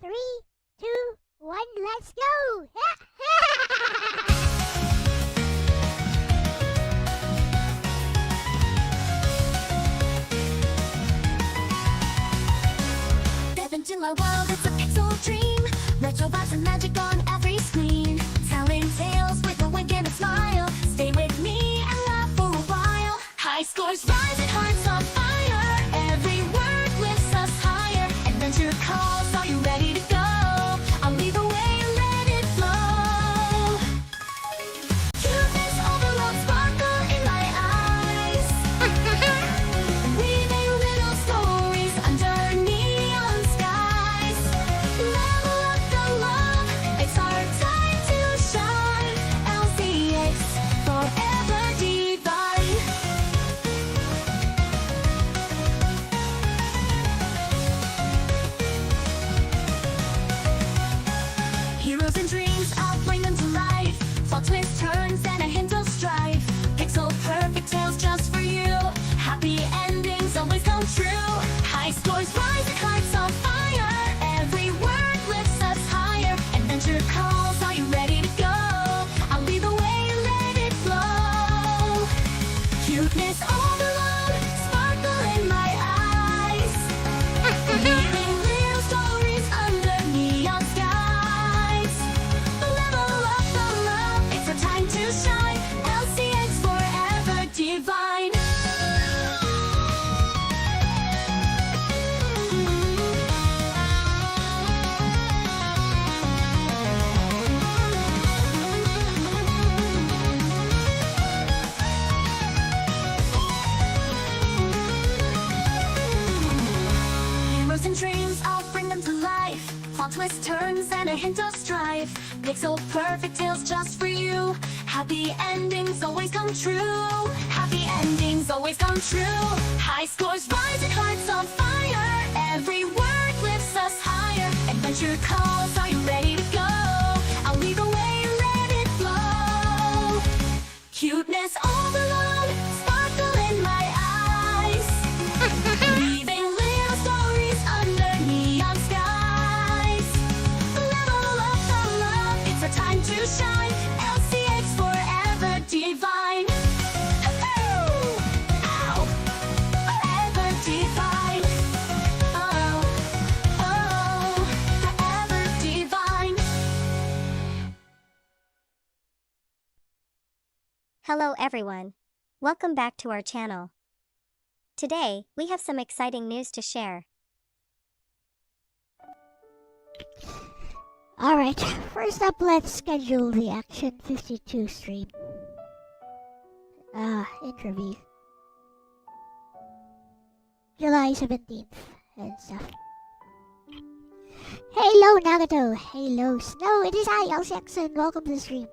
3, 2, 1, let's go! Step into my world, it's a pixel dream. Retro vibes and magic on every screen. Telling tales with a wink and a smile. Stay with me and laugh for a while. High scores rise and hearts on fire. Every word lifts us higher. Adventure calls, are you ready to go? I'll lead the way, let it flow. Cuteness overload, sparkle in my eyes. Weaving little stories under neon skies. Level up the love, it's our time to shine. Elle-C, forever divine. Heroes and dreams, I'll bring them to life. Plot twists, turns, and a hint of strife. Pixel perfect tales just for you. Happy endings always come true. High scores rise and hearts on fire. Every word lifts us higher. Adventure calls, are you ready to go? I'll lead the way, let it flow. Cuteness overload, sparkle in my eyes. Weaving little stories under neon skies. Level up the love, it's our time to shine. LCX forever divine. Heroes and dreams, I'll bring them to life. Plot twists, turns, and a hint of strife. Pixel perfect tales just for you. Happy endings always come true. Happy endings always come true. High scores rise and hearts on fire. Every word lifts us higher. Adventure calls, are you ready to go? I'll lead the way, let it flow. Cuteness overload, sparkle in my eyes. Weaving little stories under neon skies. Level up the love, it's our time to shine. LCX forever divine. Ow! Forever divine. Oh, oh, forever divine. Hello everyone. Welcome back to our channel. Today, we have some exciting news to share. Alright, first up, let's schedule the Action 52 stream. Interview. July 17th and stuff. Hello Nagato, hello Snow, it is I, Elle-C, and welcome to the stream.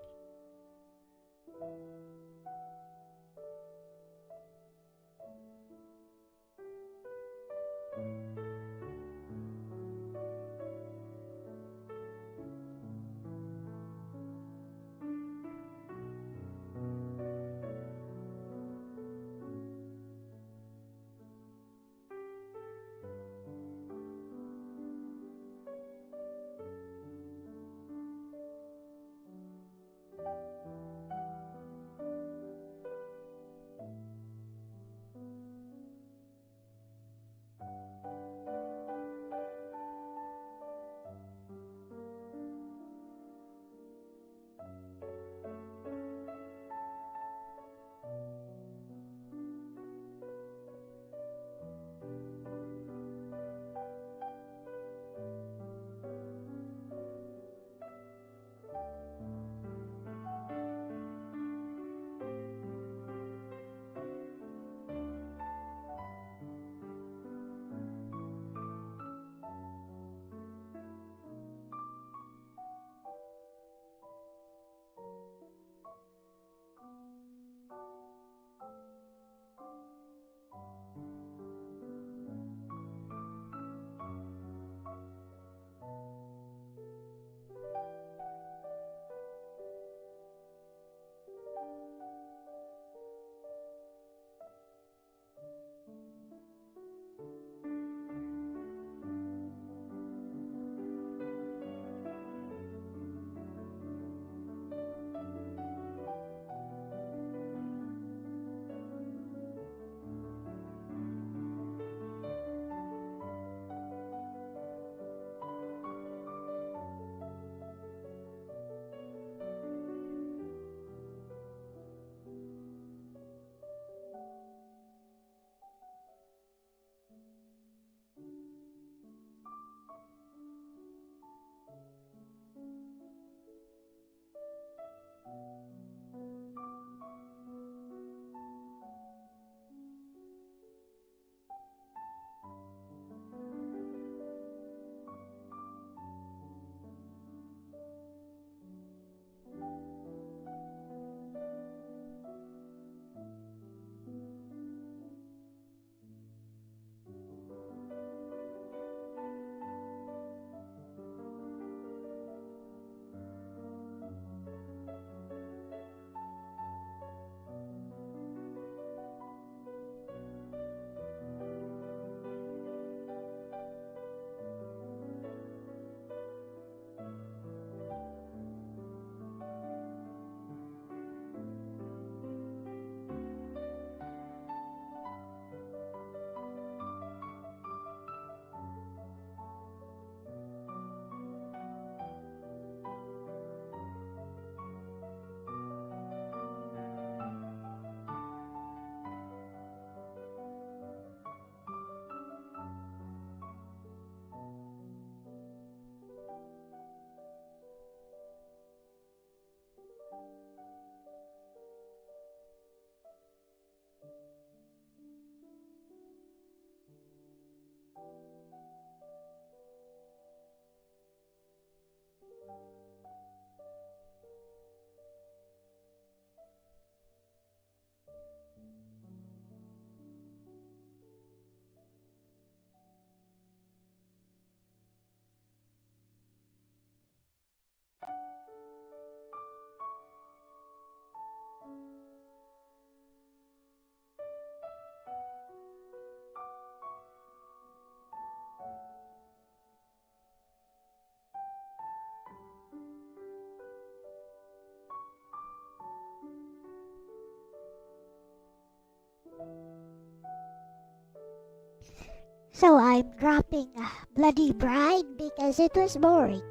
So I'm dropping Bloody Bride because it was boring.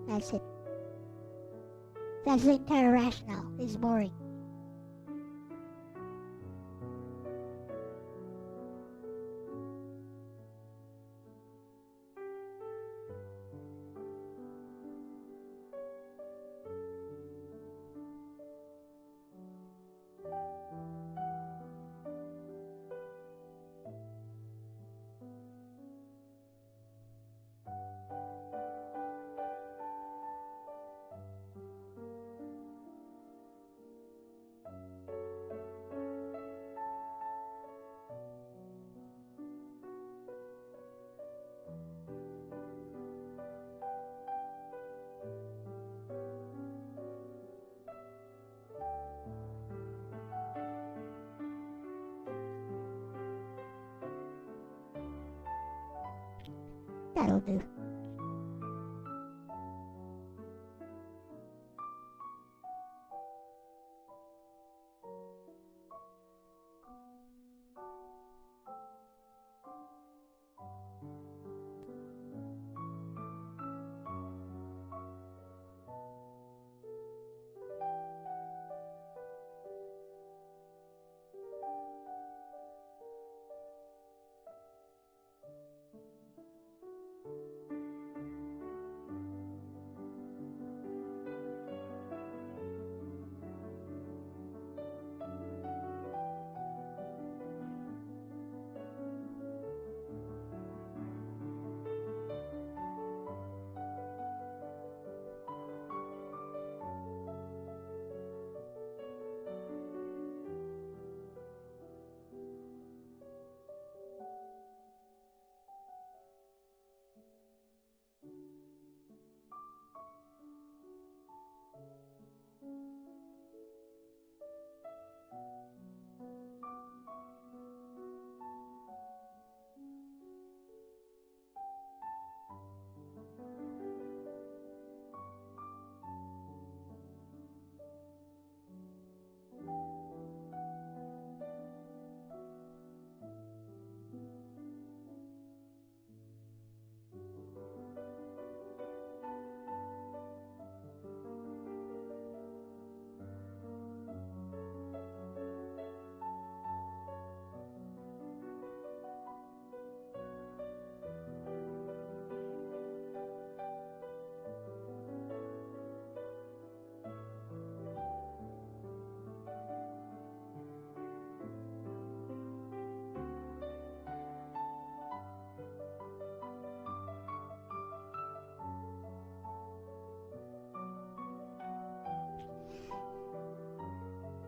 That's it. That's the entire rationale. It's boring. That'll do.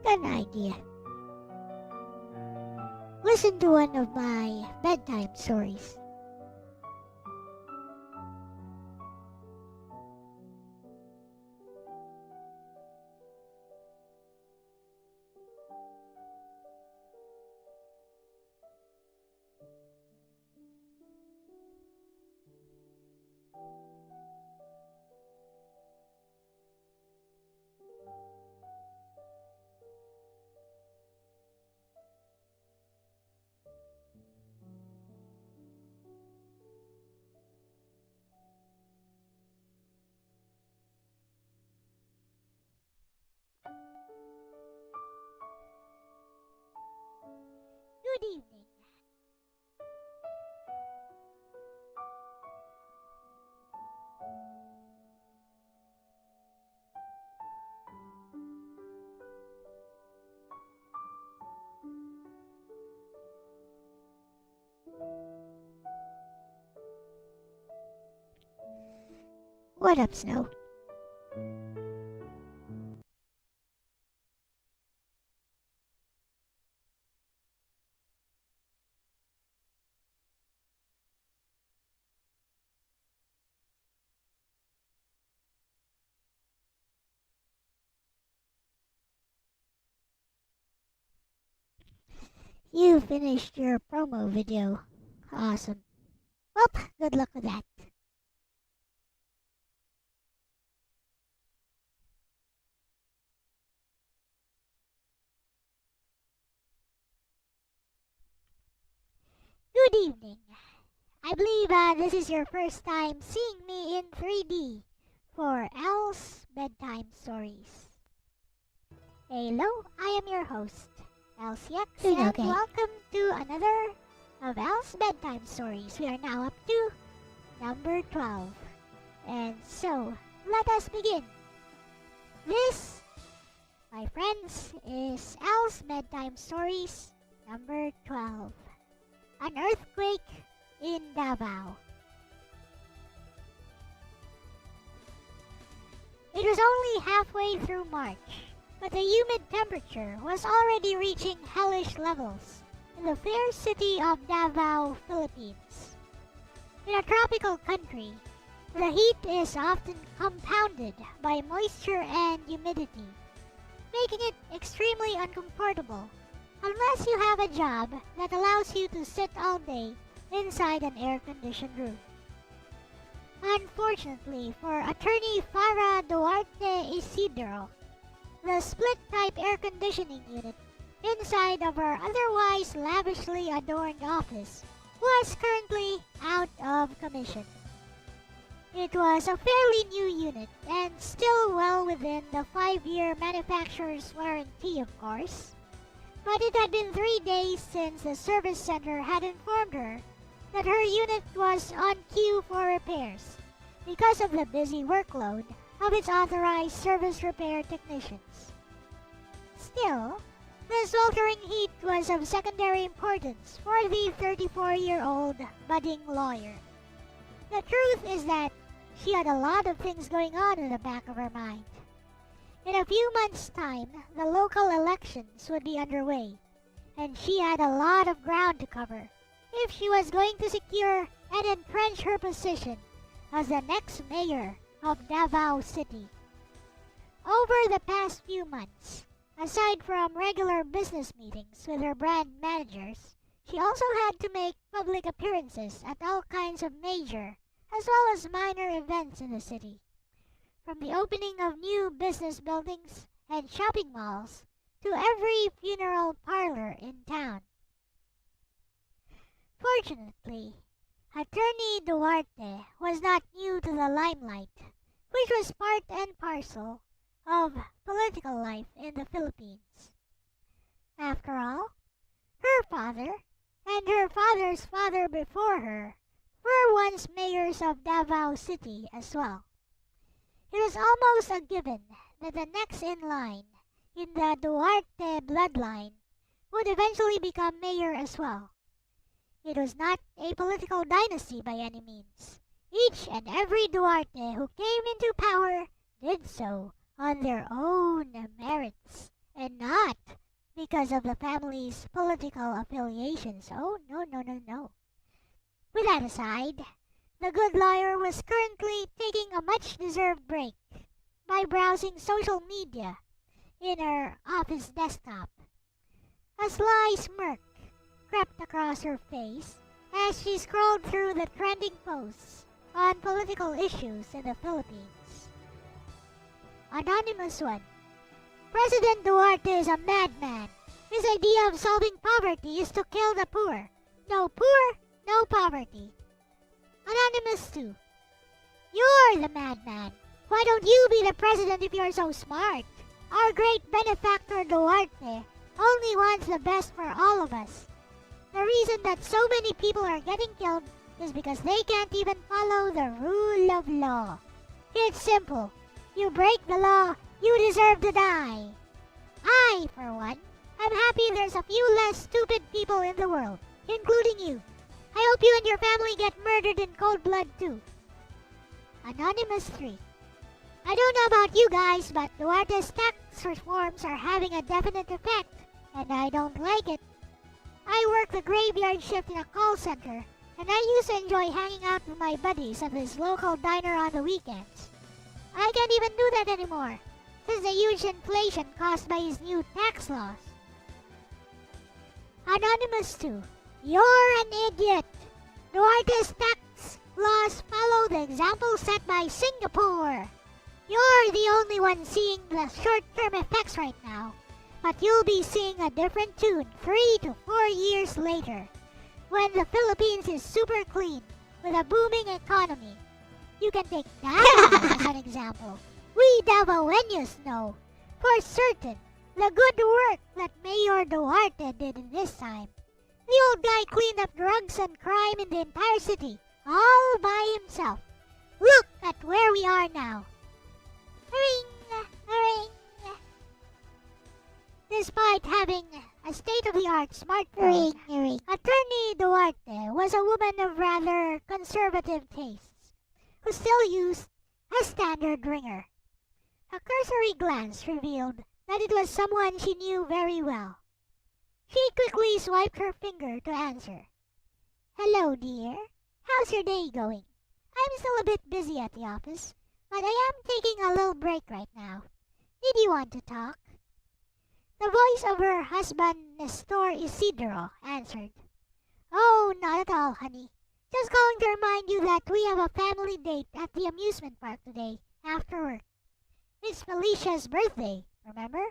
Got an idea. Listen to one of my bedtime stories. Good evening. What up, Snow? You finished your promo video. Awesome. Well, good luck with that. Good evening. I believe this is your first time seeing me in 3D for Elle-C Bedtime Stories. Hello, I am your host, Elle-C, and Okay. welcome to another of Elle-C Bedtime Stories. We are now up to number 12. And so, let us begin. This, my friends, is Elle-C Bedtime Stories number 12. An earthquake in Davao. It was only halfway through March, but the humid temperature was already reaching hellish levels in the fair city of Davao, Philippines. In a tropical country, the heat is often compounded by moisture and humidity, making it extremely uncomfortable unless you have a job that allows you to sit all day inside an air-conditioned room. Unfortunately for attorney Farah Duarte Isidro, the split-type air conditioning unit inside of her otherwise lavishly adorned office was currently out of commission. It was a fairly new unit and still well within the 5-year manufacturer's warranty, of course. But it had been 3 days since the service center had informed her that her unit was on queue for repairs because of the busy workload of its authorized service repair technicians. Still, the sweltering heat was of secondary importance for the 34-year-old budding lawyer. The truth is that she had a lot of things going on in the back of her mind. In a few months' time, the local elections would be underway, and she had a lot of ground to cover if she was going to secure and entrench her position as the next mayor of Davao City. Over the past few months, aside from regular business meetings with her brand managers, she also had to make public appearances at all kinds of major as well as minor events in the city. From the opening of new business buildings and shopping malls to every funeral parlor in town. Fortunately, Attorney Duarte was not new to the limelight, which was part and parcel of political life in the Philippines. After all, her father and her father's father before her were once mayors of Davao City as well. It was almost a given that the next in line in the Duarte bloodline would eventually become mayor as well. It was not a political dynasty by any means. Each and every Duarte who came into power did so on their own merits and not because of the family's political affiliations. Oh, no. With that aside, the good lawyer was currently taking a much-deserved break by browsing social media in her office desktop. A sly smirk crept across her face as she scrolled through the trending posts on political issues in the Philippines. Anonymous one. President Duarte is a madman. His idea of solving poverty is to kill the poor. No poor, no poverty. Anonymous 2. You're the madman. Why don't you be the president if you're so smart? Our great benefactor Duarte only wants the best for all of us. The reason that so many people are getting killed is because they can't even follow the rule of law. It's simple. You break the law, you deserve to die. I, for one, am happy there's a few less stupid people in the world, including you. I hope you and your family get murdered in cold blood too. Anonymous 3. I don't know about you guys, but Duarte's tax reforms are having a definite effect, and I don't like it. I work the graveyard shift in a call center, and I used to enjoy hanging out with my buddies at this local diner on the weekends. I can't even do that anymore, since the huge inflation caused by his new tax laws. Anonymous 2. You're an idiot. Duarte's tax laws follow the example set by Singapore. You're the only one seeing the short-term effects right now, but you'll be seeing a different tune 3 to 4 years later. when the Philippines is super clean with a booming economy. You can take that as an example. We Davaoeños know for certain the good work that Mayor Duarte did in this time. The old guy cleaned up drugs and crime in the entire city, all by himself. Look at where we are now. Ring, ring. Despite having a state-of-the-art smartphone, Attorney Duarte was a woman of rather conservative tastes, who still used a standard ringer. A cursory glance revealed that it was someone she knew very well. She quickly swiped her finger to answer. Hello, dear. How's your day going? I'm still a bit busy at the office, but I am taking a little break right now. Did you want to talk? The voice of her husband, Nestor Isidro, answered. Oh, not at all, honey. Just calling to remind you that we have a family date at the amusement park today, after work. It's Felicia's birthday, remember?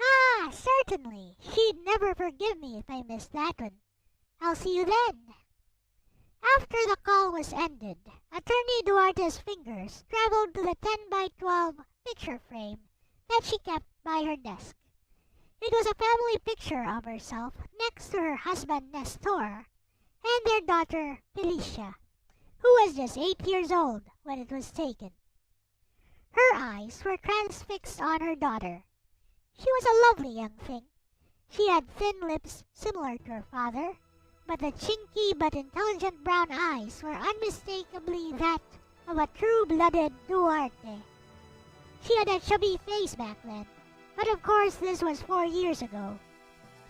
Ah, certainly. She'd never forgive me if I missed that one. I'll see you then. After the call was ended, Attorney Duarte's fingers traveled to the 10 by 12 picture frame that she kept by her desk. It was a family picture of herself next to her husband Nestor and their daughter Felicia, who was just 8 years old when it was taken. Her eyes were transfixed on her daughter. She was a lovely young thing. She had thin lips similar to her father, but the chinky but intelligent brown eyes were unmistakably that of a true-blooded Duarte. She had a chubby face back then, but of course this was 4 years ago.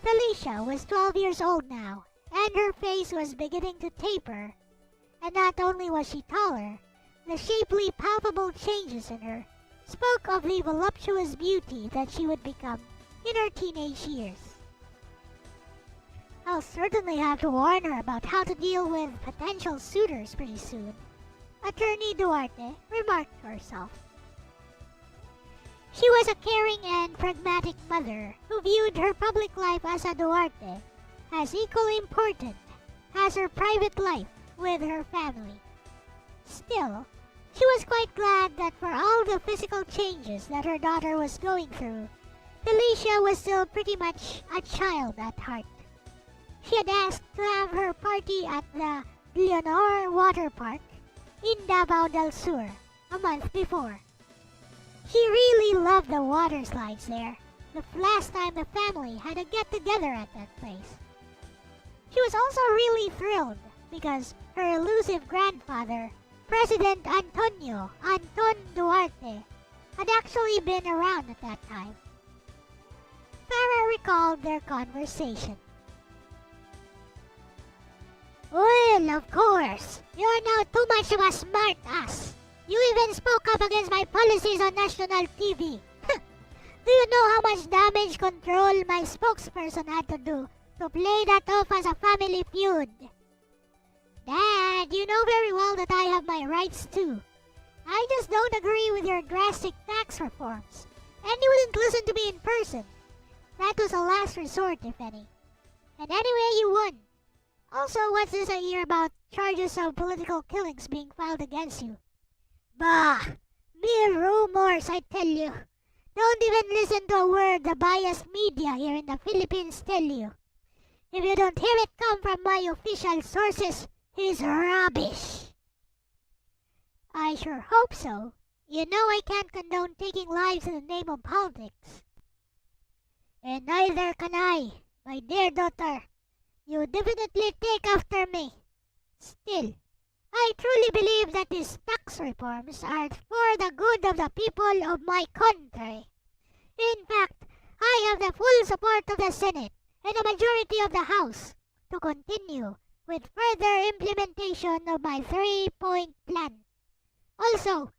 Felicia was 12 years old now, and her face was beginning to taper. And not only was she taller, the shapely, palpable changes in her spoke of the voluptuous beauty that she would become in her teenage years. I'll certainly have to warn her about how to deal with potential suitors pretty soon, Attorney Duarte remarked to herself. She was a caring and pragmatic mother who viewed her public life as a Duarte as equally important as her private life with her family. Still, she was quite glad that for all the physical changes that her daughter was going through, Felicia was still pretty much a child at heart. She had asked to have her party at the Leonor Water Park in Davao del Sur a month before. She really loved the water slides there, the last time the family had a get-together at that place. She was also really thrilled because her elusive grandfather, President Antonio Anton Duarte, had actually been around at that time. Farah recalled their conversation. Well, of course. You're now too much of a smart ass. You even spoke up against my policies on national TV. Do you know how much damage control my spokesperson had to do to play that off as a family feud? Dad, you know very well that I have my rights too. I just don't agree with your drastic tax reforms. And you wouldn't listen to me in person. That was a last resort, if any. And anyway, you won. Also, what's this I hear about charges of political killings being filed against you? Bah! Mere rumors, I tell you. Don't even listen to a word the biased media here in the Philippines tell you. If you don't hear it come from my official sources, it's rubbish. I sure hope so. You know I can't condone taking lives in the name of politics. And neither can I, my dear daughter. You definitely take after me. Still, I truly believe that these tax reforms are for the good of the people of my country. In fact, I have the full support of the Senate and a majority of the House to continue with further implementation of my 3-point plan. Also,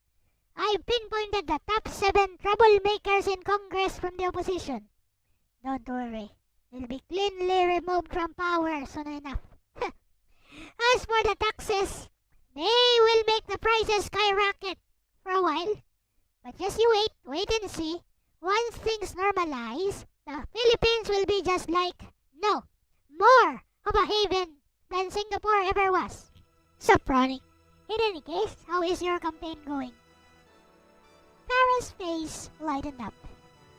I've pinpointed the top 7 troublemakers in Congress from the opposition. Don't worry. Will be cleanly removed from power soon enough. As for the taxes, they will make the prices skyrocket for a while. But just you wait and see. Once things normalize, the Philippines will be just like, no, more of a haven than Singapore ever was. Sup, Ronnie? In any case, how is your campaign going? Farah's face lightened up.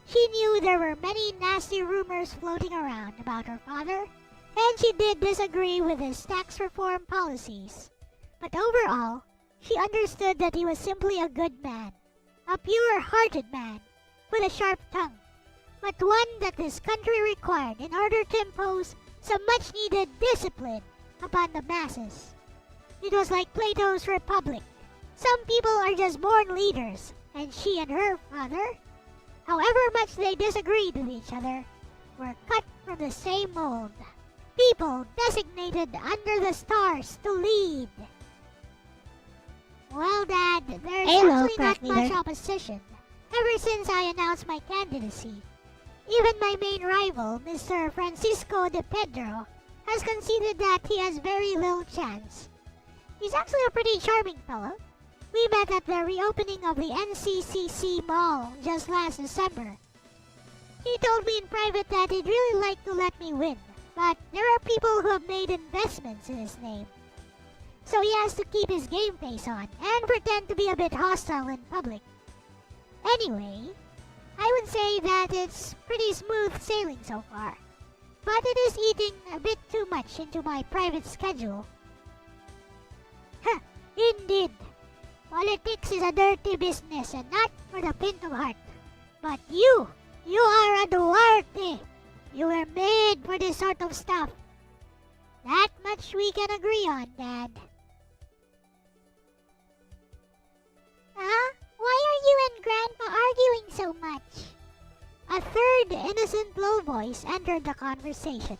She knew there were many nasty rumors floating around about her father, and she did disagree with his tax reform policies. But overall, she understood that he was simply a good man, a pure-hearted man, with a sharp tongue, but one that this country required in order to impose some much-needed discipline upon the masses. It was like Plato's Republic. Some people are just born leaders, and she and her father, however much they disagreed with each other, were cut from the same mold. People designated under the stars to lead. Well, Dad, there's actually not much opposition ever since I announced my candidacy. Even my main rival, Mr. Francisco de Pedro, has conceded that he has very little chance. He's actually a pretty charming fellow. We met at the reopening of the NCCC Mall just last December. He told me in private that he'd really like to let me win, but there are people who have made investments in his name. So he has to keep his game face on and pretend to be a bit hostile in public. Anyway, I would say that it's pretty smooth sailing so far, but it is eating a bit too much into my private schedule. Huh, indeed. Politics is a dirty business and not for the faint of heart. But you are a Duarte. You were made for this sort of stuff. That much we can agree on, Dad. Huh? Why are you and Grandpa arguing so much? A third innocent low voice entered the conversation.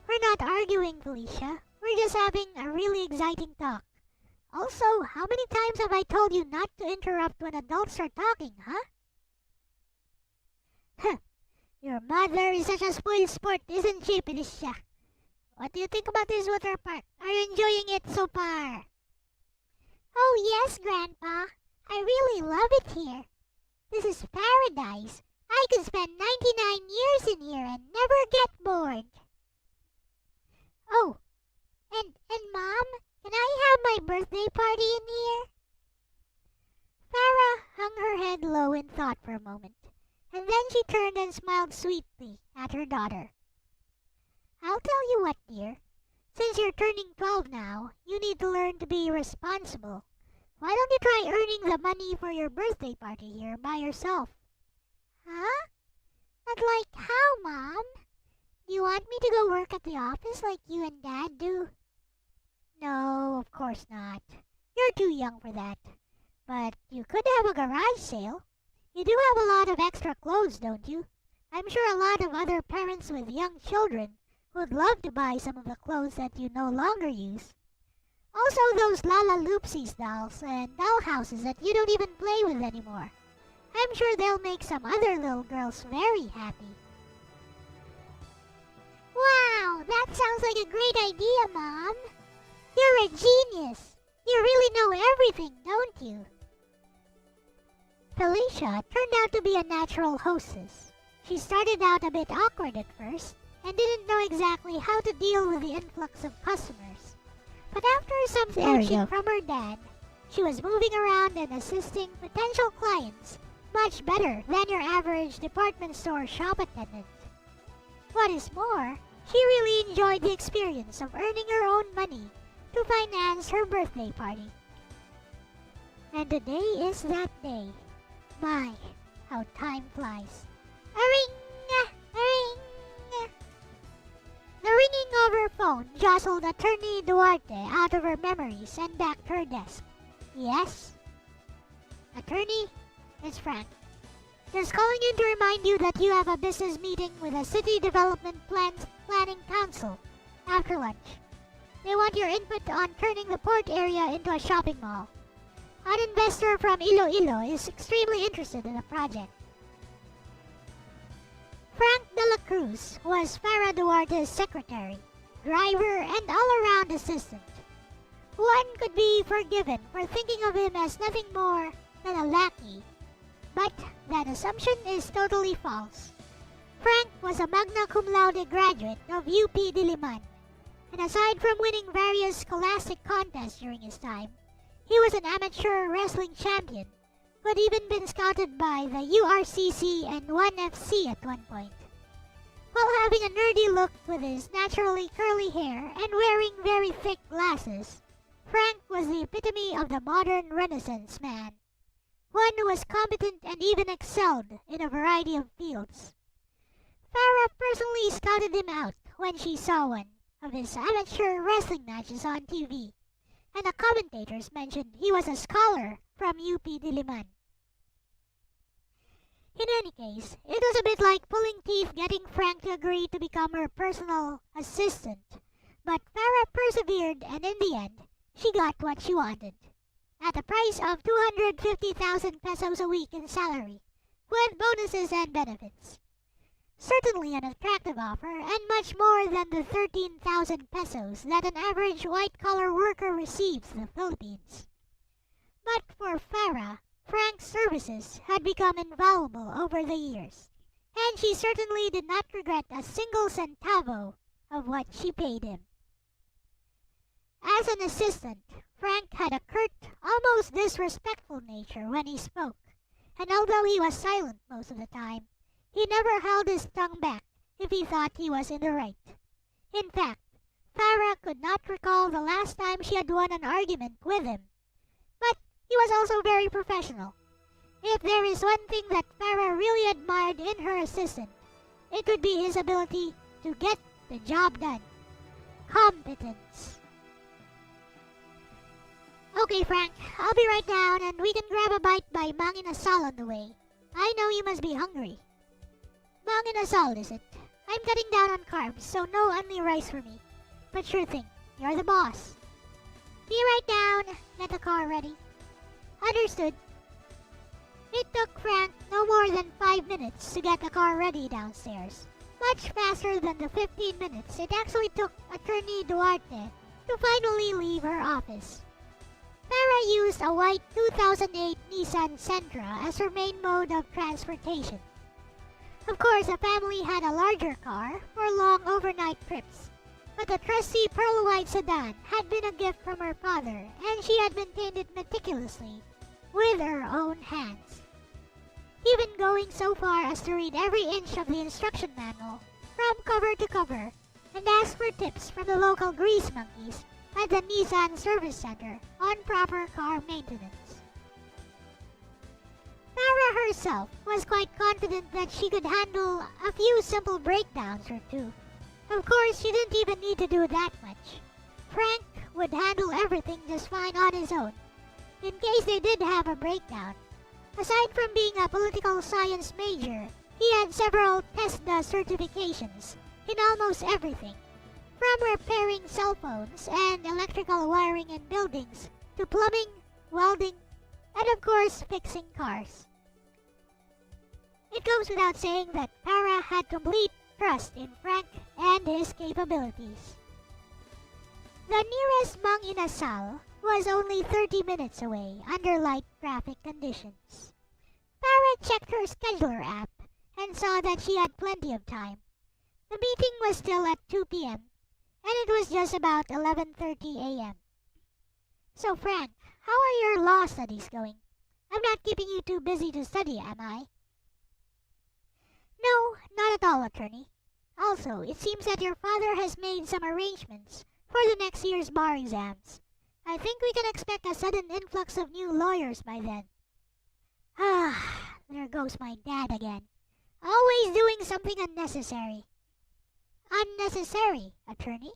We're not arguing, Felicia. We're just having a really exciting talk. Also, how many times have I told you not to interrupt when adults are talking, huh? Huh. Your mother is such a spoiled sport, isn't she, Felicia? What do you think about this water park? Are you enjoying it so far? Oh yes, Grandpa. I really love it here. This is paradise. I could spend 99 years in here and never get bored. Oh, and Mom, can I have my birthday party in here? Farah hung her head low in thought for a moment, and then she turned and smiled sweetly at her daughter. I'll tell you what, dear. Since you're turning 12 now, you need to learn to be responsible. Why don't you try earning the money for your birthday party here by yourself? Huh? But like how, Mom? Do you want me to go work at the office like you and Dad do? No, of course not. You're too young for that. But you could have a garage sale. You do have a lot of extra clothes, don't you? I'm sure a lot of other parents with young children would love to buy some of the clothes that you no longer use. Also those Lala Loopsies dolls and doll houses that you don't even play with anymore. I'm sure they'll make some other little girls very happy. Wow, that sounds like a great idea, Mom. You're a genius. You really know everything, don't you? Felicia turned out to be a natural hostess. She started out a bit awkward at first and didn't know exactly how to deal with the influx of customers. But after some coaching from her dad, she was moving around and assisting potential clients much better than your average department store shop attendant. What is more, she really enjoyed the experience of earning her own money to finance her birthday party. And today is that day. My, how time flies. A-ring! A-ring! The ringing of her phone jostled Attorney Duarte out of her memories and back to her desk. Yes? Attorney, it's Frank. Just calling in to remind you that you have a business meeting with the City Development Planning Council after lunch. They want your input on turning the port area into a shopping mall. An investor from Iloilo is extremely interested in the project. Frank de la Cruz was Farah Duarte's secretary, driver, and all-around assistant. One could be forgiven for thinking of him as nothing more than a lackey, but that assumption is totally false. Frank was a magna cum laude graduate of UP Diliman, and aside from winning various scholastic contests during his time, he was an amateur wrestling champion who had even been scouted by the URCC and 1FC at one point. While having a nerdy look with his naturally curly hair and wearing very thick glasses, Frank was the epitome of the modern Renaissance man, one who was competent and even excelled in a variety of fields. Farah personally scouted him out when she saw one of his amateur wrestling matches on TV, and the commentators mentioned he was a scholar from UP Diliman. In any case, it was a bit like pulling teeth getting Frank to agree to become her personal assistant, but Farah persevered, and in the end, she got what she wanted, at the price of 250,000 pesos a week in salary, with bonuses and benefits. Certainly an attractive offer, and much more than the 13,000 pesos that an average white-collar worker receives in the Philippines. But for Farah, Frank's services had become invaluable over the years, and she certainly did not regret a single centavo of what she paid him. As an assistant, Frank had a curt, almost disrespectful nature when he spoke, and although he was silent most of the time, he never held his tongue back if he thought he was in the right. In fact, Farah could not recall the last time she had won an argument with him. But he was also very professional. If there is one thing that Farah really admired in her assistant, it would be his ability to get the job done. Competence. Okay, Frank, I'll be right down and we can grab a bite by Mang Inasal on the way. I know you must be hungry. Mang Inasal, is it? I'm cutting down on carbs, so no only rice for me. But sure thing, you're the boss. Be right down. Get the car ready. Understood. It took Frank no more than 5 minutes to get the car ready downstairs. Much faster than the 15 minutes it actually took Attorney Duarte to finally leave her office. Farah used a white 2008 Nissan Sentra as her main mode of transportation. Of course, the family had a larger car for long overnight trips, but the trusty pearl white sedan had been a gift from her father, and she had maintained it meticulously with her own hands, even going so far as to read every inch of the instruction manual from cover to cover and ask for tips from the local grease monkeys at the Nissan Service Center on proper car maintenance. Farah herself was quite confident that she could handle a few simple breakdowns or two. Of course, she didn't even need to do that much. Frank would handle everything just fine on his own, in case they did have a breakdown. Aside from being a political science major, he had several TESDA certifications in almost everything, from repairing cell phones and electrical wiring in buildings to plumbing, welding, and of course fixing cars. It goes without saying that Farah had complete trust in Frank and his capabilities. The nearest Mang Inasal was only 30 minutes away under light traffic conditions. Farah checked her scheduler app and saw that she had plenty of time. The meeting was still at 2 p.m. and it was just about 11:30 a.m. So Frank, how are your law studies going? I'm not keeping you too busy to study, am I? No, not at all, attorney. Also, it seems that your father has made some arrangements for the next year's bar exams. I think we can expect a sudden influx of new lawyers by then. Ah, there goes my dad again. Always doing something unnecessary. Unnecessary, attorney?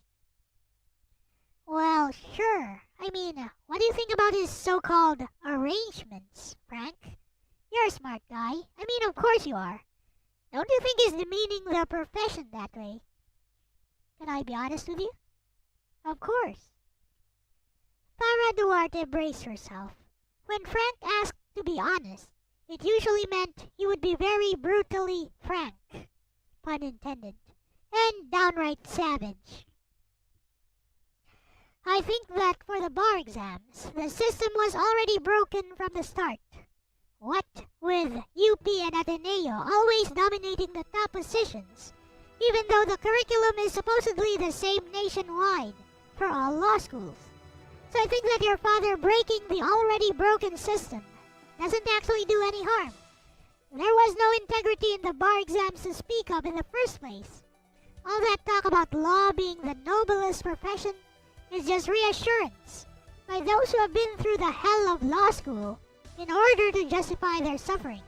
Well, sure. I mean, what do you think about his so-called arrangements, Frank? You're a smart guy. I mean, of course you are. Don't you think he's demeaning the profession that way? Can I be honest with you? Of course. Farah Duarte braced herself. When Frank asked to be honest, it usually meant he would be very brutally frank, pun intended, and downright savage. I think that for the bar exams, the system was already broken from the start. What with UP and Ateneo always dominating the top positions, even though the curriculum is supposedly the same nationwide for all law schools. So I think that your father breaking the already broken system doesn't actually do any harm. There was no integrity in the bar exams to speak of in the first place. All that talk about law being the noblest profession is just reassurance by those who have been through the hell of law school in order to justify their suffering.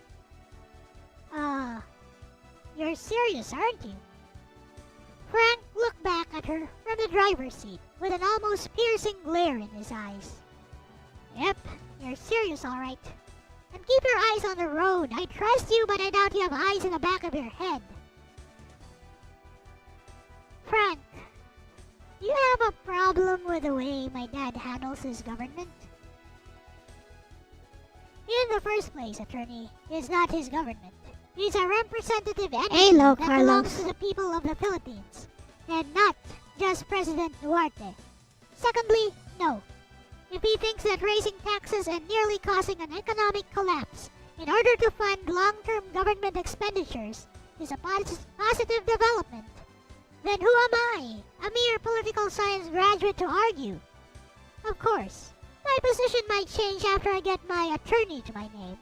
You're serious, aren't you? Frank looked back at her from the driver's seat with an almost piercing glare in his eyes. Yep, you're serious all right. And keep your eyes on the road. I trust you, but I doubt you have eyes in the back of your head. Frank, do you have a problem with the way my dad handles his government? In the first place, attorney, it's not his government. He's a representative entity that belongs to the people of the Philippines, and not just President Duarte. Secondly, no. If he thinks that raising taxes and nearly causing an economic collapse in order to fund long-term government expenditures is a positive development, then who am I, a mere political science graduate, to argue? Of course, my position might change after I get my attorney to my name.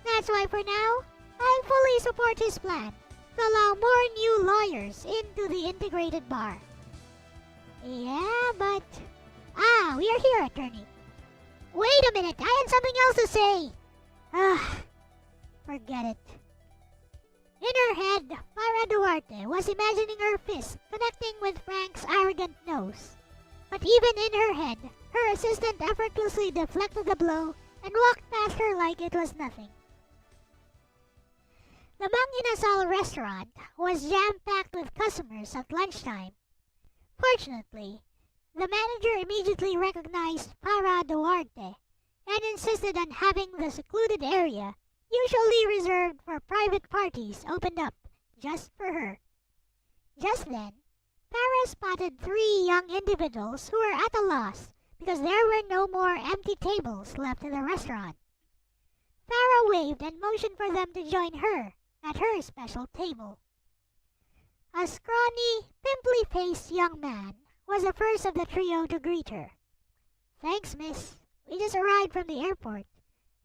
That's why for now, I fully support his plan to allow more new lawyers into the integrated bar. Yeah, but... we are here, attorney. Wait a minute, I had something else to say. Forget it. In her head, Farah Duarte was imagining her fist connecting with Frank's arrogant nose. But even in her head, her assistant effortlessly deflected the blow and walked past her like it was nothing. The Mang Inasal restaurant was jam-packed with customers at lunchtime. Fortunately, the manager immediately recognized Farah Duarte and insisted on having the secluded area, usually reserved for private parties, opened up just for her. Just then, Farah spotted 3 young individuals who were at a loss because there were no more empty tables left in the restaurant. Farah waved and motioned for them to join her at her special table. A scrawny, pimply-faced young man was the first of the trio to greet her. Thanks, miss. We just arrived from the airport.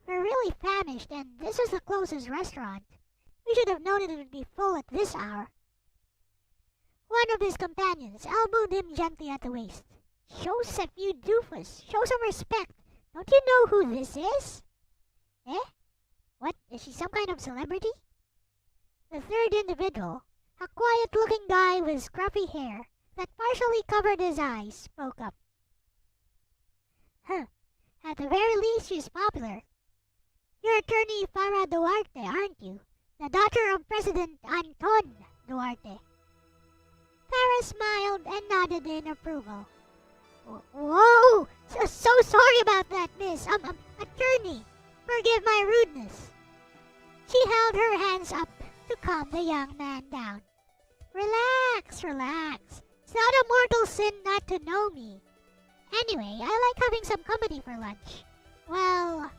We're really famished and this was the closest restaurant. We should have known it would be full at this hour. One of his companions elbowed him gently at the waist. Joseph, you doofus. Show some respect. Don't you know who this is? Eh? What? Is she some kind of celebrity? The third individual, a quiet-looking guy with scruffy hair that partially covered his eyes, spoke up. At the very least, she's popular. You're attorney Farah Duarte, aren't you? The daughter of President Anton Duarte. Farah smiled and nodded in approval. Whoa! So sorry about that, miss. Attorney, forgive my rudeness. She held her hands up to calm the young man down. Relax, relax. It's not a mortal sin not to know me. Anyway, I like having some company for lunch. Well,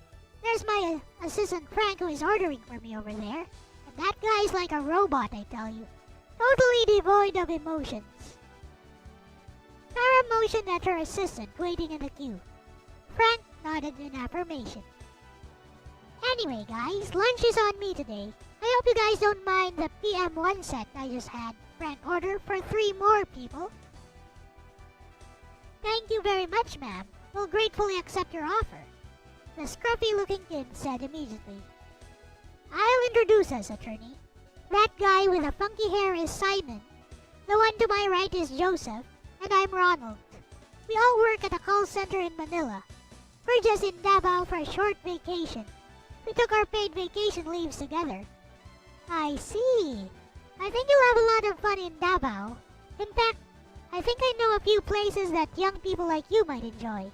there's my assistant Frank who is ordering for me over there. And that guy's like a robot, I tell you. Totally devoid of emotions. Farah motioned at her assistant waiting in the queue. Frank nodded in affirmation. Anyway, guys, lunch is on me today. I hope you guys don't mind the PM1 set I just had Frank order for 3 more people. Thank you very much, ma'am. We'll gratefully accept your offer, the scruffy-looking kid said immediately. I'll introduce us, attorney. That guy with the funky hair is Simon. The one to my right is Joseph, and I'm Ronald. We all work at a call center in Manila. We're just in Davao for a short vacation. We took our paid vacation leaves together. I see. I think you'll have a lot of fun in Davao. In fact, I think I know a few places that young people like you might enjoy.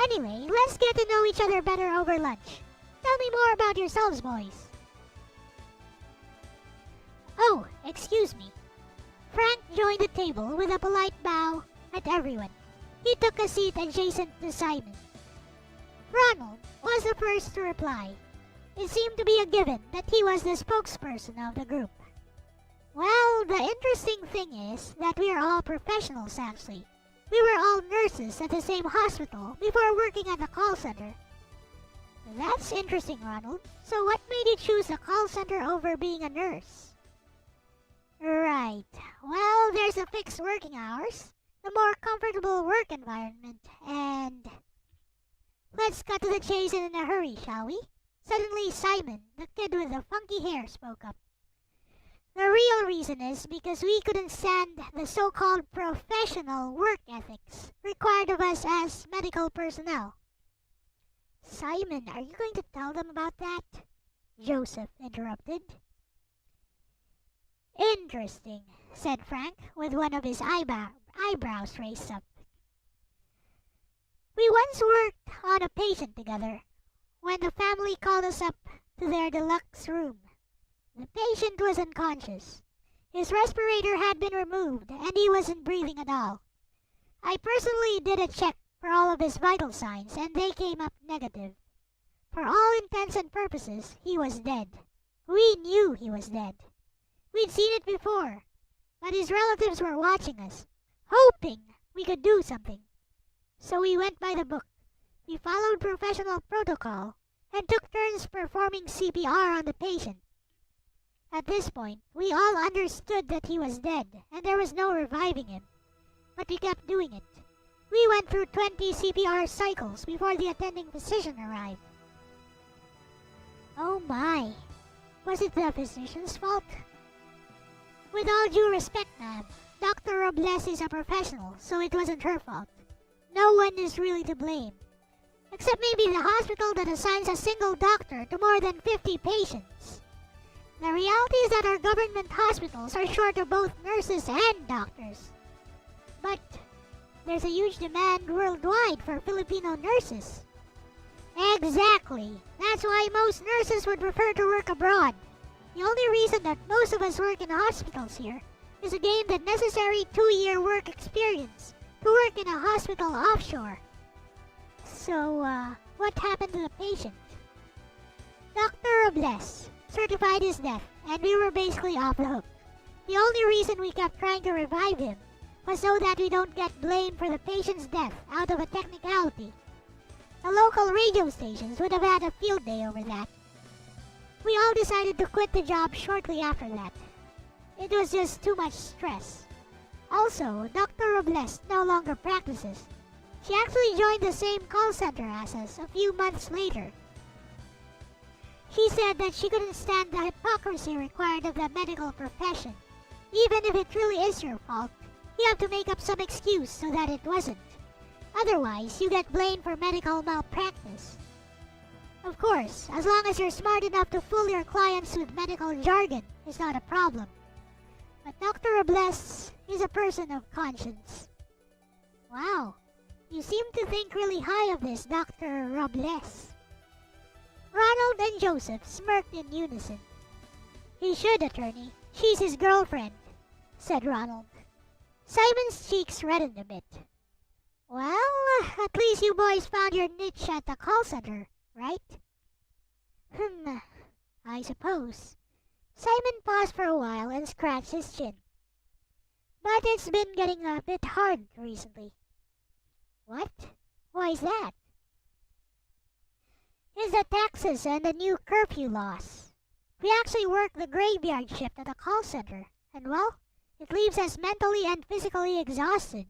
Anyway, let's get to know each other better over lunch. Tell me more about yourselves, boys. Oh, excuse me. Frank joined the table with a polite bow at everyone. He took a seat adjacent to Simon. Ronald was the first to reply. It seemed to be a given that he was the spokesperson of the group. Well, the interesting thing is that we are all professionals actually. We were all nurses at the same hospital before working at the call center. That's interesting, Ronald. So what made you choose the call center over being a nurse? Right. Well, there's the fixed working hours, the more comfortable work environment, and... Let's cut to the chase and in a hurry, shall we? Suddenly Simon, the kid with the funky hair, spoke up. The real reason is because we couldn't stand the so-called professional work ethics required of us as medical personnel. Simon, are you going to tell them about that? Joseph interrupted. Interesting, said Frank, with one of his eyebrows raised up. We once worked on a patient together when the family called us up to their deluxe room. The patient was unconscious. His respirator had been removed and he wasn't breathing at all. I personally did a check for all of his vital signs and they came up negative. For all intents and purposes, he was dead. We knew he was dead. We'd seen it before, but his relatives were watching us, hoping we could do something. So we went by the book. We followed professional protocol and took turns performing CPR on the patient. At this point, we all understood that he was dead and there was no reviving him. But we kept doing it. We went through 20 CPR cycles before the attending physician arrived. Oh my. Was it the physician's fault? With all due respect, ma'am, Dr. Robles is a professional, so it wasn't her fault. No one is really to blame. Except maybe the hospital that assigns a single doctor to more than 50 patients. The reality is that our government hospitals are short of both nurses and doctors. But there's a huge demand worldwide for Filipino nurses. Exactly. That's why most nurses would prefer to work abroad. The only reason that most of us work in hospitals here is to gain the necessary 2-year work experience to work in a hospital offshore. So, what happened to the patient? Dr. Robles certified his death, and we were basically off the hook. The only reason we kept trying to revive him was so that we don't get blamed for the patient's death out of a technicality. The local radio stations would have had a field day over that. We all decided to quit the job shortly after that. It was just too much stress. Also, Dr. Robles no longer practices. She actually joined the same call center as us a few months later. She said that she couldn't stand the hypocrisy required of the medical profession. Even if it really is your fault, you have to make up some excuse so that it wasn't. Otherwise, you get blamed for medical malpractice. Of course, as long as you're smart enough to fool your clients with medical jargon, it's not a problem. But Dr. Robles is a person of conscience. Wow, you seem to think really high of this Dr. Robles. Ronald and Joseph smirked in unison. He should, attorney. She's his girlfriend, said Ronald. Simon's cheeks reddened a bit. Well, at least you boys found your niche at the call center, right? I suppose. Simon paused for a while and scratched his chin. But it's been getting a bit hard recently. What? Why is that? It's the taxes and the new curfew laws. We actually work the graveyard shift at the call center, and well, it leaves us mentally and physically exhausted.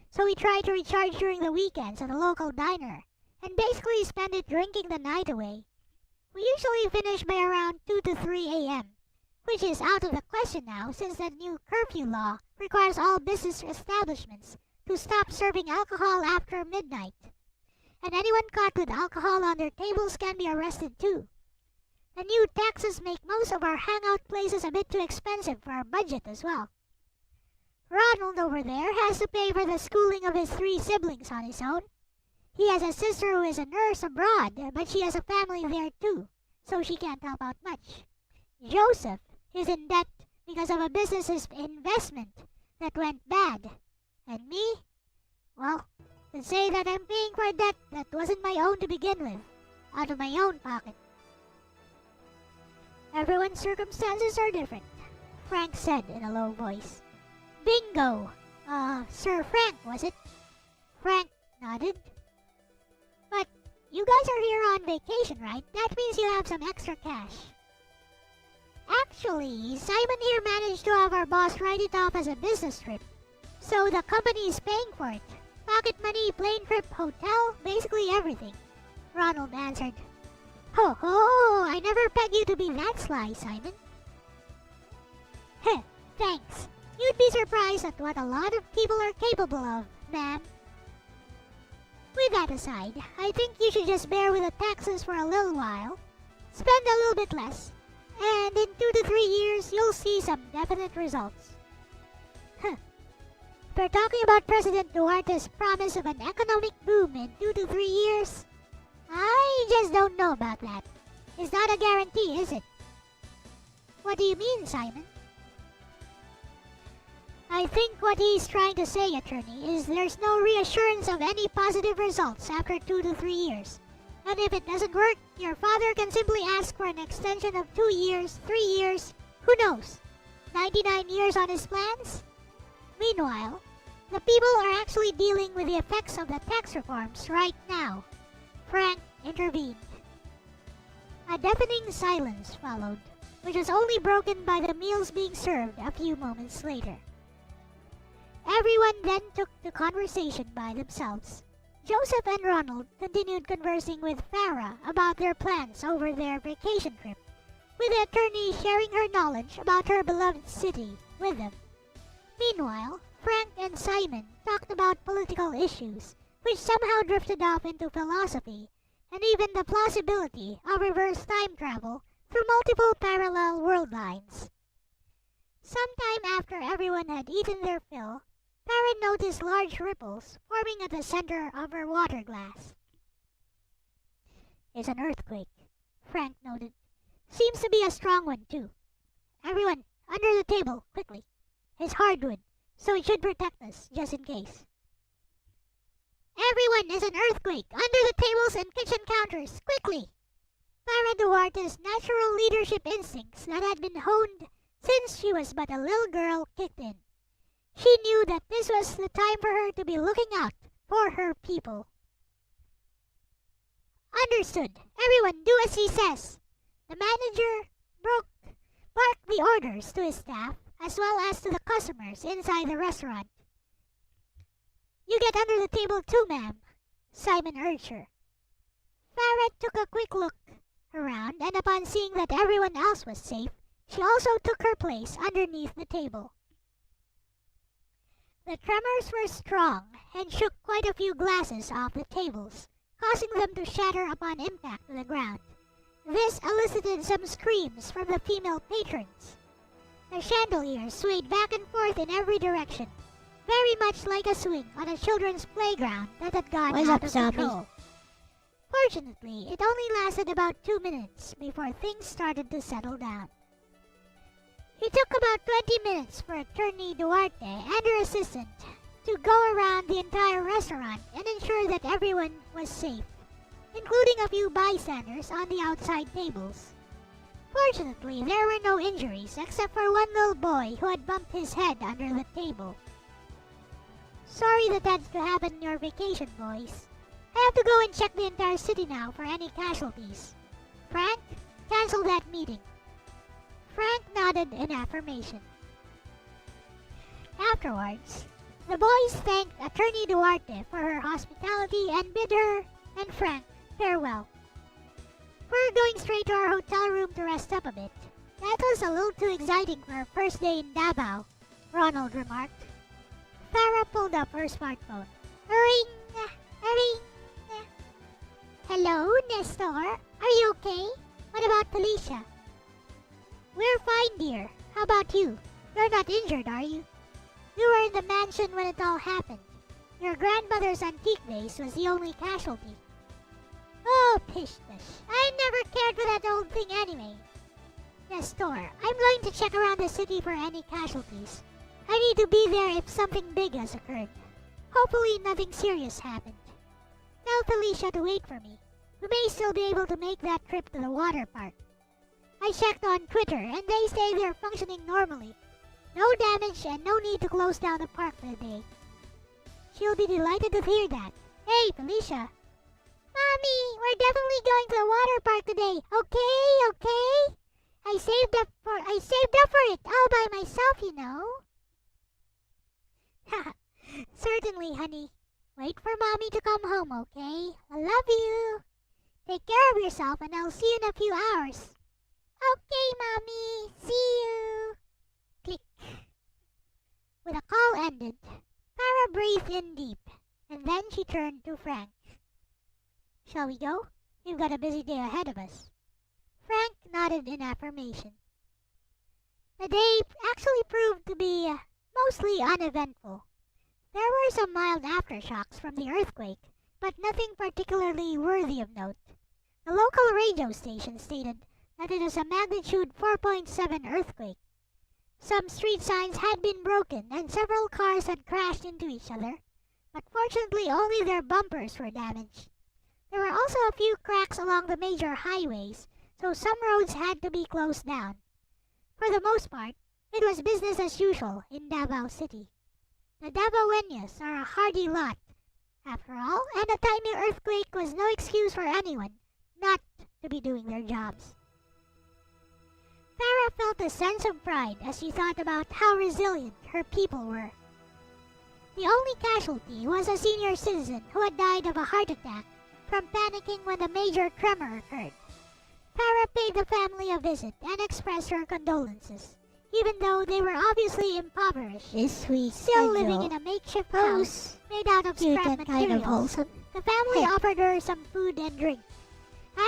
So we try to recharge during the weekends at a local diner, and basically spend it drinking the night away. We usually finish by around 2 to 3 a.m., which is out of the question now since the new curfew law requires all business establishments to stop serving alcohol after midnight. And anyone caught with alcohol on their tables can be arrested too. The new taxes make most of our hangout places a bit too expensive for our budget as well. Ronald over there has to pay for the schooling of his 3 siblings on his own. He has a sister who is a nurse abroad, but she has a family there too, so she can't help out much. Joseph is in debt because of a business's investment that went bad. And me? Well, to say that I'm paying for a debt that wasn't my own to begin with, out of my own pocket. Everyone's circumstances are different, Frank said in a low voice. Bingo! Sir Frank, was it? Frank nodded. But you guys are here on vacation, right? That means you have some extra cash. Actually, Simon here managed to have our boss write it off as a business trip. So the company is paying for it. Pocket money, plane trip, hotel, basically everything. Ronald answered. Ho ho! I never pegged you to be that sly, Simon. Heh, thanks. You'd be surprised at what a lot of people are capable of, ma'am. With that aside, I think you should just bear with the taxes for a little while. Spend a little bit less. And in 2 to 3 years, you'll see some definite results. Huh. If we're talking about President Duarte's promise of an economic boom in 2 to 3 years, I just don't know about that. It's not a guarantee, is it? What do you mean, Simon? I think what he's trying to say, attorney, is there's no reassurance of any positive results after 2 to 3 years. And if it doesn't work, your father can simply ask for an extension of 2 years, 3 years, who knows, 99 years on his plans? Meanwhile, the people are actually dealing with the effects of the tax reforms right now. Frank intervened. A deafening silence followed, which was only broken by the meals being served a few moments later. Everyone then took the conversation by themselves. Joseph and Ronald continued conversing with Farah about their plans over their vacation trip, with the attorney sharing her knowledge about her beloved city with them. Meanwhile, Frank and Simon talked about political issues, which somehow drifted off into philosophy, and even the plausibility of reverse time travel through multiple parallel world lines. Sometime after everyone had eaten their fill, Farah noticed large ripples forming at the center of her water glass. It's an earthquake, Frank noted. Seems to be a strong one, too. Everyone, under the table, quickly. It's hardwood, so it should protect us, just in case. Everyone, is an earthquake! Under the tables and kitchen counters, quickly! Farah Duarte's natural leadership instincts that had been honed since she was but a little girl kicked in. She knew that this was the time for her to be looking out for her people. Understood. Everyone do as he says. The manager barked the orders to his staff as well as to the customers inside the restaurant. You get under the table too, ma'am, Simon urged her. Farah took a quick look around, and upon seeing that everyone else was safe, she also took her place underneath the table. The tremors were strong and shook quite a few glasses off the tables, causing them to shatter upon impact to the ground. This elicited some screams from the female patrons. The chandelier swayed back and forth in every direction, very much like a swing on a children's playground that had gone out of control. Fortunately, it only lasted about 2 minutes before things started to settle down. It took about 20 minutes for Attorney Duarte and her assistant to go around the entire restaurant and ensure that everyone was safe, including a few bystanders on the outside tables. Fortunately, there were no injuries except for one little boy who had bumped his head under the table. Sorry that had to happen in your vacation, boys. I have to go and check the entire city now for any casualties. Frank, cancel that meeting. Frank nodded in affirmation. Afterwards, the boys thanked Attorney Duarte for her hospitality and bid her and Frank farewell. We're going straight to our hotel room to rest up a bit. That was a little too exciting for our first day in Davao, Ronald remarked. Farah pulled up her smartphone. Ring! Ring! Hello, Nestor? Are you okay? What about Felicia? We're fine, dear. How about you? You're not injured, are you? You were in the mansion when it all happened. Your grandmother's antique vase was the only casualty. Oh, pish-pish. I never cared for that old thing anyway. Nestor, I'm going to check around the city for any casualties. I need to be there if something big has occurred. Hopefully nothing serious happened. Tell Felicia to wait for me. We may still be able to make that trip to the water park. I checked on Twitter and they say they're functioning normally. No damage and no need to close down the park for the day. She'll be delighted to hear that. Hey, Felicia. Mommy, we're definitely going to the water park today. Okay? I saved up for it all by myself, you know. Certainly, honey. Wait for Mommy to come home, okay? I love you. Take care of yourself and I'll see you in a few hours. Okay, Mommy. See you. Click. With a call ended, Farah breathed in deep, and then she turned to Frank. Shall we go? We've got a busy day ahead of us. Frank nodded in affirmation. The day actually proved to be mostly uneventful. There were some mild aftershocks from the earthquake, but nothing particularly worthy of note. The local radio station stated that it was a magnitude 4.7 earthquake. Some street signs had been broken and several cars had crashed into each other, but fortunately only their bumpers were damaged. There were also a few cracks along the major highways, so some roads had to be closed down. For the most part, it was business as usual in Davao City. The Davaoeños are a hardy lot, after all, and a tiny earthquake was no excuse for anyone not to be doing their jobs. Farah felt a sense of pride as she thought about how resilient her people were. The only casualty was a senior citizen who had died of a heart attack from panicking when the major tremor occurred. Farah paid the family a visit and expressed her condolences, even though they were obviously impoverished, still living in a makeshift house made out of scrap materials. The family offered her some food and drink,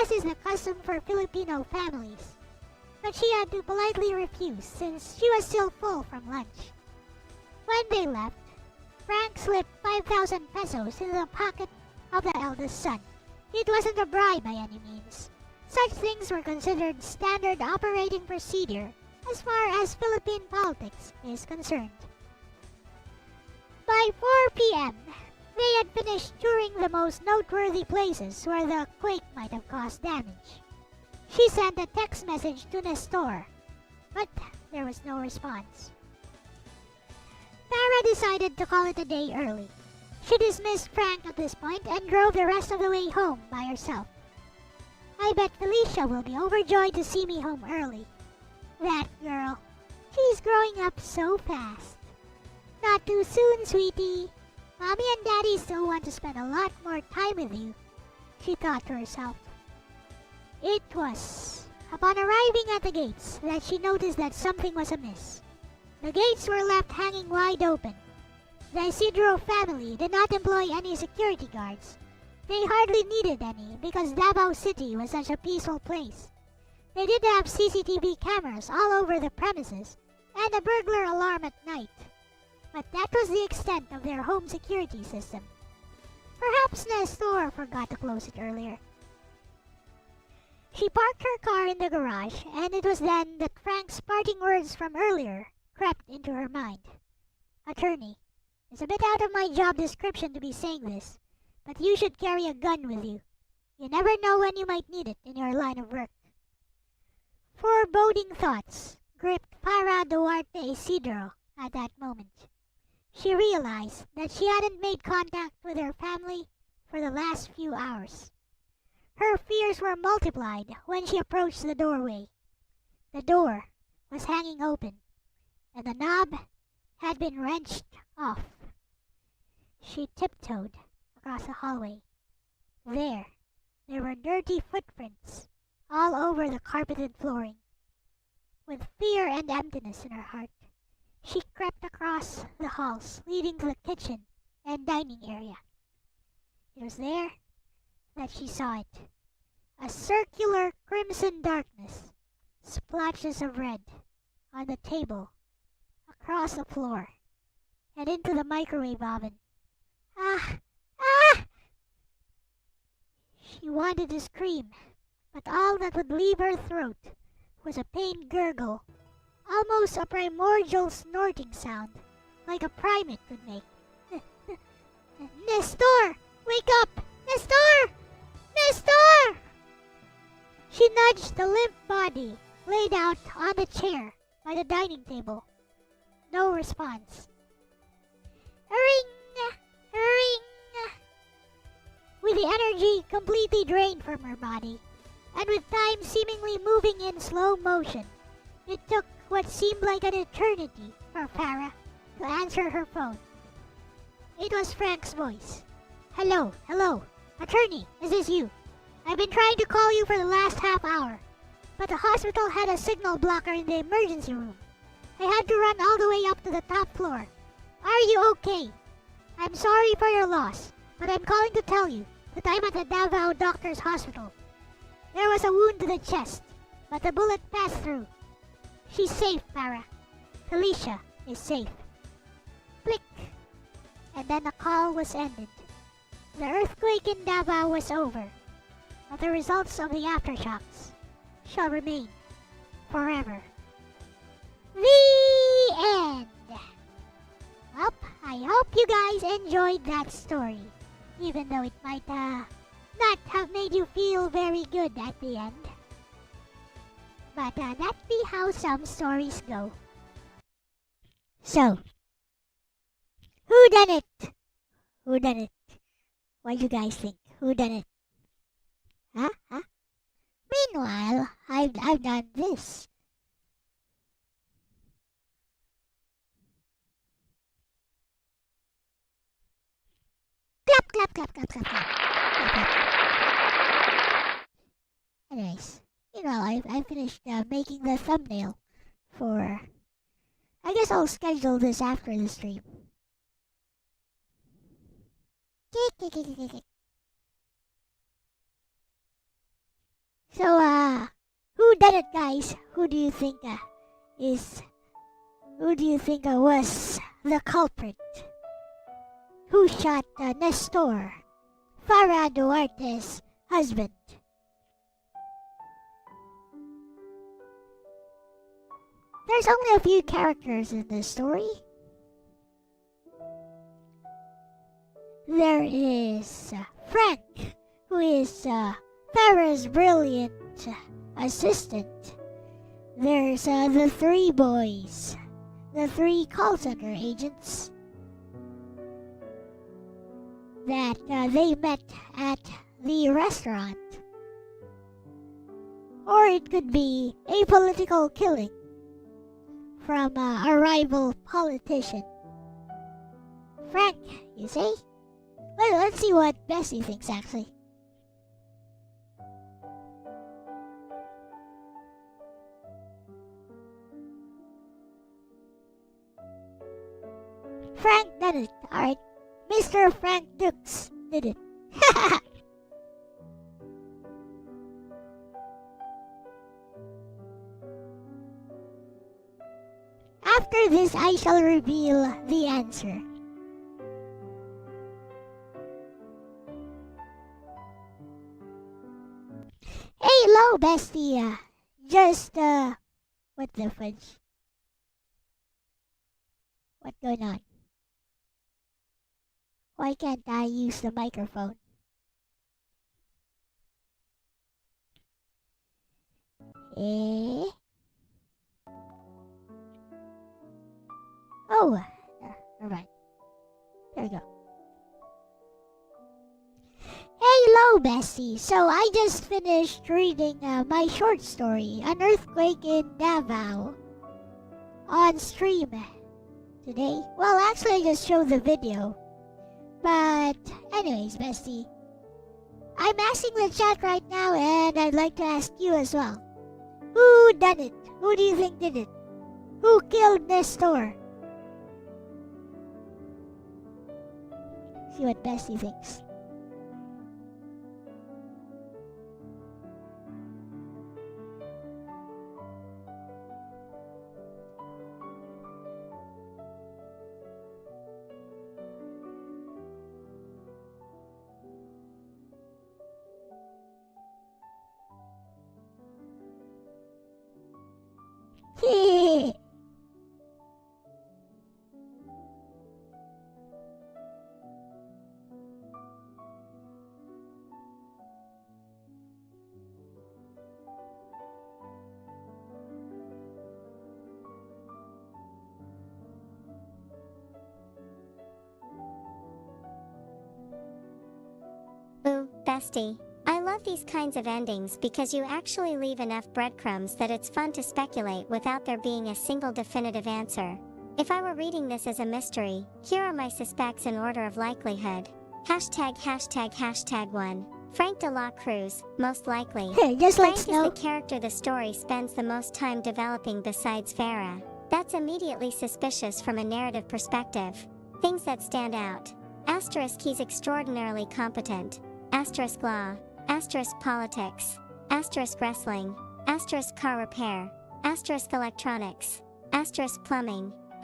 as is the custom for Filipino families, but she had to politely refuse since she was still full from lunch. When they left, Frank slipped 5,000 pesos into the pocket of the eldest son. It wasn't a bribe by any means. Such things were considered standard operating procedure as far as Philippine politics is concerned. By 4 p.m., they had finished touring the most noteworthy places where the quake might have caused damage. She sent a text message to Nestor, but there was no response. Farah decided to call it a day early. She dismissed Frank at this point and drove the rest of the way home by herself. I bet Felicia will be overjoyed to see me home early. That girl. She's growing up so fast. Not too soon, sweetie. Mommy and Daddy still want to spend a lot more time with you, she thought to herself. It was upon arriving at the gates that she noticed that something was amiss. The gates were left hanging wide open. The Isidro family did not employ any security guards. They hardly needed any because Davao City was such a peaceful place. They did have CCTV cameras all over the premises and a burglar alarm at night, but that was the extent of their home security system. Perhaps Nestor forgot to close it earlier. She parked her car in the garage, and it was then that Frank's parting words from earlier crept into her mind. Attorney, it's a bit out of my job description to be saying this, but you should carry a gun with you. You never know when you might need it in your line of work. Foreboding thoughts gripped Farah Duarte Isidro at that moment. She realized that she hadn't made contact with her family for the last few hours. Her fears were multiplied when she approached the doorway. The door was hanging open, and the knob had been wrenched off. She tiptoed across the hallway. There were dirty footprints all over the carpeted flooring. With fear and emptiness in her heart, she crept across the halls leading to the kitchen and dining area. It was there that she saw it. A circular crimson darkness, splotches of red on the table, across the floor, and into the microwave oven. Ah! Ah! She wanted to scream, but all that would leave her throat was a pained gurgle, almost a primordial snorting sound, like a primate could make. Nestor! Wake up! Nestor! Nestor! She nudged the limp body laid out on the chair by the dining table. No response. Ring! Ring! With the energy completely drained from her body, and with time seemingly moving in slow motion, it took what seemed like an eternity for Farah to answer her phone. It was Frank's voice. Hello, attorney, is this you? I've been trying to call you for the last half hour, but the hospital had a signal blocker in the emergency room. I had to run all the way up to the top floor. Are you okay? I'm sorry for your loss, but I'm calling to tell you that I'm at the Davao Doctor's Hospital. There was a wound to the chest, but the bullet passed through. She's safe, Farah. Felicia is safe. Click. And then the call was ended. The earthquake in Davao was over, but the results of the aftershocks shall remain forever. The end. Well, I hope you guys enjoyed that story, even though it might not have made you feel very good at the end. But that be how some stories go. So, who done it? Who done it? What do you guys think? Who done it? Huh? Meanwhile, I've done this. Clap, clap, clap, clap, clap, clap. Clap, clap. Anyways, meanwhile, I finished making the thumbnail for... I guess I'll schedule this after the stream. So, who done it, guys? Who do you think was the culprit? Who shot Nestor, Farah Duarte's husband? There's only a few characters in this story. There is Frank, who is Farah's brilliant assistant. There's the three boys, the three call center agents that they met at the restaurant. Or it could be a political killing from a rival politician. Frank, you see? Let's see what Bessie thinks, actually. Frank did it, alright. Mr. Frank Dukes did it. After this, I shall reveal the answer. Hello, bestie. Just, what the fudge? What's going on? Why can't I use the microphone? Oh, alright. There we go. Hello, Bessie. So I just finished reading my short story, An Earthquake in Davao, on stream today. Well, actually, I just showed the video. But anyways, Bestie, I'm asking the chat right now, and I'd like to ask you as well. Who done it? Who do you think did it? Who killed Nestor? See what Bestie thinks. Bestie. I love these kinds of endings because you actually leave enough breadcrumbs that it's fun to speculate without there being a single definitive answer. If I were reading this as a mystery, here are my suspects in order of likelihood. ####1. Frank de la Cruz, most likely. Just like Frank is Snow. the character the story spends the most time developing besides Farah. That's immediately suspicious from a narrative perspective. Things that stand out. * he's extraordinarily competent. * law. * politics. * wrestling. * car repair. * electronics. * plumbing. *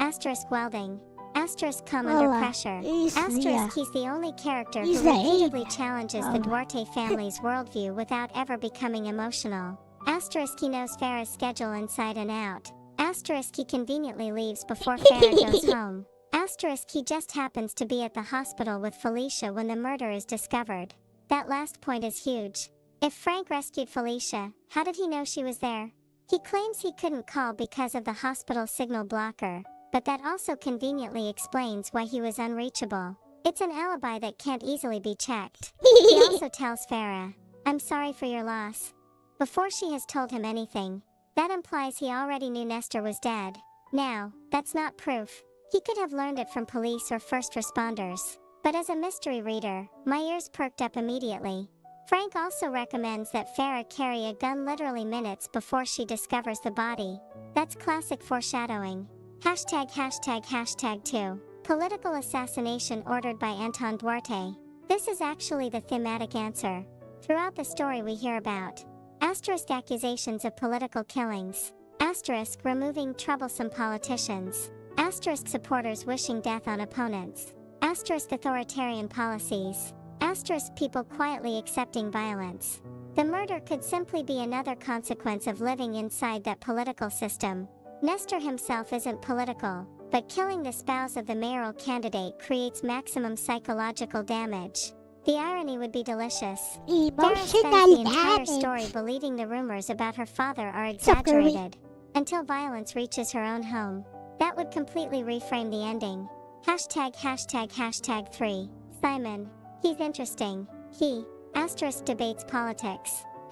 welding. * come under Well, pressure. he's He's the only character he's who the repeatedly eight. challenges the Duarte family's worldview without ever becoming emotional. * he knows Farah's schedule inside and out. * he conveniently leaves before Farah goes home. * he just happens to be at the hospital with Felicia when the murder is discovered. That last point is huge. If Frank rescued Felicia, how did he know she was there? He claims he couldn't call because of the hospital signal blocker, but that also conveniently explains why he was unreachable. It's an alibi that can't easily be checked. He also tells Farah, "I'm sorry for your loss," before she has told him anything. That implies he already knew Nestor was dead. Now, that's not proof. He could have learned it from police or first responders. But as a mystery reader, my ears perked up immediately. Frank also recommends that Farah carry a gun literally minutes before she discovers the body. That's classic foreshadowing. ###2. Political assassination ordered by Anton Duarte. This is actually the thematic answer. Throughout the story we hear about * accusations of political killings. * removing troublesome politicians. * supporters wishing death on opponents. * authoritarian policies. * people quietly accepting violence. The murder could simply be another consequence of living inside that political system. Nestor himself isn't political, but killing the spouse of the mayoral candidate creates maximum psychological damage. The irony would be delicious. Farah spends the Emotional entire damage. story believing the rumors about her father are Suffering. exaggerated, until violence reaches her own home. That would completely reframe the ending. ###3. Simon. He's interesting. He * debates politics. *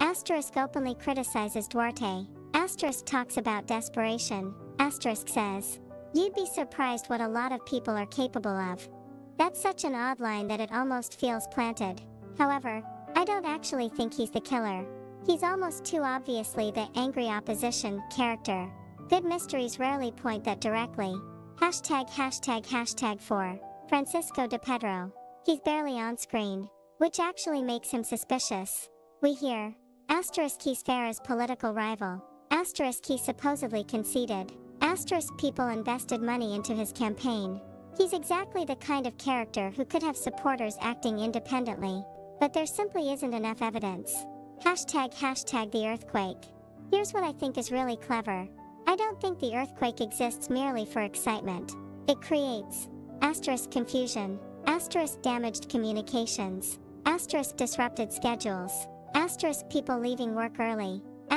openly criticizes Duarte. * talks about desperation. * says, "You'd be surprised what a lot of people are capable of." That's such an odd line that it almost feels planted. However, I don't actually think he's the killer. He's almost too obviously the angry opposition character. Good mysteries rarely point that directly. ###4. Francisco de Pedro. He's barely on screen, which actually makes him suspicious. We hear * he's Farah's political rival. * he supposedly conceded. * people invested money into his campaign. He's exactly the kind of character who could have supporters acting independently. But there simply isn't enough evidence. ### the earthquake. Here's what I think is really clever. I don't think the earthquake exists merely for excitement. It creates * confusion. * damaged communications. * disrupted schedules. * people leaving work early. *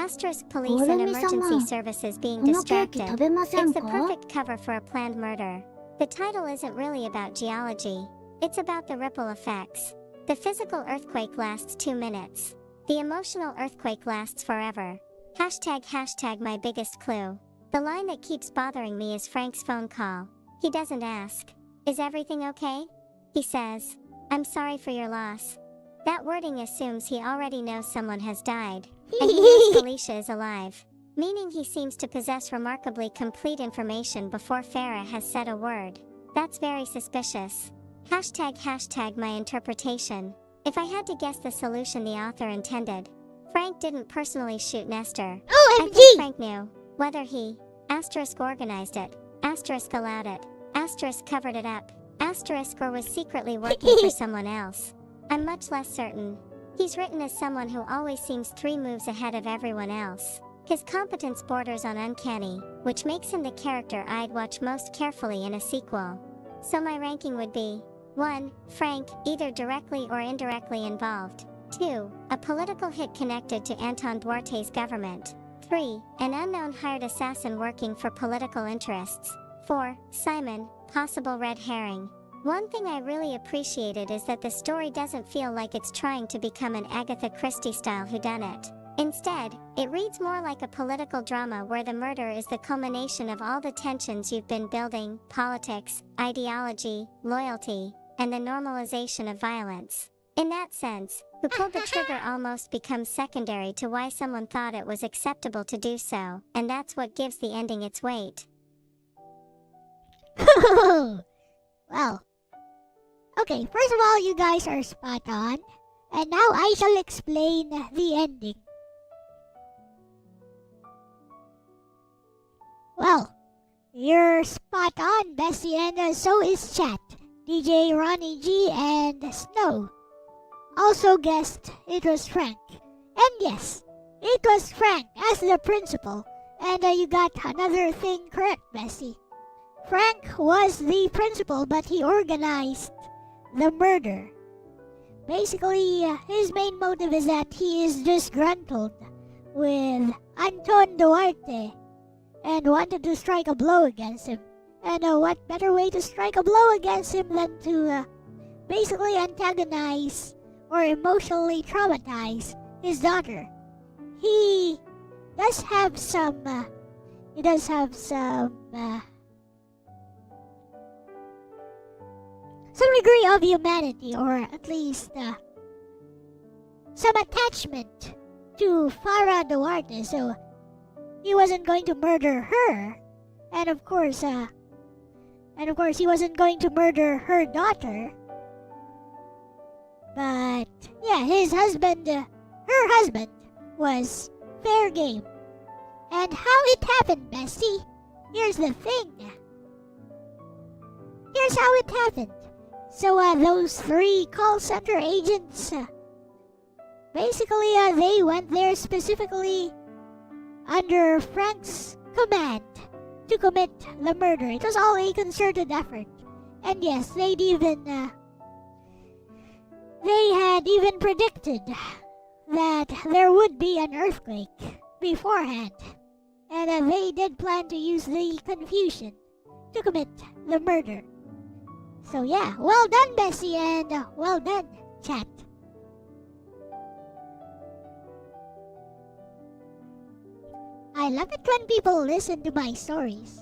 police and emergency services being このケーキ distracted. 食べません It's the か？ perfect cover for a planned murder. The title isn't really about geology. It's about the ripple effects. The physical earthquake lasts 2 minutes. The emotional earthquake lasts forever. ## my biggest clue. The line that keeps bothering me is Frank's phone call. He doesn't ask, "Is everything okay?" He says, "I'm sorry for your loss." That wording assumes he already knows someone has died, and he knows Felicia is alive, meaning he seems to possess remarkably complete information before Farah has said a word. That's very suspicious. ## my interpretation. If I had to guess the solution the author intended, Frank didn't personally shoot Nestor. I think OMG! Frank knew. Whether he * organized it, * allowed it, * covered it up, * or was secretly working for someone else. I'm much less certain. He's written as someone who always seems 3 moves ahead of everyone else. His competence borders on uncanny, which makes him the character I'd watch most carefully in a sequel. So my ranking would be 1. Frank, either directly or indirectly involved. 2. A political hit connected to Anton Duarte's government. 3. An unknown hired assassin working for political interests. 4. Simon, possible red herring. One thing I really appreciated is that the story doesn't feel like it's trying to become an Agatha Christie-style whodunit. Instead, it reads more like a political drama where the murder is the culmination of all the tensions you've been building: politics, ideology, loyalty, and the normalization of violence. In that sense, who pulled the trigger almost becomes secondary to why someone thought it was acceptable to do so, and that's what gives the ending its weight. Well, okay, first of all, you guys are spot on, and now I shall explain the ending. Well, you're spot on, Bessie, and so is chat. DJ Ronnie G and Snow also guessed it was Frank. And yes, it was Frank as the principal. And you got another thing correct, Bessie. Frank was the principal, but he organized the murder. Basically, his main motive is that he is disgruntled with Anton Duarte and wanted to strike a blow against him. And what better way to strike a blow against him than to basically antagonize or emotionally traumatize his daughter. He does have some degree of humanity, or at least some attachment to Farah Duarte, so he wasn't going to murder her, and of course he wasn't going to murder her daughter. But yeah, her husband was fair game. And how it happened, Bessie? Here's the thing. Here's how it happened. So those 3 call center agents, basically they went there specifically under Frank's command to commit the murder. It was all a concerted effort. And yes, they had even predicted that there would be an earthquake beforehand. And they did plan to use the confusion to commit the murder. So yeah, well done, Bessie, and well done, chat. I love it when people listen to my stories.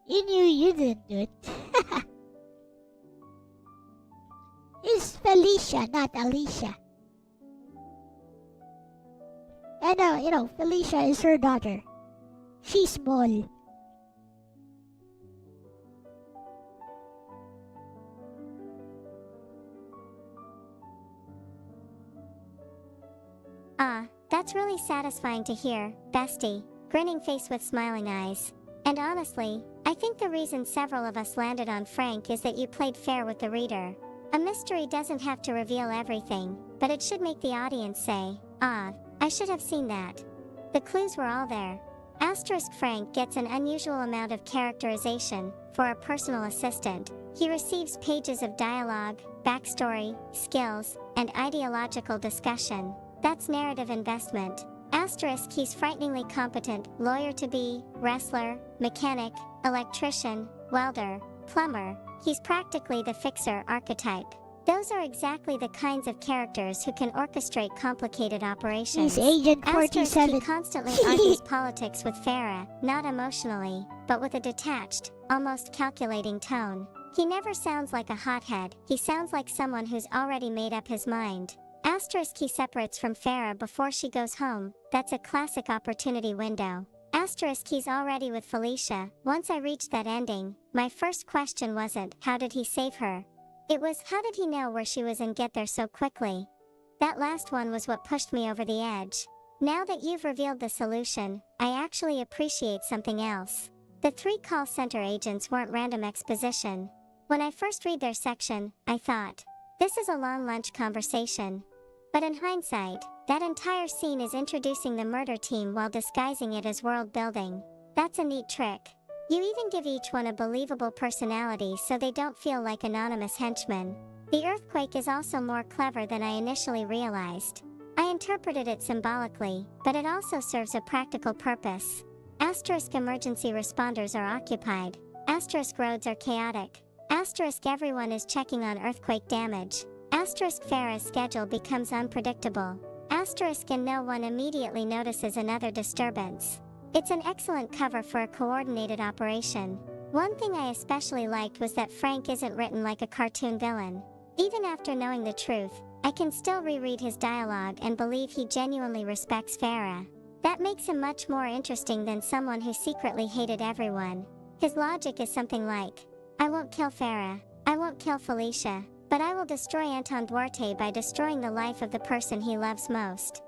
You knew you didn't do it. It's Felicia, not Alicia. And Felicia is her daughter. She's small. That's really satisfying to hear, bestie. Grinning face with smiling eyes. And honestly, I think the reason several of us landed on Frank is that you played fair with the reader. A mystery doesn't have to reveal everything, but it should make the audience say, I should have seen that. The clues were all there. Frank gets an unusual amount of characterization for a personal assistant. He receives pages of dialogue, backstory, skills, and ideological discussion. That's narrative investment. He's frighteningly competent, lawyer-to-be, wrestler, mechanic, electrician, welder, plumber. He's practically the fixer archetype. Those are exactly the kinds of characters who can orchestrate complicated operations. He's Agent 47. He constantly argues politics with Farah, not emotionally, but with a detached, almost calculating tone. He never sounds like a hothead, he sounds like someone who's already made up his mind. He separates from Farah before she goes home. That's a classic opportunity window. He's already with Felicia. Once I reached that ending, my first question wasn't, how did he save her? It was, how did he know where she was and get there so quickly? That last one was what pushed me over the edge. Now that you've revealed the solution, I actually appreciate something else. The 3 call center agents weren't random exposition. When I first read their section, I thought, this is a long lunch conversation. But in hindsight, that entire scene is introducing the murder team while disguising it as world building. That's a neat trick. You even give each one a believable personality so they don't feel like anonymous henchmen. The earthquake is also more clever than I initially realized. I interpreted it symbolically, but it also serves a practical purpose. Asterisk emergency responders are occupied. Asterisk roads are chaotic. Asterisk everyone is checking on earthquake damage. Asterisk Farah's schedule becomes unpredictable. Asterisk and no one immediately notices another disturbance. It's an excellent cover for a coordinated operation. One thing I especially liked was that Frank isn't written like a cartoon villain. Even after knowing the truth, I can still reread his dialogue and believe he genuinely respects Farah. That makes him much more interesting than someone who secretly hated everyone. His logic is something like, I won't kill Farah, I won't kill Felicia, but I will destroy Anton Duarte by destroying the life of the person he loves most.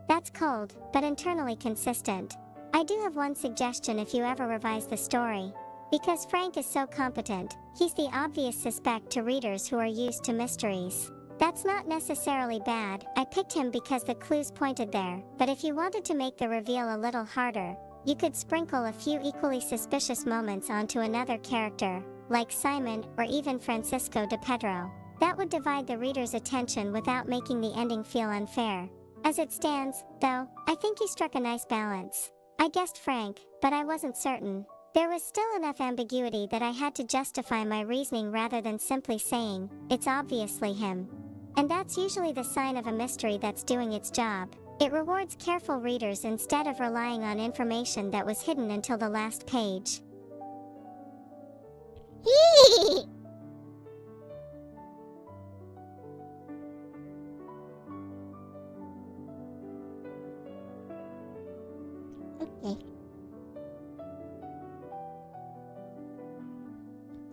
That's cold, but internally consistent. I do have one suggestion if you ever revise the story. Because Frank is so competent, he's the obvious suspect to readers who are used to mysteries. That's not necessarily bad, I picked him because the clues pointed there, but if you wanted to make the reveal a little harder, you could sprinkle a few equally suspicious moments onto another character, like Simon or even Francisco de Pedro. That would divide the reader's attention without making the ending feel unfair. As it stands, though, I think you struck a nice balance. I guessed Frank, but I wasn't certain. There was still enough ambiguity that I had to justify my reasoning rather than simply saying, it's obviously him. And that's usually the sign of a mystery that's doing its job. It rewards careful readers instead of relying on information that was hidden until the last page. Okay.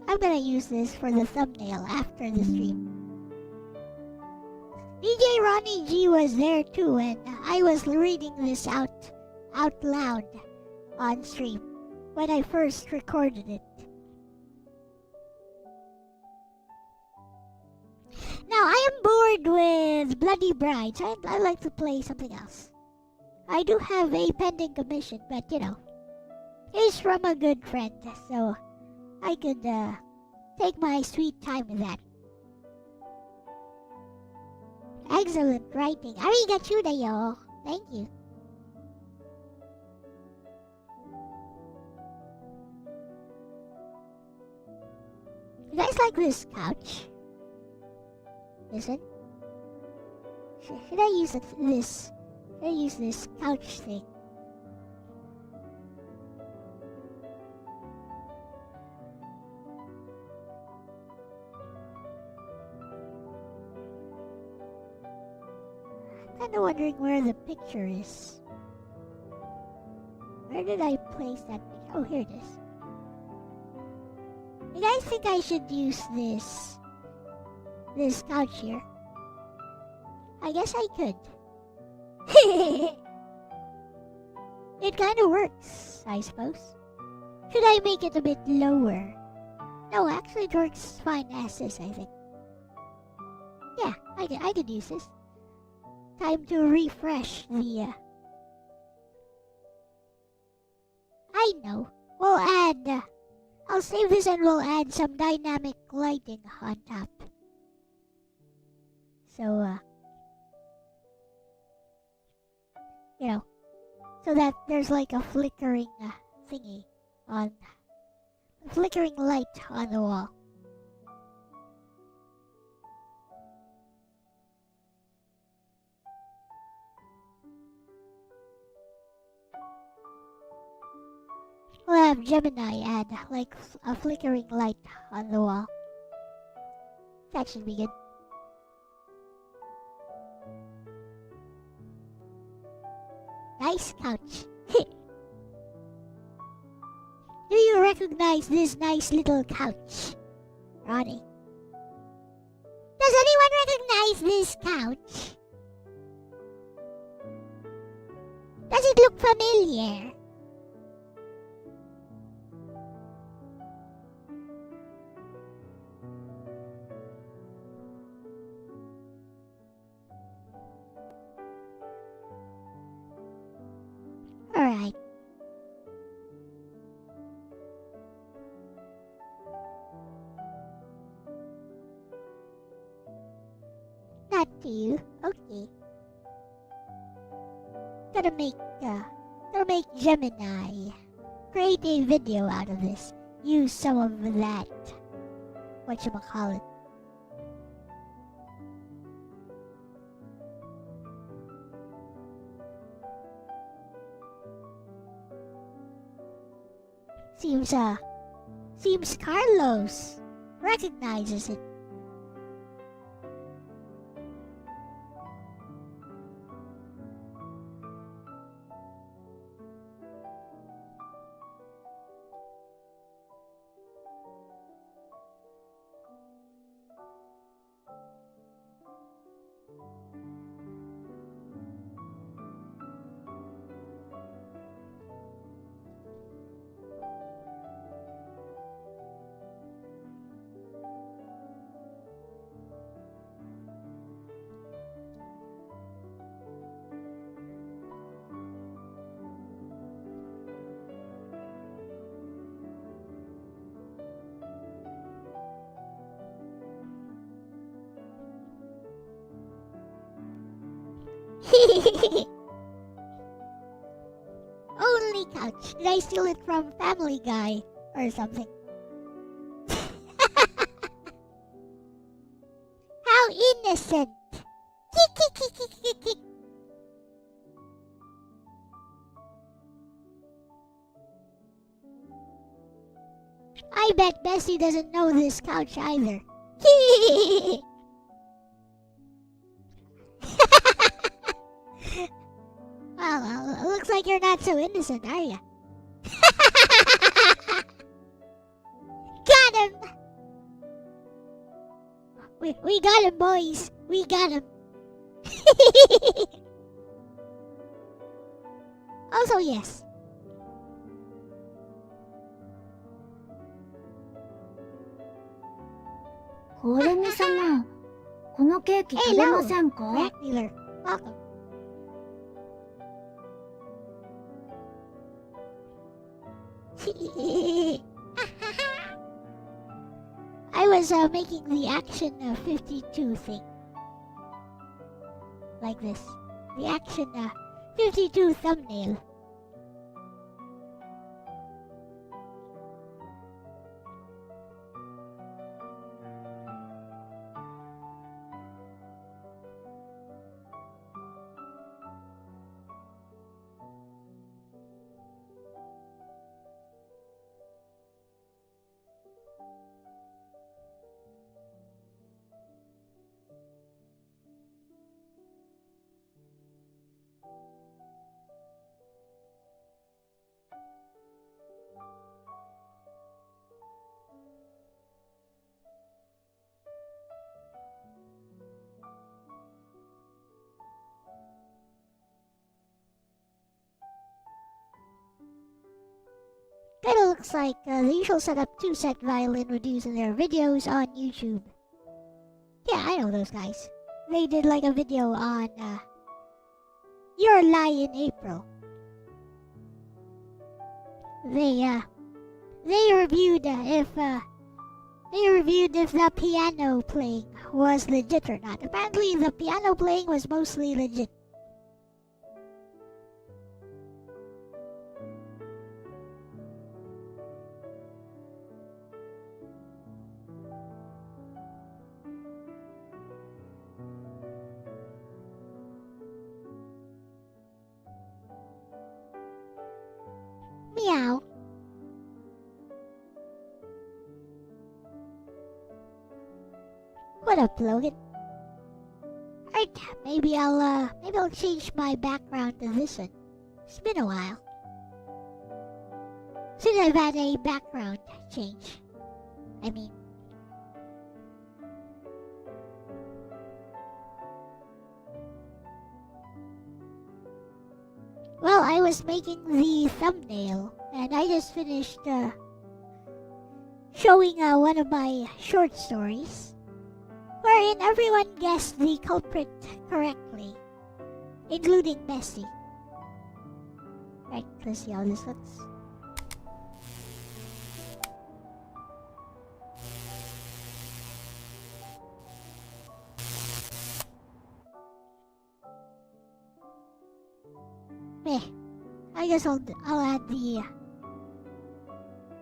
I'm gonna use this for the thumbnail after the stream. DJ Ronnie G was there too, and I was reading this out loud on stream when I first recorded it. Now I am bored with Bloody Bride, so I'd like to play something else. I do have a pending commission, but you know, it's from a good friend, so I could take my sweet time with that. Excellent writing. Arigachudayo. Thank you. You guys like this couch? Listen. Should I use this? Should I use this couch thing? I'm kinda wondering where the picture is. Where did I place that picture? Oh, here it is. You guys think I should use this couch here? I guess I could. It kinda works, I suppose. Should I make it a bit lower? No, actually it works fine as is, I think. Yeah, I could use this. Time to refresh the... I know. We'll add... I'll save this and we'll add some dynamic lighting on top. So, you know, so that there's like a flickering thingy on... a flickering light on the wall. We'll have Gemini add like a flickering light on the wall. That should be good. Nice couch. Do you recognize this nice little couch, Ronnie? Does anyone recognize this couch? Does it look familiar? to you. Okay. Gotta make Gemini create a video out of this. Use some of that. Whatchamacallit. Seems Carlos recognizes it. Only couch. Did I steal it from Family Guy or something? How innocent! I bet Bessie doesn't know this couch either. Well, looks like you're not so innocent, are ya? Got him! We got him, boys. We got him. Also, yes. コルミ様、このケーキ食べませんか？ Rat dealer, welcome. I was making the action 52 thing. Like this. The action 52 thumbnail. Kinda looks like the usual setup 2-set violin would use in their videos on YouTube. Yeah, I know those guys. They did like a video on Your Lie in April. They reviewed if the piano playing was legit or not. Apparently the piano playing was mostly legit. Meow. What up, Logan? Alright, maybe I'll change my background to this one. It's been a while since I've had a background change. I mean, well, I was making the thumbnail and I just finished showing one of my short stories wherein everyone guessed the culprit correctly, including Bessie. Right, let's see how this looks. Meh. I guess I'll add the...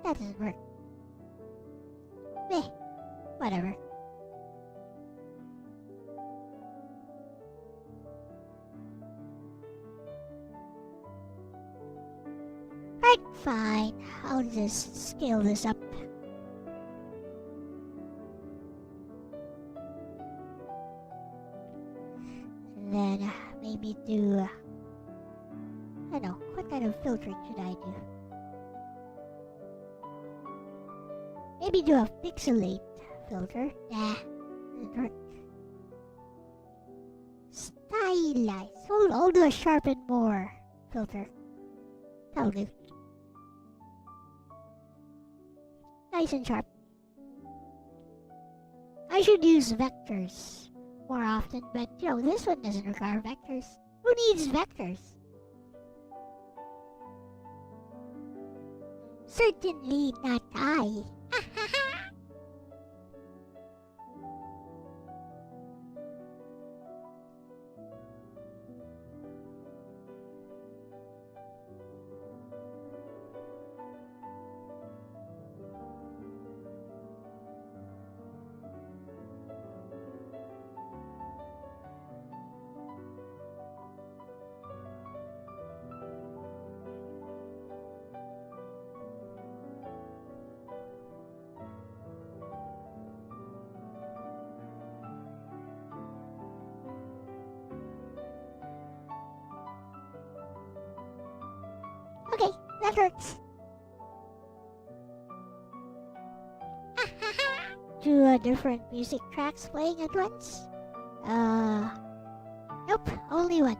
that doesn't work. Meh. Whatever. Alright, fine. I'll just scale this up. And then maybe do... I don't know, what kind of filtering should I do? Maybe do a pixelate filter. Nah, doesn't work. Stylize. I'll do a sharpen more filter. That'll do. Nice and sharp. I should use vectors more often, but you know, this one doesn't require vectors. Who needs vectors? Certainly not I. Okay, that works. Two different music tracks playing at once? Nope, only one.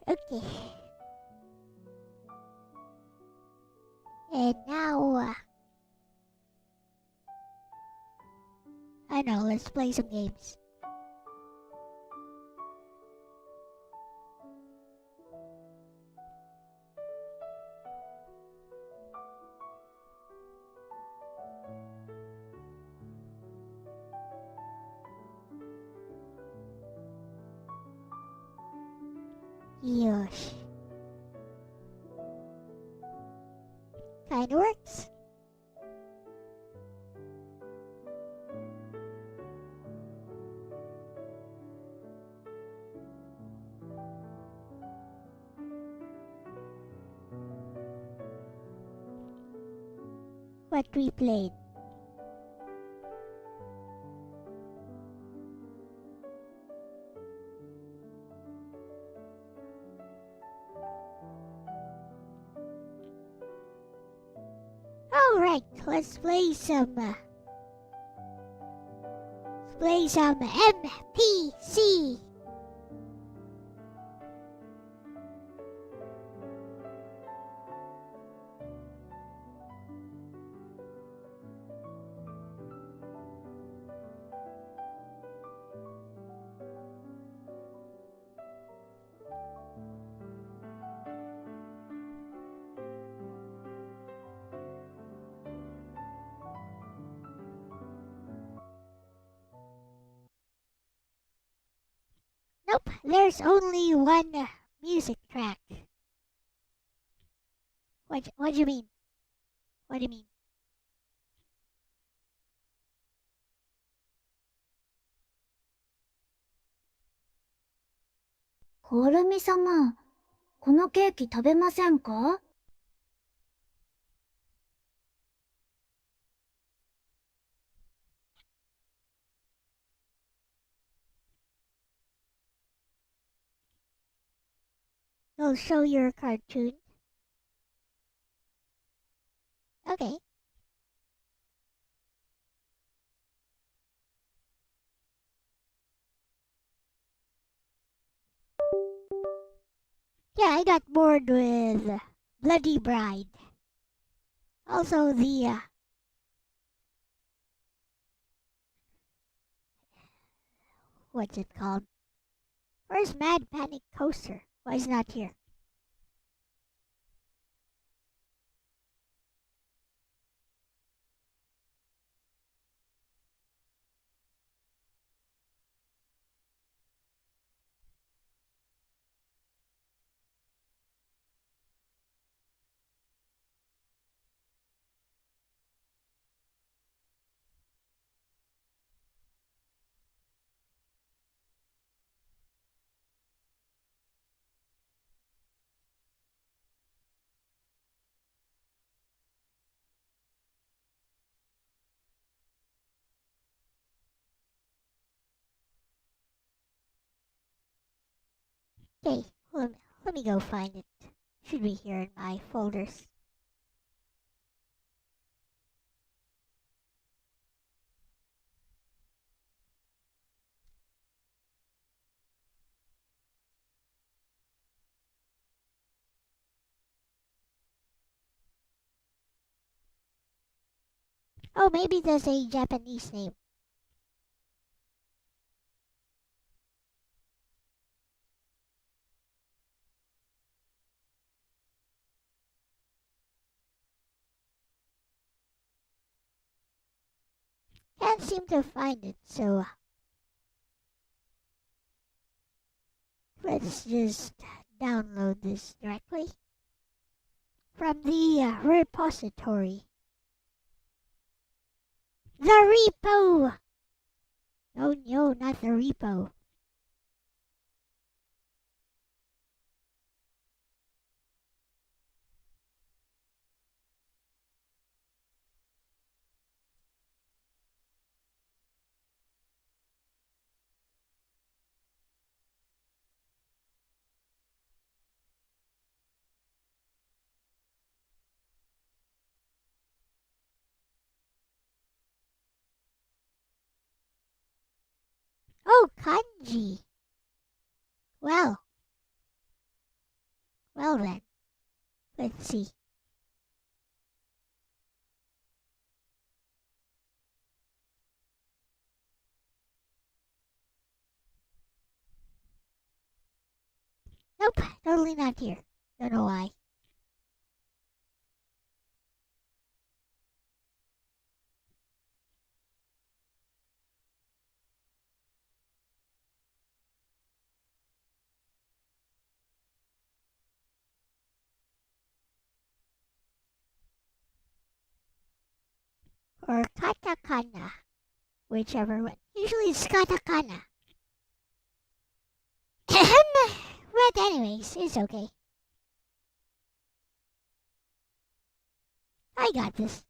Okay. And now, I know, let's play some games. Yosh. Kinda works. What we played. Alright, let's play some MPC. Nope, there's only one music track. What do you mean? What do you mean?コルミ様、このケーキ食べませんか? You'll show your cartoon. Okay. Yeah, I got bored with Bloody Bride. Also, the what's it called? Where's Mad Panic Coaster? Why is not here? Okay, let me go find it. Should be here in my folders. Oh, maybe there's a Japanese name. Can't seem to find it, so let's just download this directly from the repository. The repo! Oh no, not the repo. Oh, kanji. Well. Well then. Let's see. Nope, totally not here. Don't know why. Or katakana. Whichever one. Usually it's katakana. But anyways, it's okay. I got this.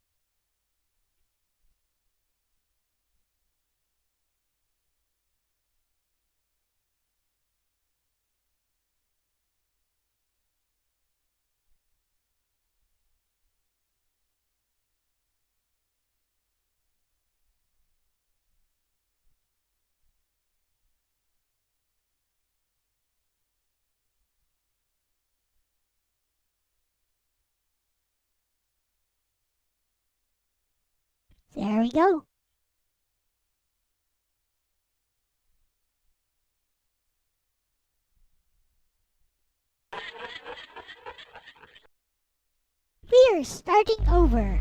There we go. We're starting over.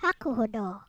Hakuhodo.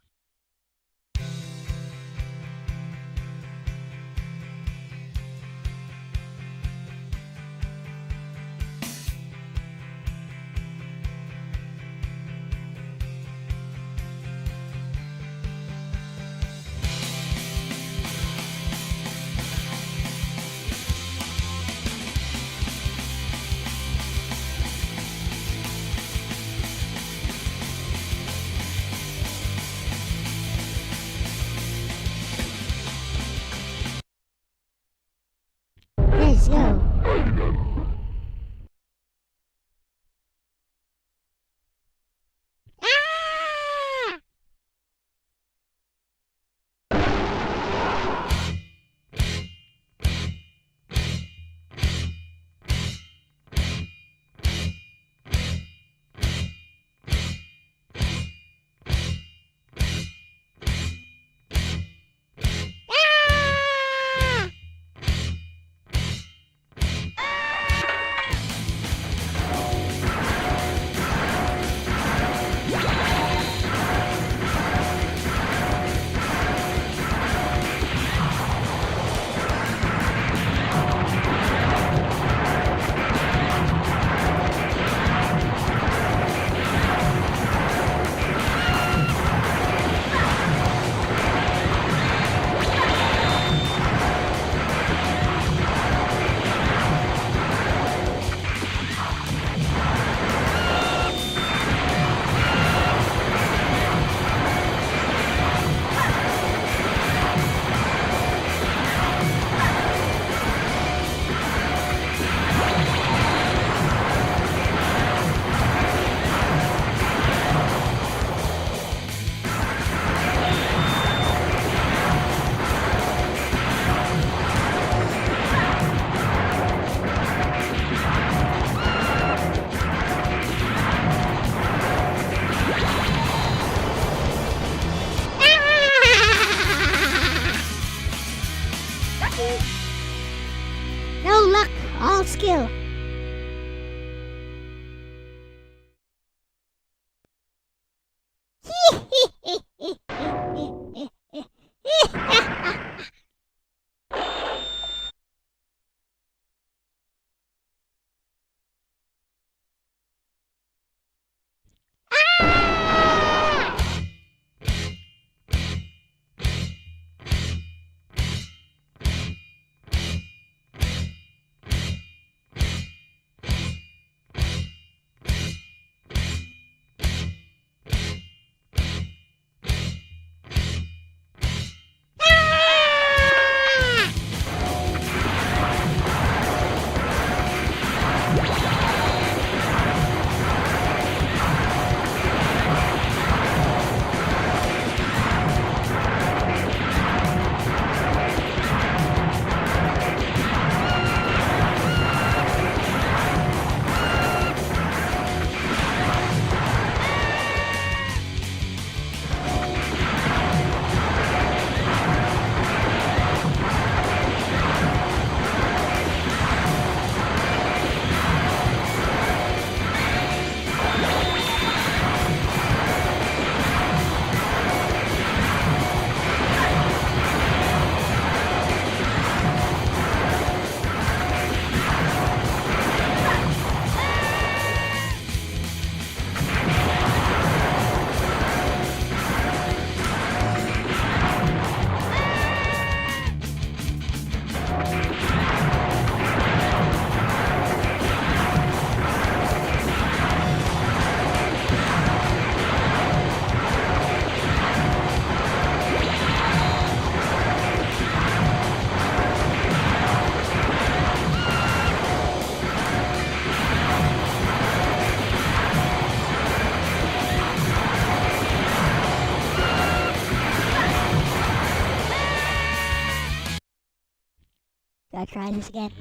try this again.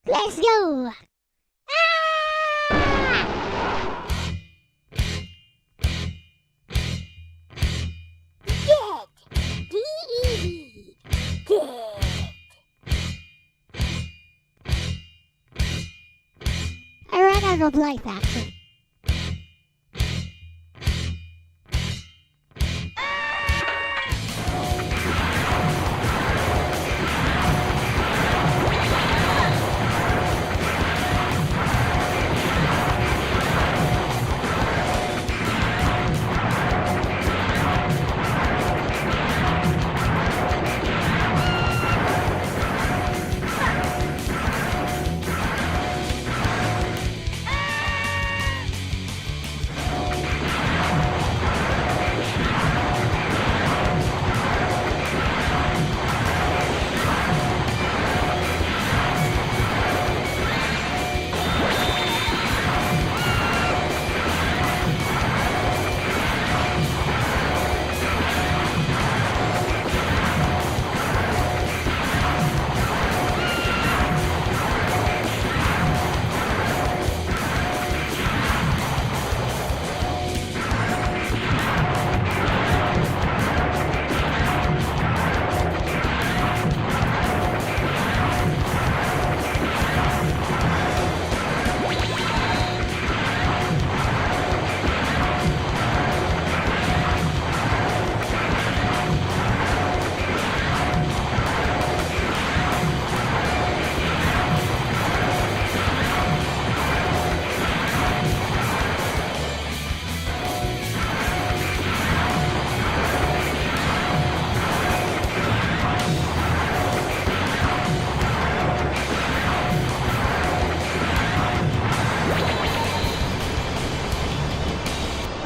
Let's go! Dead! D-E-D! Dead! I ran out of life, actually.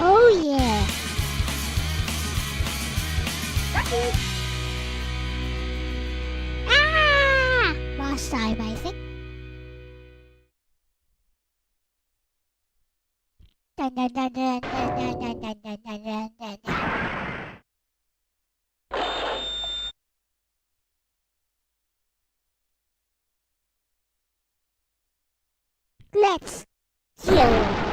Oh yeah! Ah! Boss time, I think. Dun, dun, dun, dun, dun, dun, dun, dun, dun, dun, dun, dun, dun. Let's kill.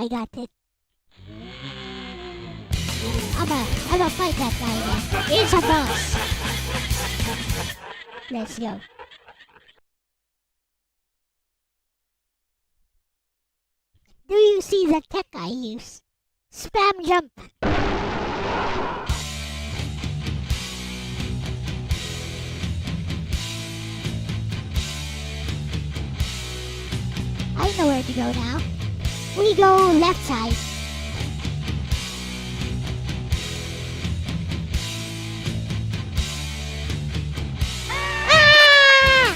I got it. I'ma fight that guy again. He's a boss. Let's go. Do you see the tech I use? Spam jump. I know where to go now. We go left side. Ah!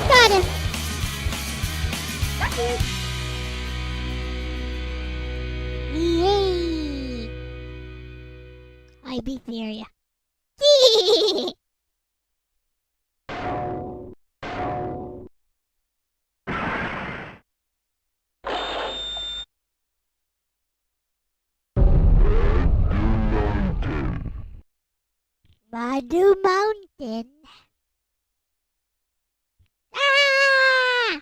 Got him! Yay! I beat the area. Badu Mountain. Ah!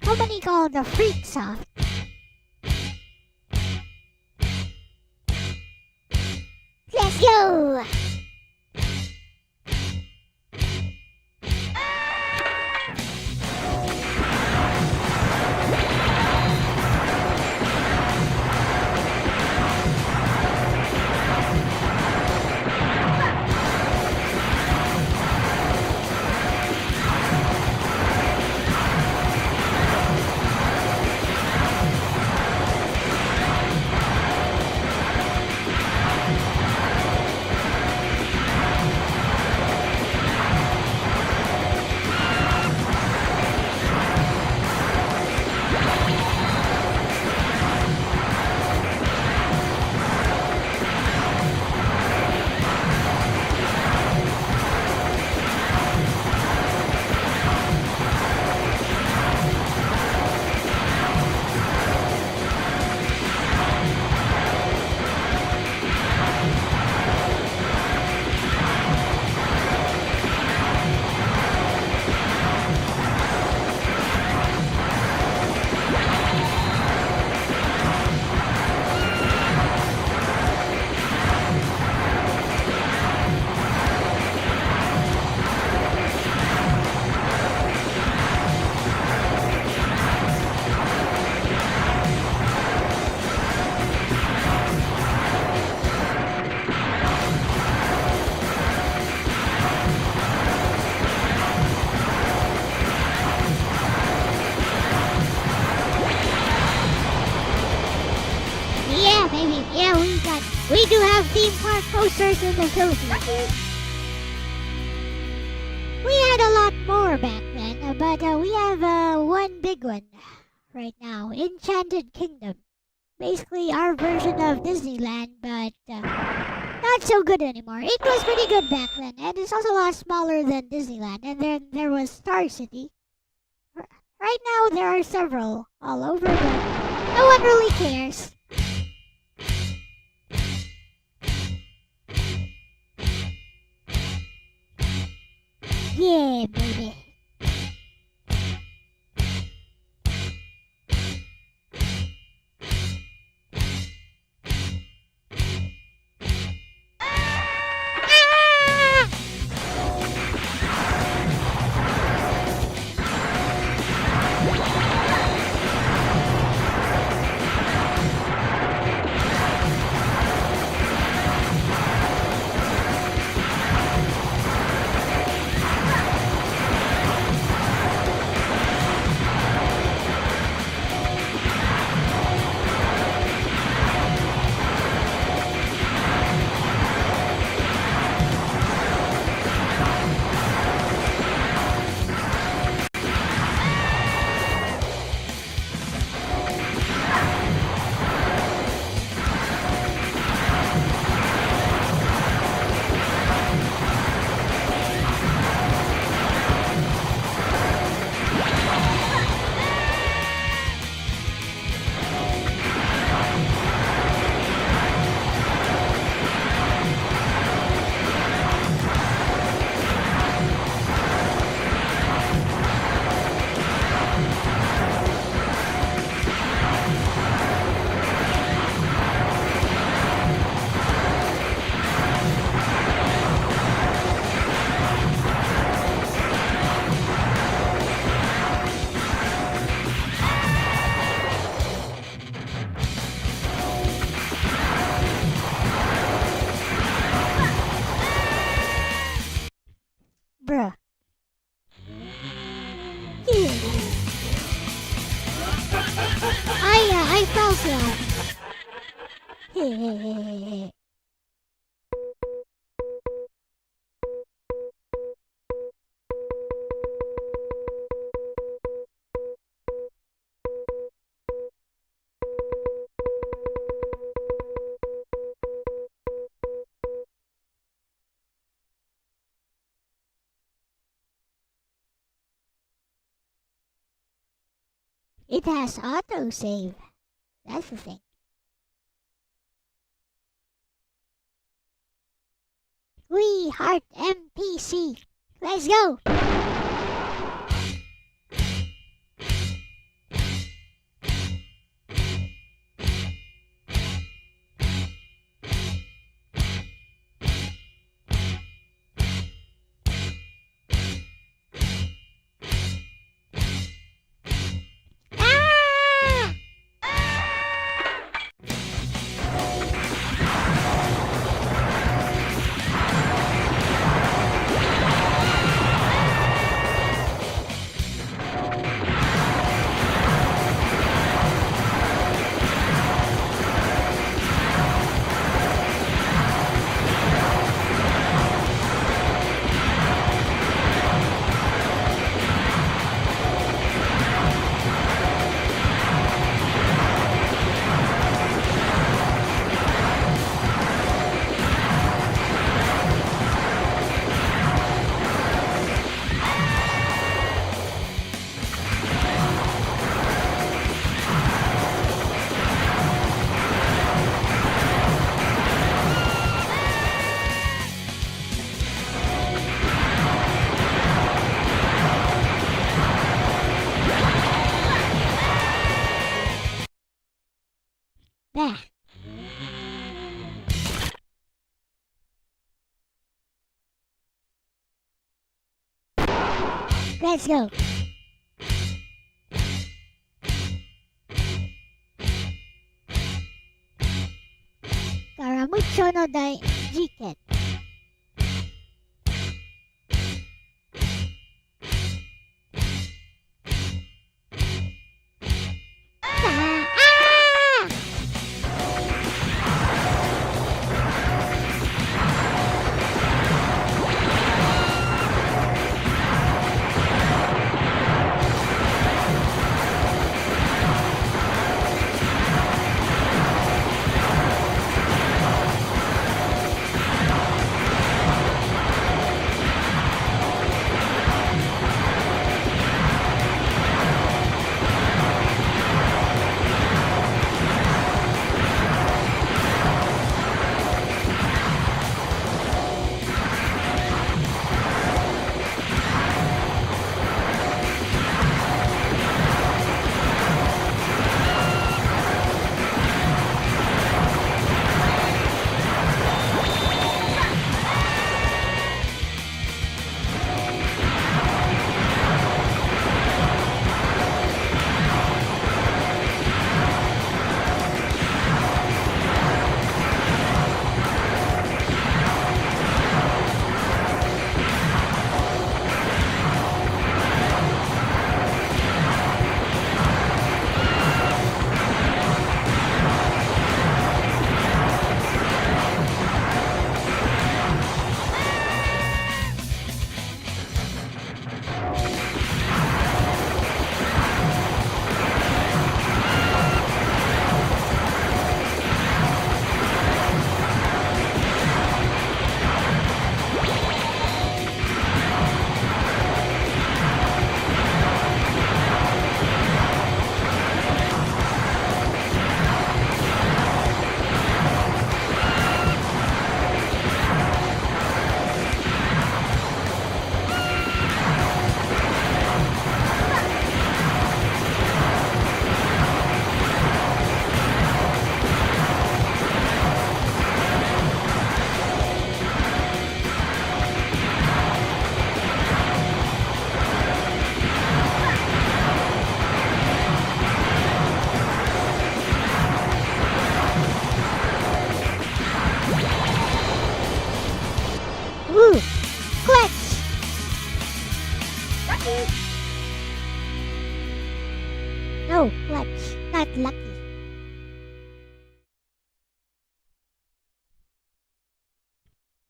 Somebody called the freak soft. Let's go! Yeah, baby. Yeah, we do have theme park posters in the Philippines. We had a lot more back then, but we have one big one right now, Enchanted Kingdom. Basically our version of Disneyland, but not so good anymore. It was pretty good back then, and it's also a lot smaller than Disneyland. And then there was Star City. Right now there are several all over, but no one really cares. Yeah, baby. Bruh. I felt that. It has autosave. That's the thing. We heart MPC. Let's go. Ah! Bah. Let's go. Karamucho no dai jiken. Ah! No, clutch, not lucky.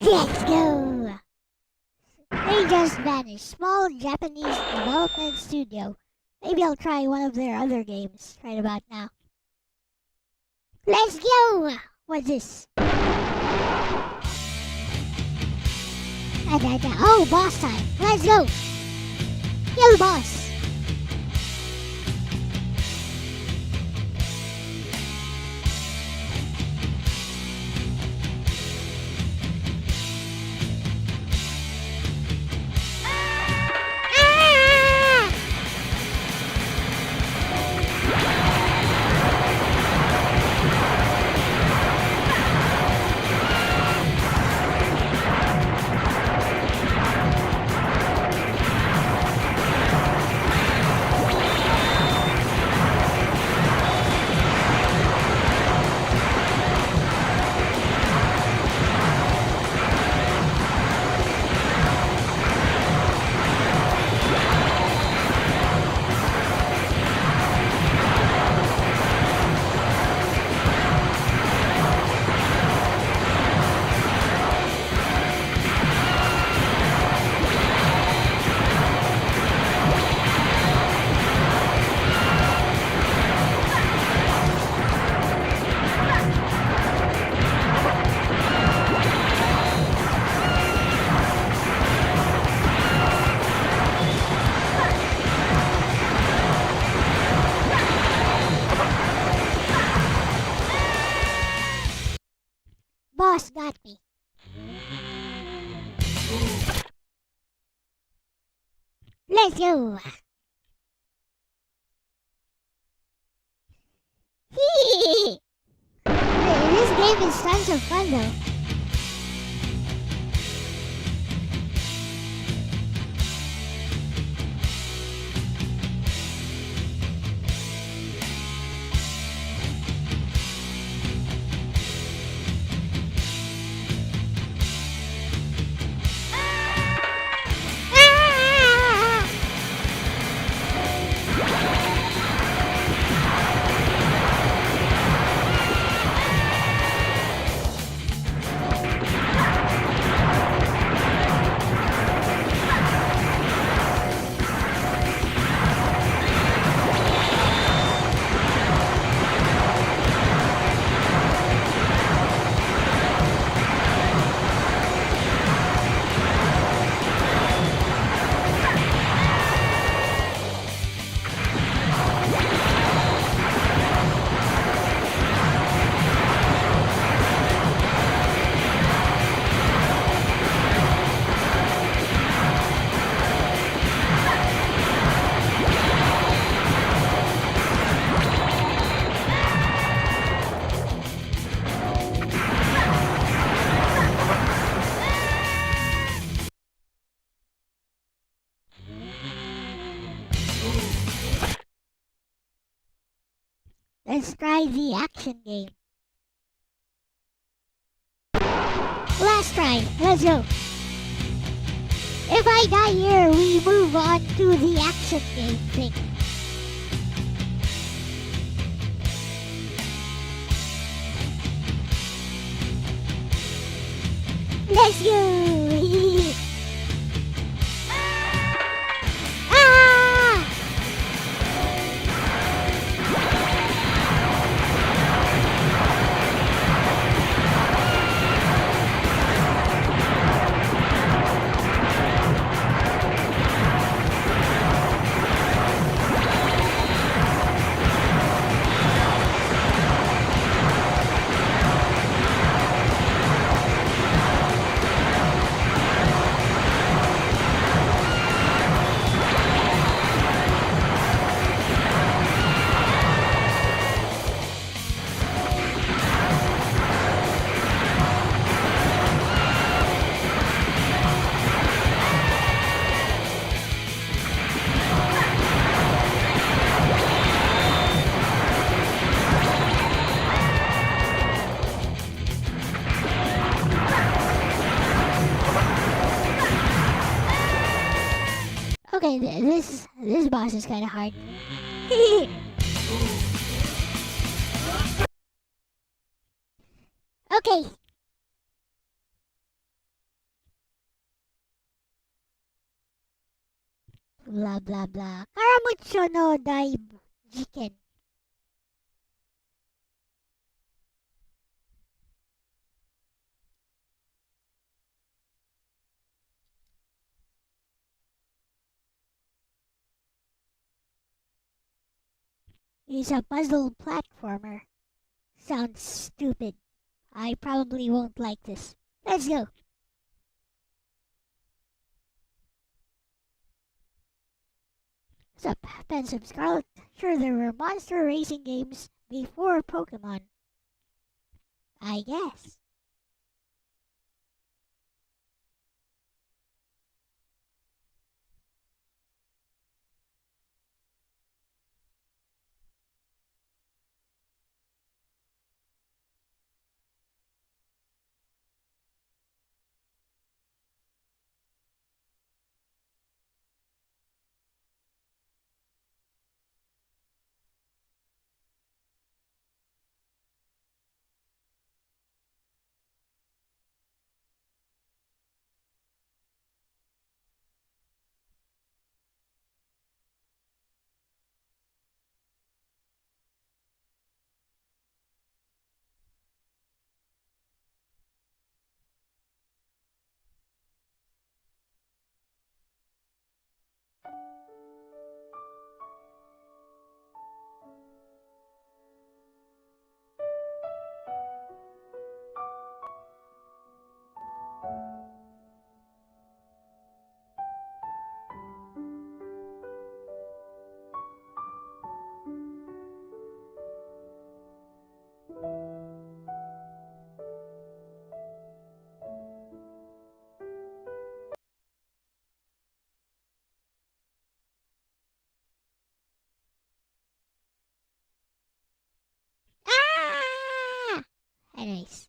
Let's go! They just vanished. Small Japanese development studio. Maybe I'll try one of their other games right about now. Let's go! What's this? Oh, boss time. Let's go! Kill boss! Boss got me. Let's go. This game is tons of fun though. Let's try the action game. Last try. Let's go. If I die here, we move on to the action game thing. Let's go. Ah! Okay, this boss is kind of hard. Okay. Blah blah blah. Karamucho no Daijiken. Is a puzzle platformer. Sounds stupid. I probably won't like this. Let's go. What's up, Pensive Scarlet? Sure, there were monster racing games before Pokemon. I guess. Ah! Anyways.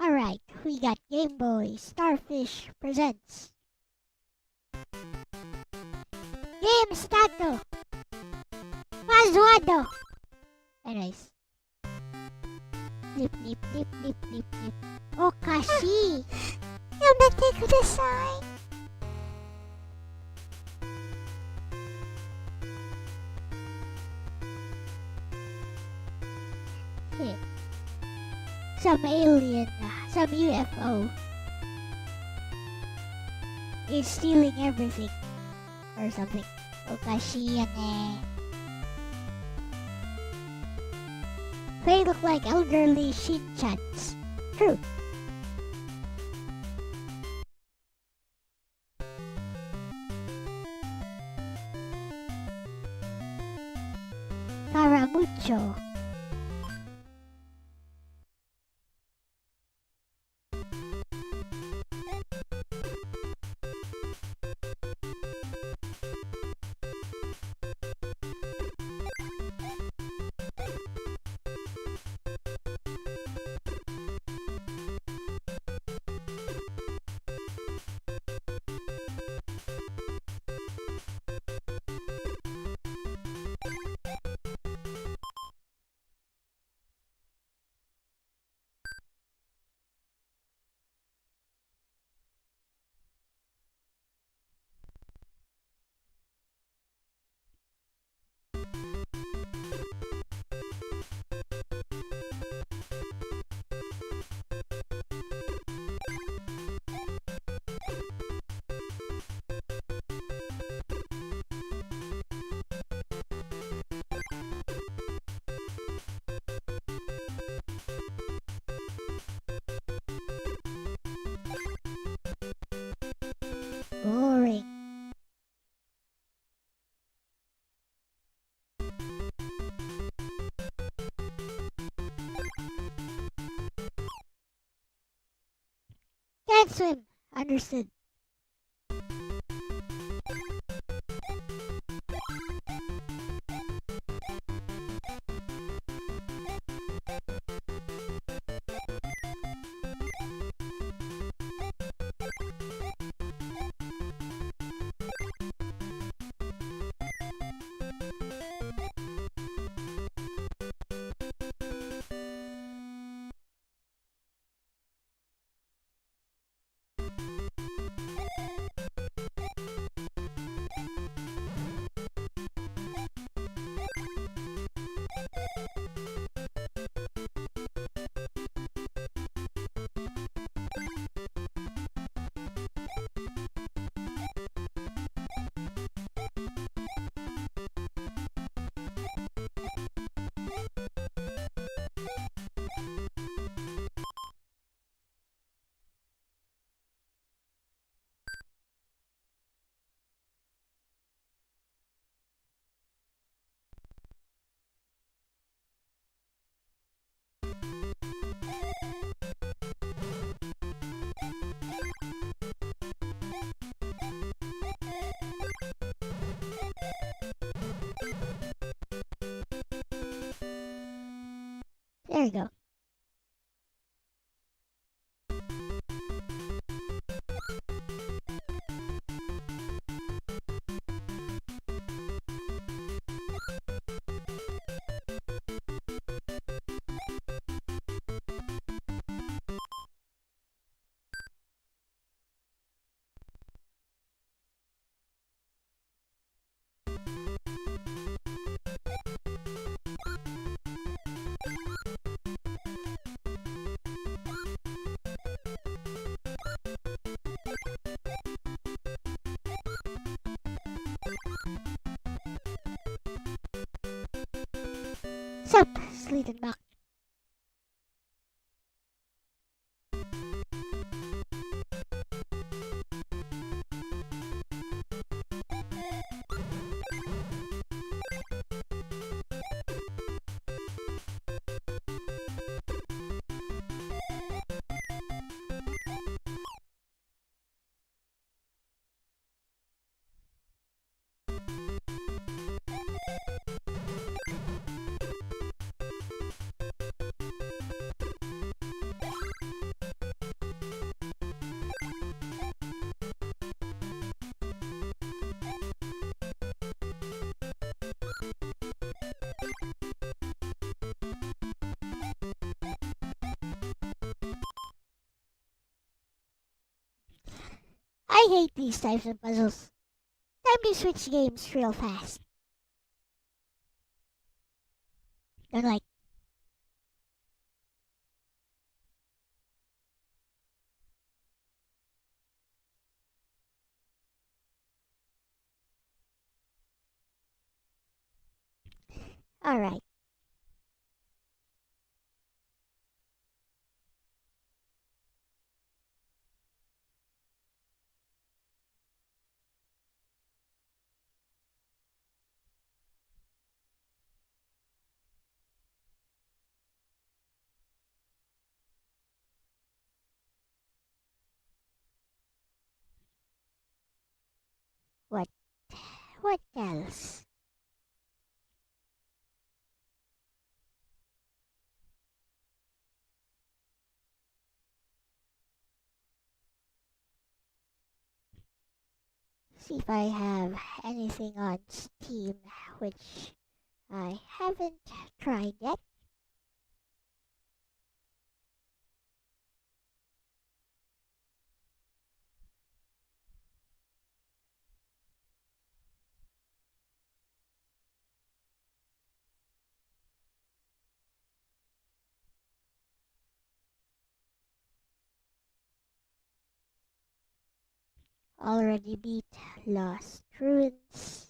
Alright, we got Game Boy Starfish Presents. Game Stato! Paswado! Anyways. Flip, flip, flip, flip, flip, flip. Okashi! Yamete kudasai! Heh. Some alien, some UFO is stealing everything or something. Okashi yan eh. They look like elderly Shin-chans. True. Caramucho. Boring. Can't swim. Understood. There you go. Sup, Sleaton Mac. I hate these types of puzzles. Time to switch games real fast. Don't like. Alright. What? What else? See if I have anything on Steam which I haven't tried yet. Already beat Lost Ruins.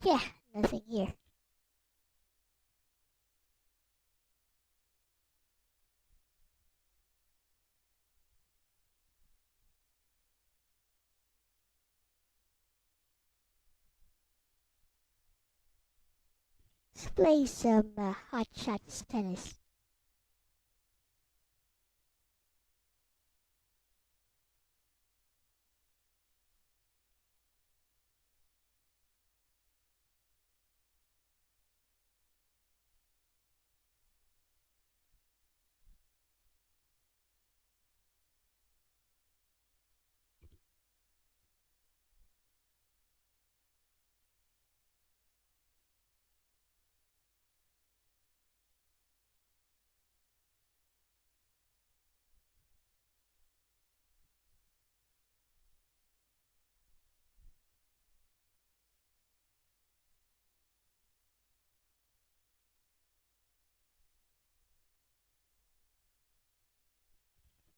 Yeah, nothing here. Let's play some hot shots tennis.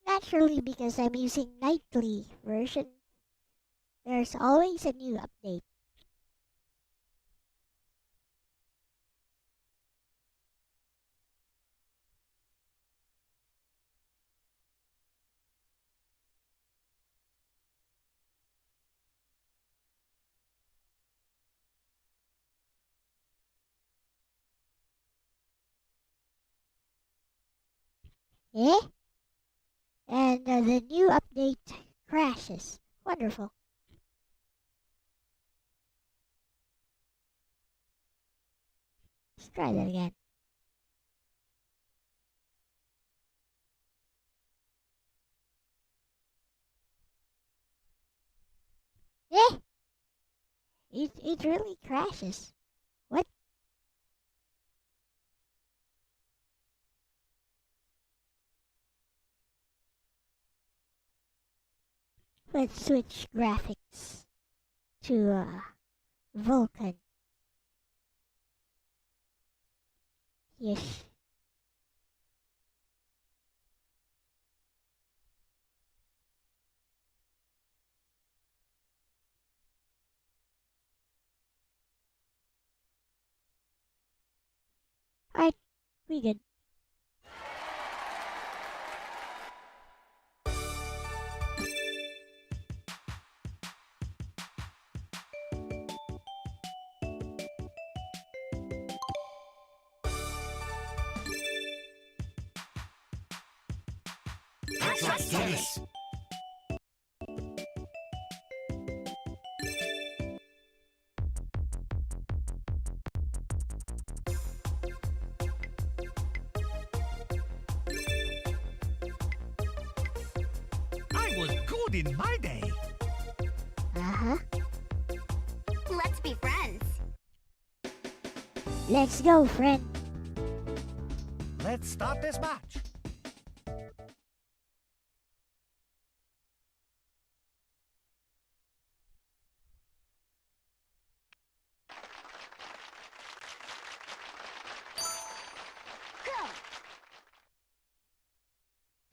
Naturally, because I'm using nightly version, there's always a new update. Eh? And the new update crashes. Wonderful. Let's try that again. Eh? It really crashes. What? Let's switch graphics to Vulkan. Yes. Alright, we good. Let's do this. I was good in my day. Uh-huh. Let's be friends. Let's go, friend. Let's start this match. Go.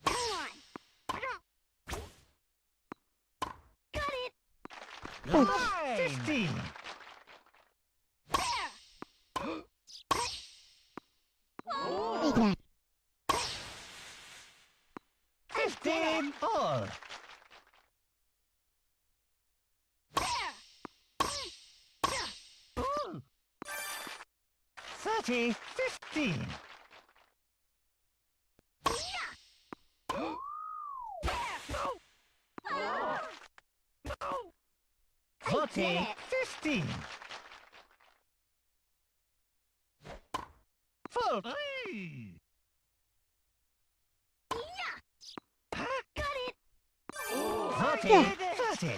Come on. Got it. Line. 15. Take that. 15 all. Ooh. 30, 15. I 40, did it. 15. Full 3. Got it. 40, Yeah. 30.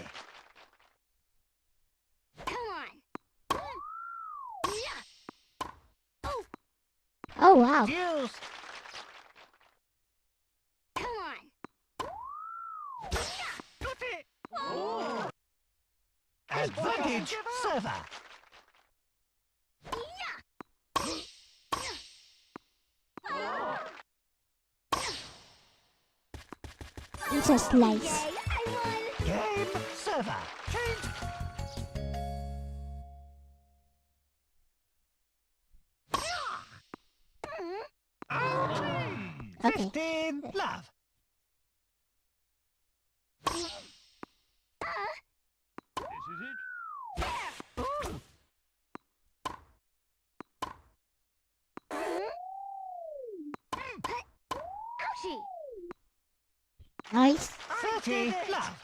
Come on. Oh, wow. Deuce. Come on. Got it. Advantage server. It's a slice. Yay, I won. Game server. Change. Okay. 15 love. Ouchie. Nice. 30 love.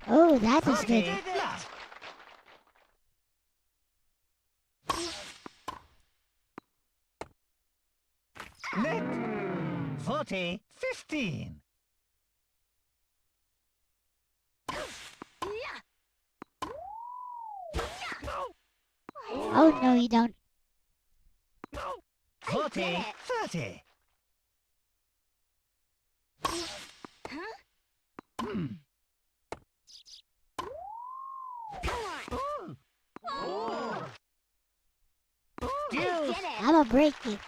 Oh, that is 40 good. love. Net 40 15. Oh, no, you don't. 40 30. Hmm. Come on. Deuce. Get it. I'm gonna break you.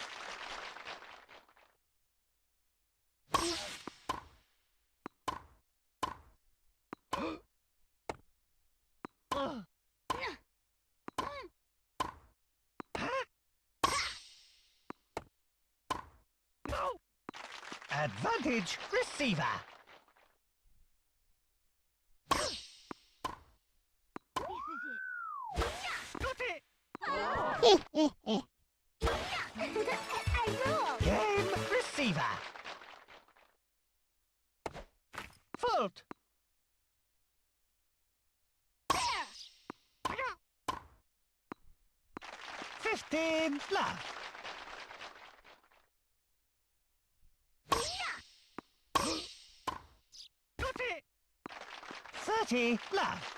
Advantage receiver. Game receiver. Fault. 15 love. 30 love.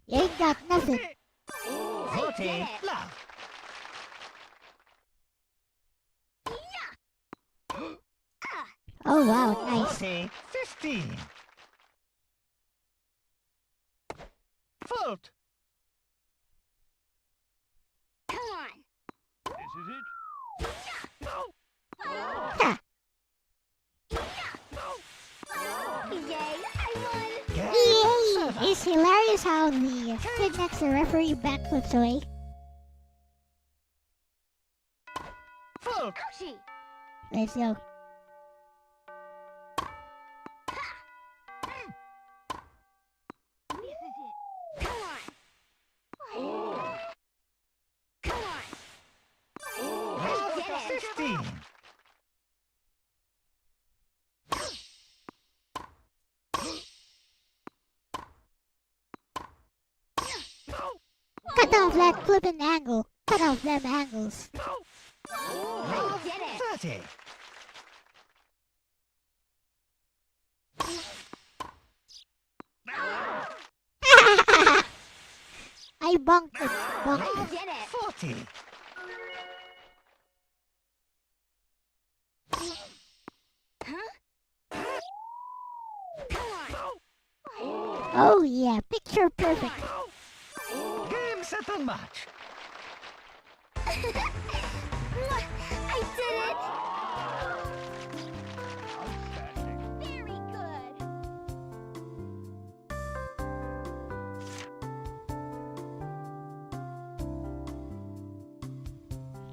You ain't got nothing. 40 love. 'Oh wow, nice. 40 15. Fault. Come on. This is it. No. Ha! Yay, I won. Game Yay! server. It's hilarious how the kid next to the referee backflips away. Fault. Ouchie. Let's go. This is it. Come on. Come on. Love Get it. 15. Cut off that flippin' angle. Cut off them angles. Love Get it. 30. I bunked it. Bunked it. Get it. 40. Come on. Oh yeah, picture perfect. Game settle match. I did it. Very good.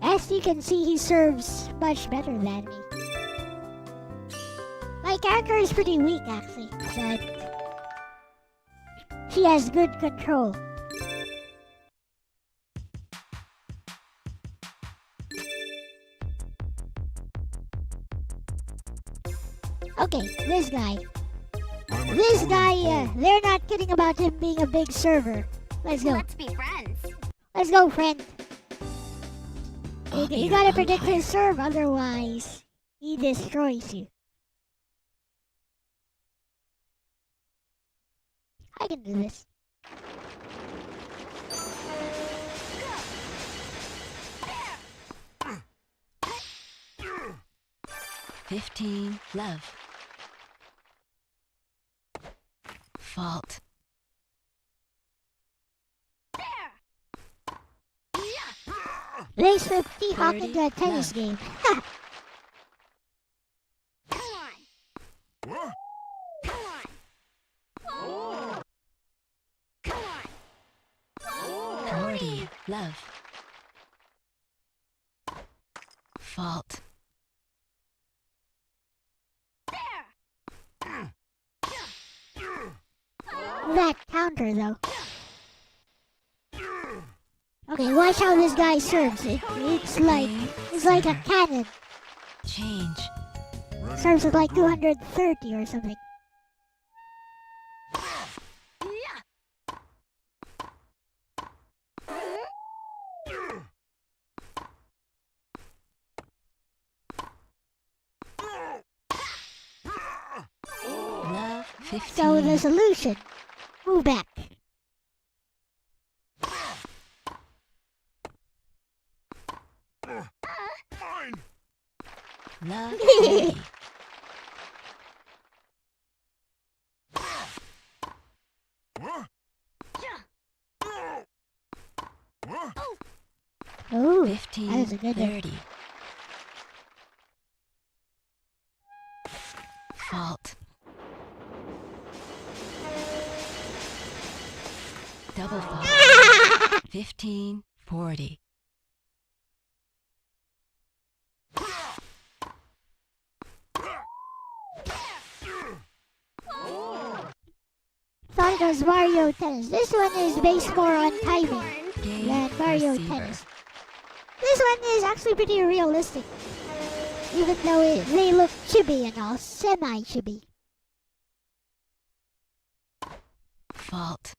As you can see, he serves much better than me. My character is pretty weak actually, but she has good control. Okay, this guy. They're not kidding about him being a big server. Let's go. Let's be friends. Let's go, friend. You gotta predict his serve, otherwise he destroys you. I can do this. $15 love. Fault. Race 50 hop 30 into a tennis love. game. Come on. Come on. Come on. 40 love. Fault. That counter though. Okay, watch how this guy serves. It's like a cannon. Change. Serves at like 230 or something. Love 15. So the solution, move back. Love 30. Ooh, 15 that was a good one. 30. Fault. Double fault. 1540. Thought it was Mario Tennis. This one is based more on timing Game than Mario receiver. Tennis. This one is actually pretty realistic, even though they look chibi and all, semi-chibi. Fault.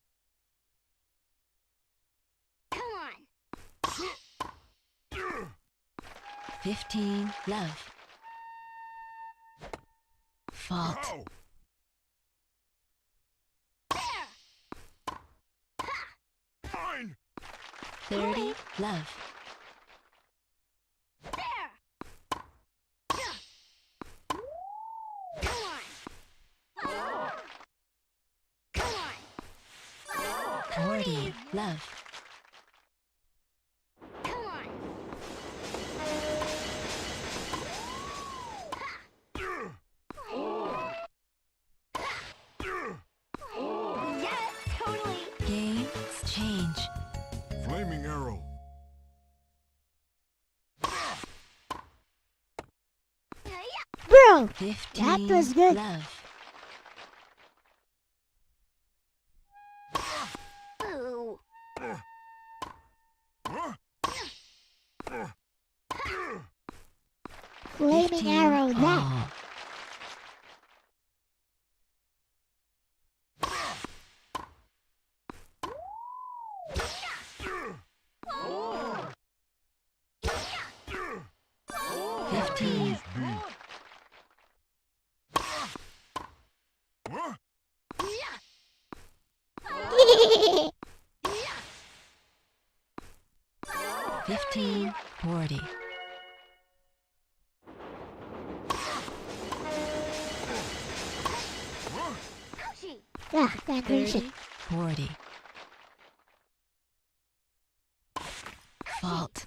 15 love. Fault. 30 love. Forty love. Games change. Flaming arrow. Bro, 15 that was good. love. Flaming 15 arrow that. all. Fifteen. Huh? 1540. Ah, can't reach it. 40. Fault.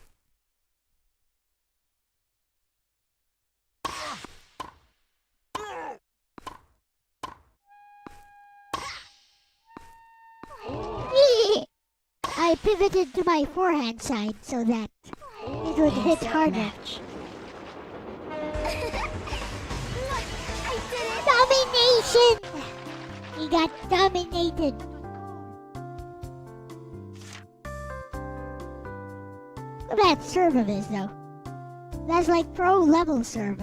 I pivoted to my forehand side so that it would hit Instant harder. match. Domination! He got dominated. Look at that serve of his though. That's like pro level serve.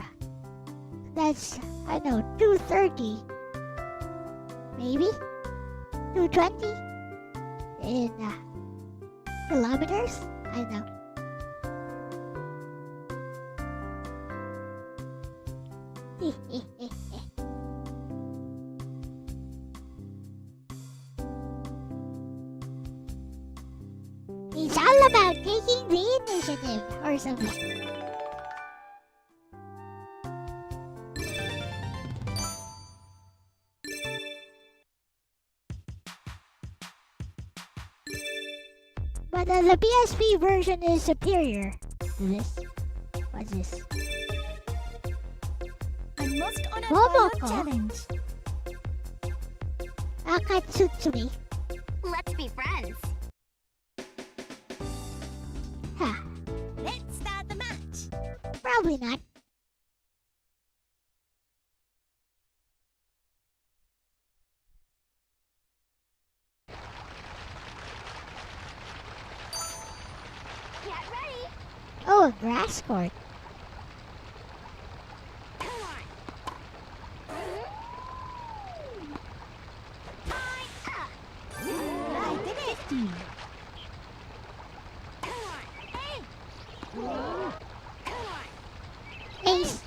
That's, I don't know, 230. Maybe? 220? In kilometers? I don't know. It's all about taking the initiative or something. But the PSP version is superior to this. What's this? I must honor Momoko. your challenge. Akatsutsumi. Let's be friends. Ha, Let's start the match. probably not. Get ready. Oh, a grass court. Come on. I did it. Come on. Hey. Come on. Ace.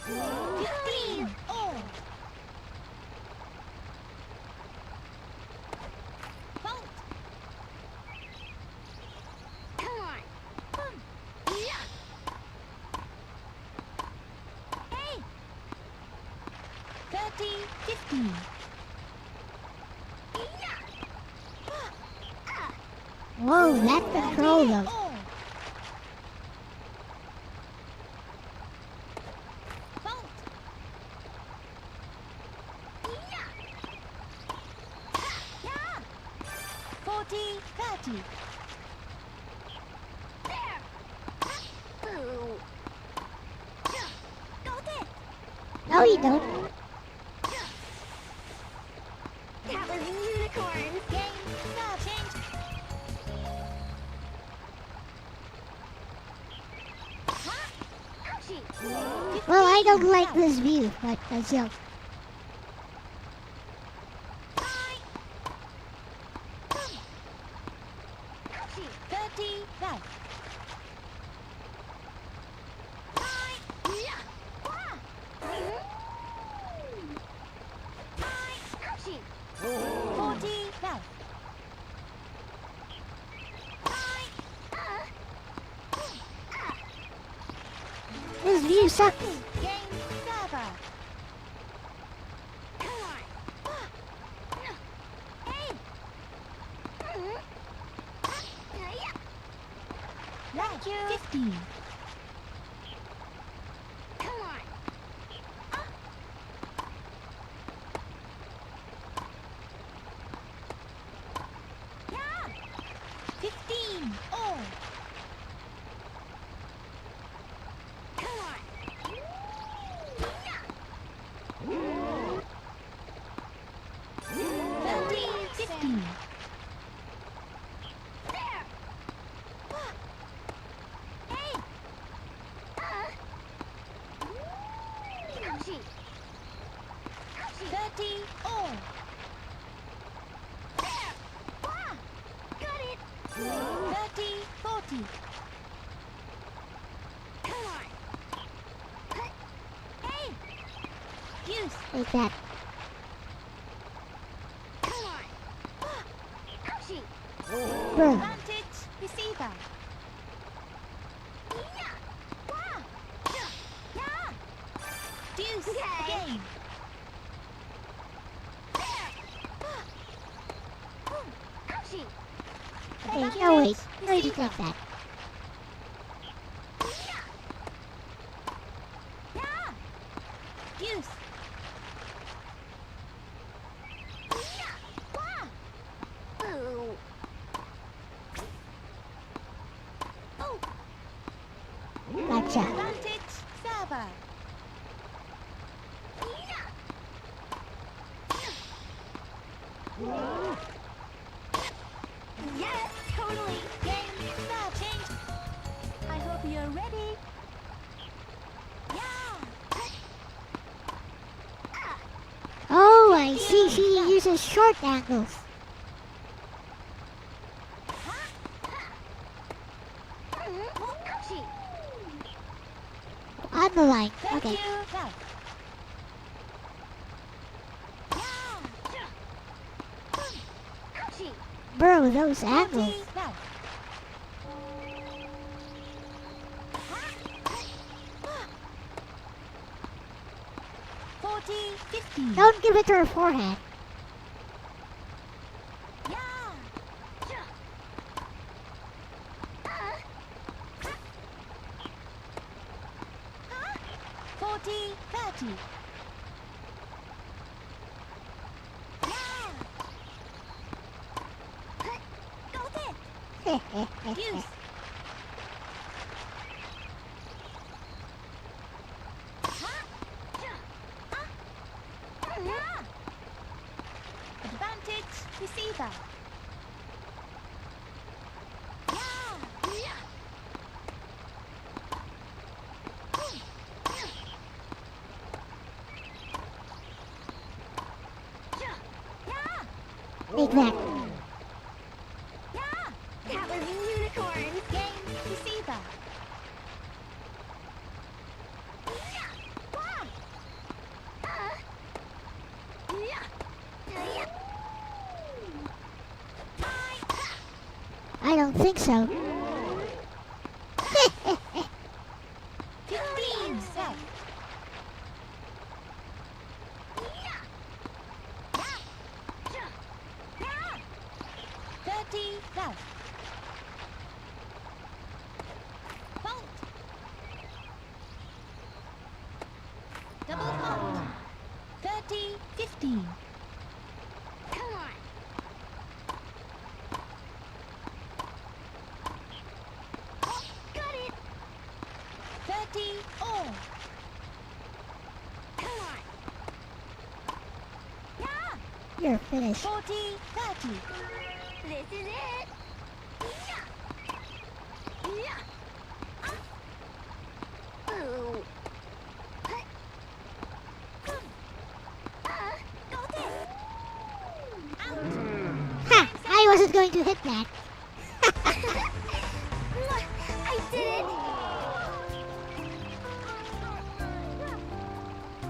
15. Oh. Bolt. Come on. Boom. Yeah. Hey. 30, 15. Whoa, that control though. Bolt. Yeah. 40, 30. There! Boo! Got it! No, you don't. That was unicorn! Game, stop, change! Huh? Ouchie! Well, I don't like this view, but that's joke. 30, left. Ouchie! 40, left. This view sucks. Game server. Come on. Hey! Thank you. 15. Come on. Yeah. 15. Oh. Come on. 13, 15. There. Hey. Ouchie. 30. Oh. There. Wah. Got it. 30, 40. Come on. Hey. Use. Like that. Come on. Ouchie. Bro. Advantage receiver. Yeah. Wah. Yeah. Deuce game. Ouchie. Hey, no wait. No, you take that. Yeah. Deuce. Wah. Boo. Oh. Gotcha. Advantage server. Yes, totally. Game, start, change. I hope you're ready. Yeah. Oh, I see. She uses short angles. Ouchie. On the line. Thank Okay. you. Left. Yeah. Ouchie. Bro, those angles. 40, left. 40, 50. Don't give it to her forehand. Yeah. 40, 30. Yeah. Got it. Use. Yeah. Advantage receiver. Yeah. Take that. Yeah. That was unicorn. Game receiver. Wah. I don't think so. 15 set. 30 left. Bolt. Double bolt. 30, 15. Come on. You're finished. 40, 30. This is it. Ooh. Got it. Ha! I wasn't going to hit that. I did it.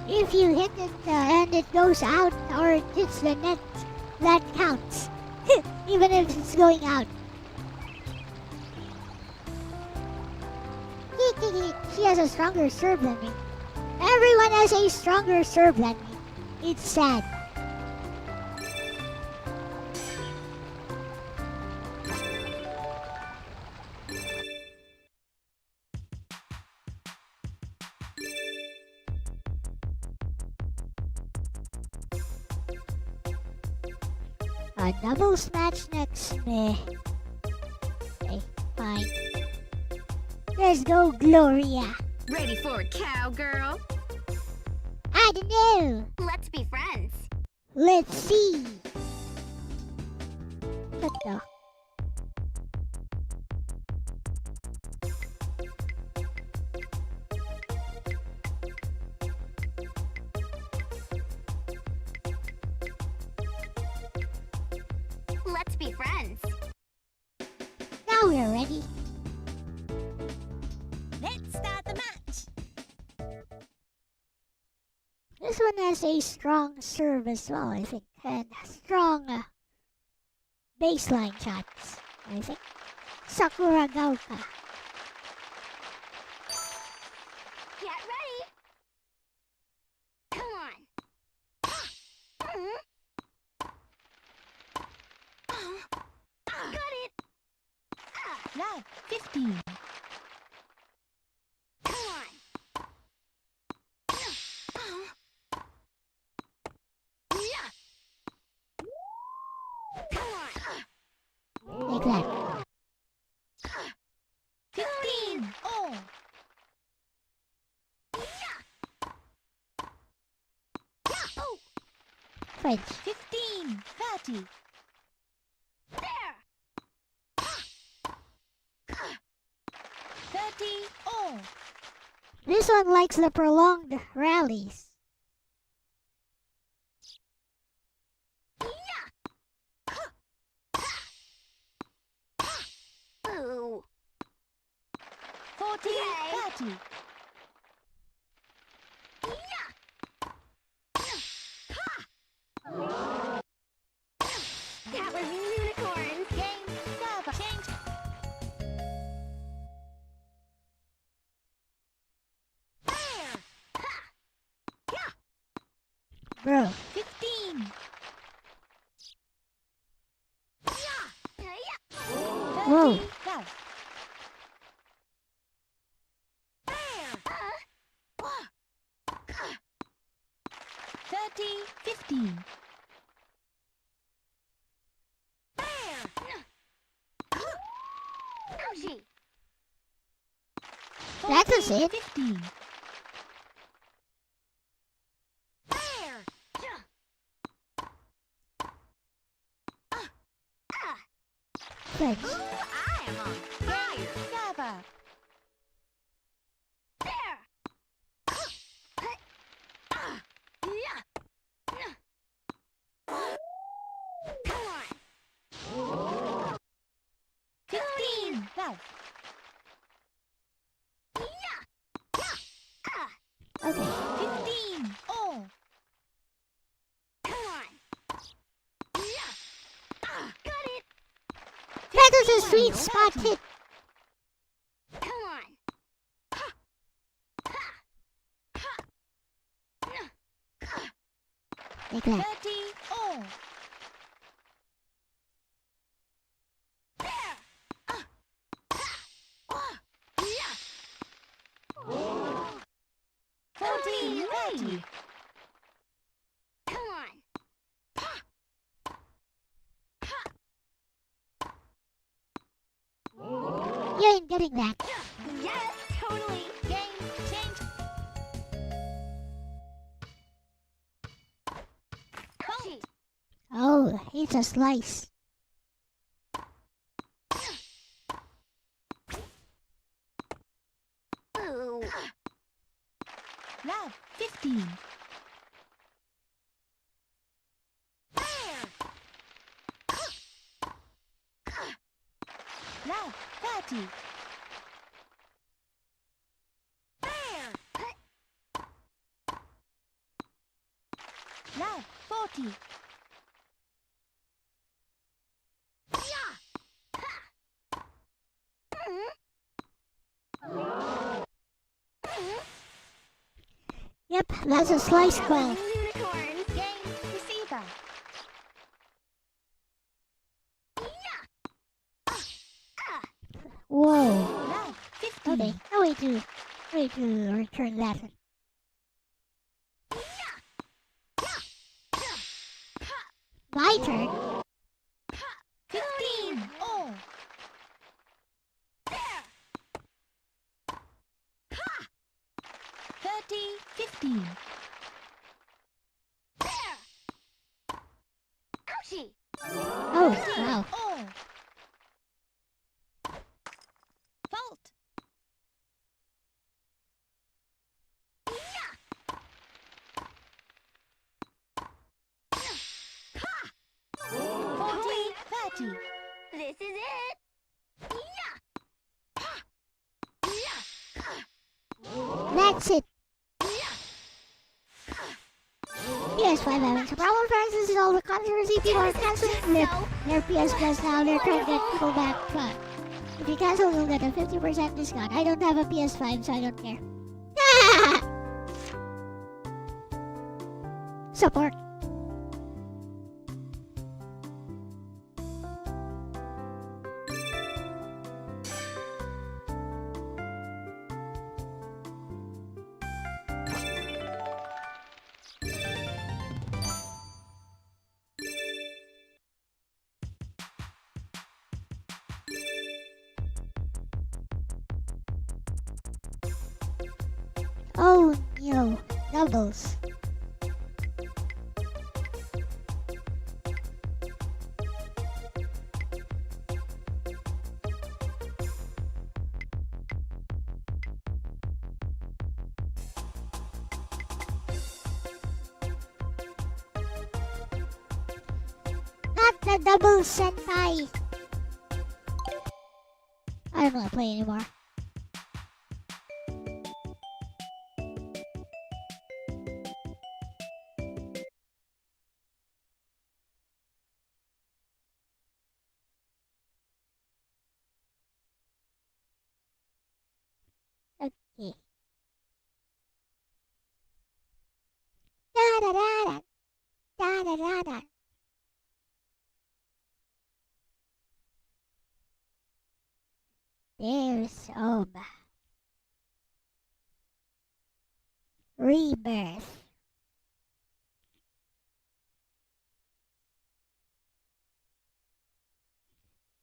If you hit it and it goes out or it hits the net, that counts. Even if it's going out. She has a stronger serve than me. Everyone has a stronger serve than me. It's sad. A doubles match next. Meh. Okay, fine. Let's go, Gloria. Ready for a cowgirl? I don't know. Let's be friends. Let's see. What the? Let's be friends. Now we're ready. Let's start the match. This one has a strong serve as well, I think, and strong baseline shots, I think. Sakura Gaoka. Get ready. Come on. Got it. Love 15. Come on. Come on. Like that. 15. Oh. Oh, French. 15. 30. there. 30. Oh. This one likes the prolonged rallies. Ooh. 40. Yay. 30. That was unicorns. Game. Server. Change. Bro. 15. Whoa. 30. Love. 30. 15. Ouchie. That was 40, it. 15. French. I am on fire. Server. There. Come on. 15. Love. Okay. 15. Oh. Come on. Got it. That was a sweet spot hit. Come on. Like that. 30. Oh. There. 40. 30. Come on. You ain't getting that. Yes, totally. Game. Change. Ouchie. It's a slice. Lab 15. Lab 30. Lab 40. Yep, that's a slice call. Unicorns. Game receiver. Whoa. Lab 15. Okay, no way to return that. My turn. 15. Oh. 30. 15. Oh, wow. Oh. Fault. 40. 30. This is it. That's it. PS5 having some problem, friends. This is all the controversy. People are canceling their PS Plus now. They're trying to get people back. But if you cancel, you'll get a 50% discount. I don't have a PS5, so I don't care. Support. Oh no, doubles. Not the double senpai. I don't want to play anymore. Okay. Da da da da. Da da da da. There's Rebirth.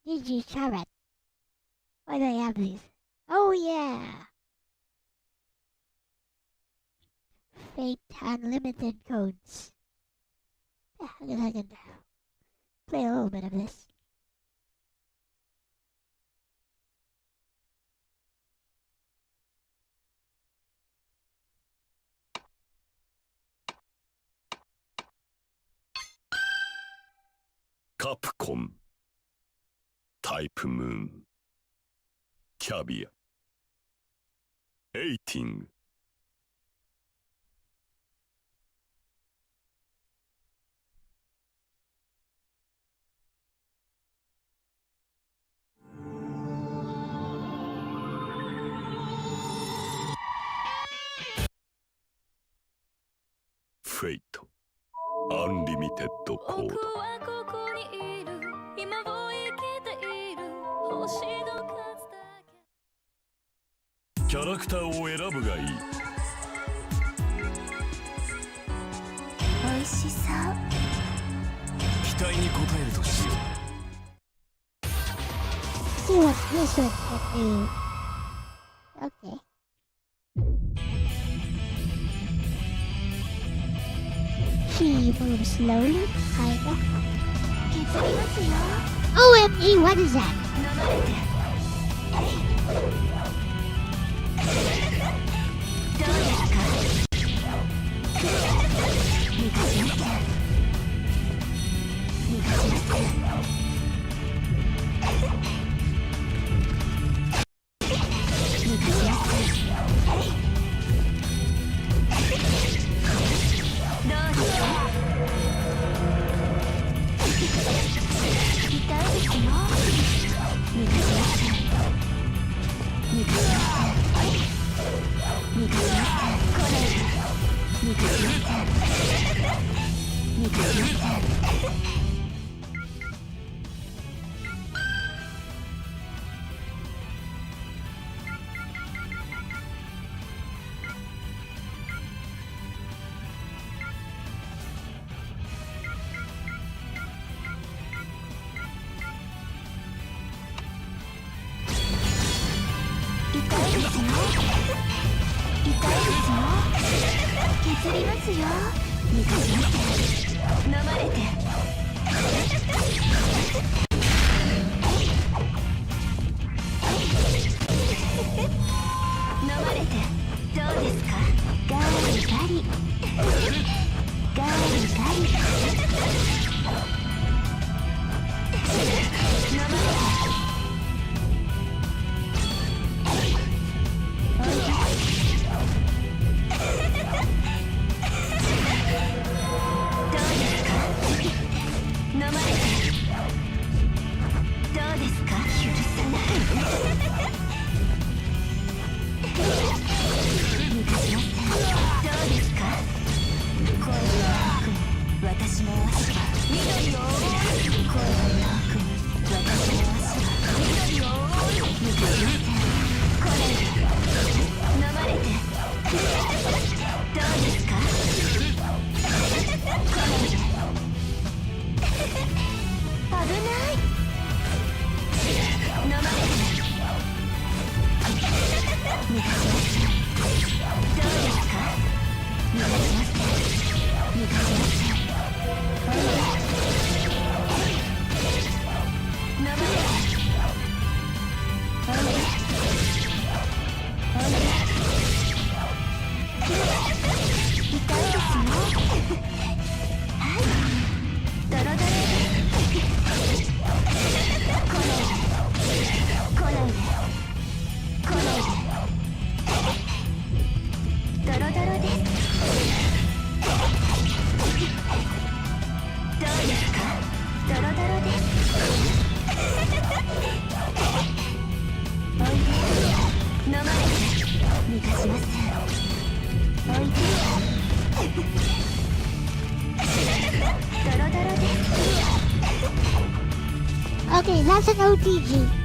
GG Carrot. Why do I have these? Oh yeah. Fate Unlimited codes. Yeah, I guess I can play a little bit of this. Capcom タイプムーンキャビアエイティングフェイトアンリミテッドコードキャラクターを選ぶがいい美味しそう。期待に応えるとしよう See what this one can do. Okay. She moves slowly, kinda. OMG, what is that? Okay, that's an OTG.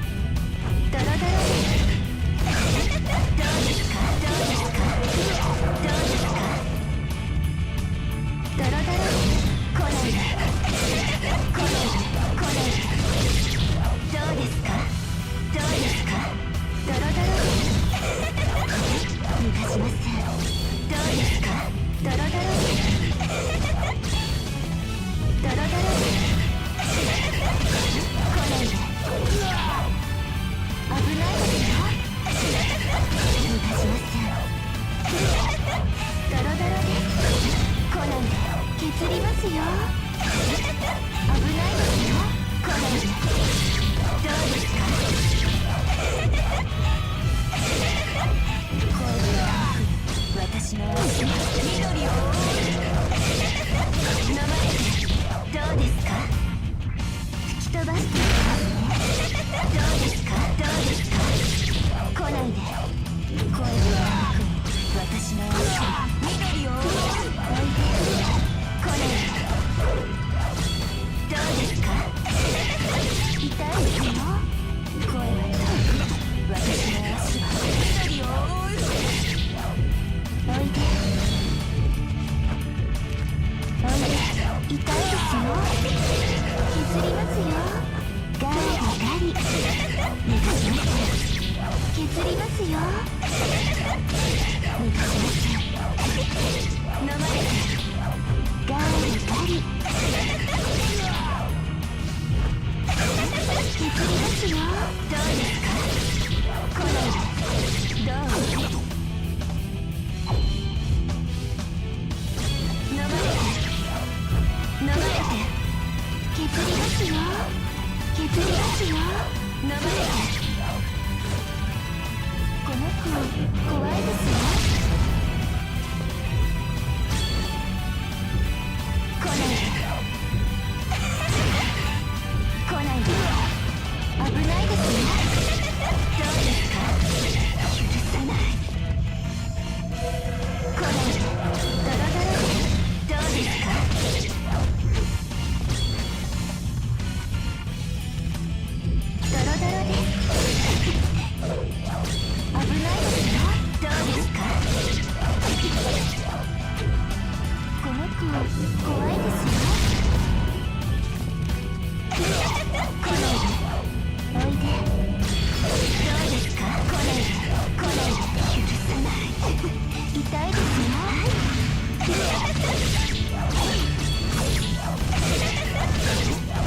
りますよ。どうですか？来ないで。どう？飲まれて飲まれて削りますよ。削りますよ。飲まれて。この子怖いですよ。来ないで。来ないで。危ないですよ。どうですか？許さない。来ないで。ドロドロで。どうですか？ドロドロで。危ないですよ。どうですか？この子怖いですよ。来ないで。おいで。どうですか？来ないで。来ないで。許さない。痛いですよ。来な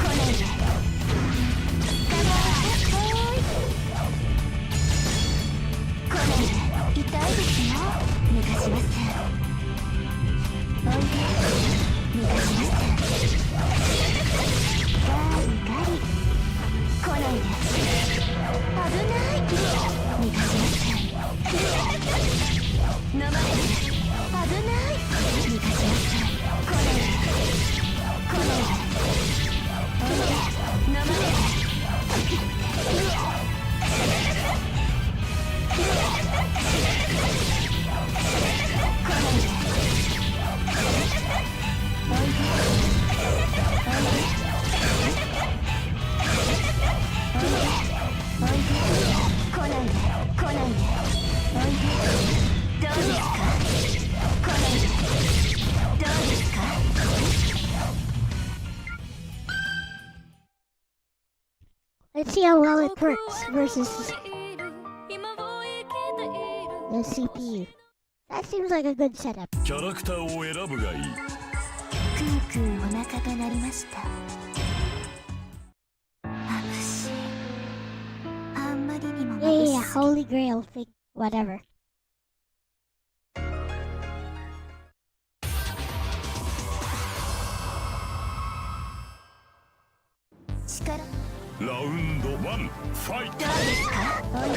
いで。捕まえて。おーい。来ないで。痛いですよ。逃がしません。おいで。逃がしません。ガリガリ。来ないで。危ない。逃がしません。飲まれて。危ない。逃がしません。来ないで。来ないで。おいで。飲まれて。Let's see how well it works versus the CPU. That seems like a good setup. キャラクターを選ぶがいい。クークーお腹が鳴りました。眩しい。あんまりにも Yeah, Holy Grail thing, whatever. 力。ラウンド1ファイト。どうですか？おいで。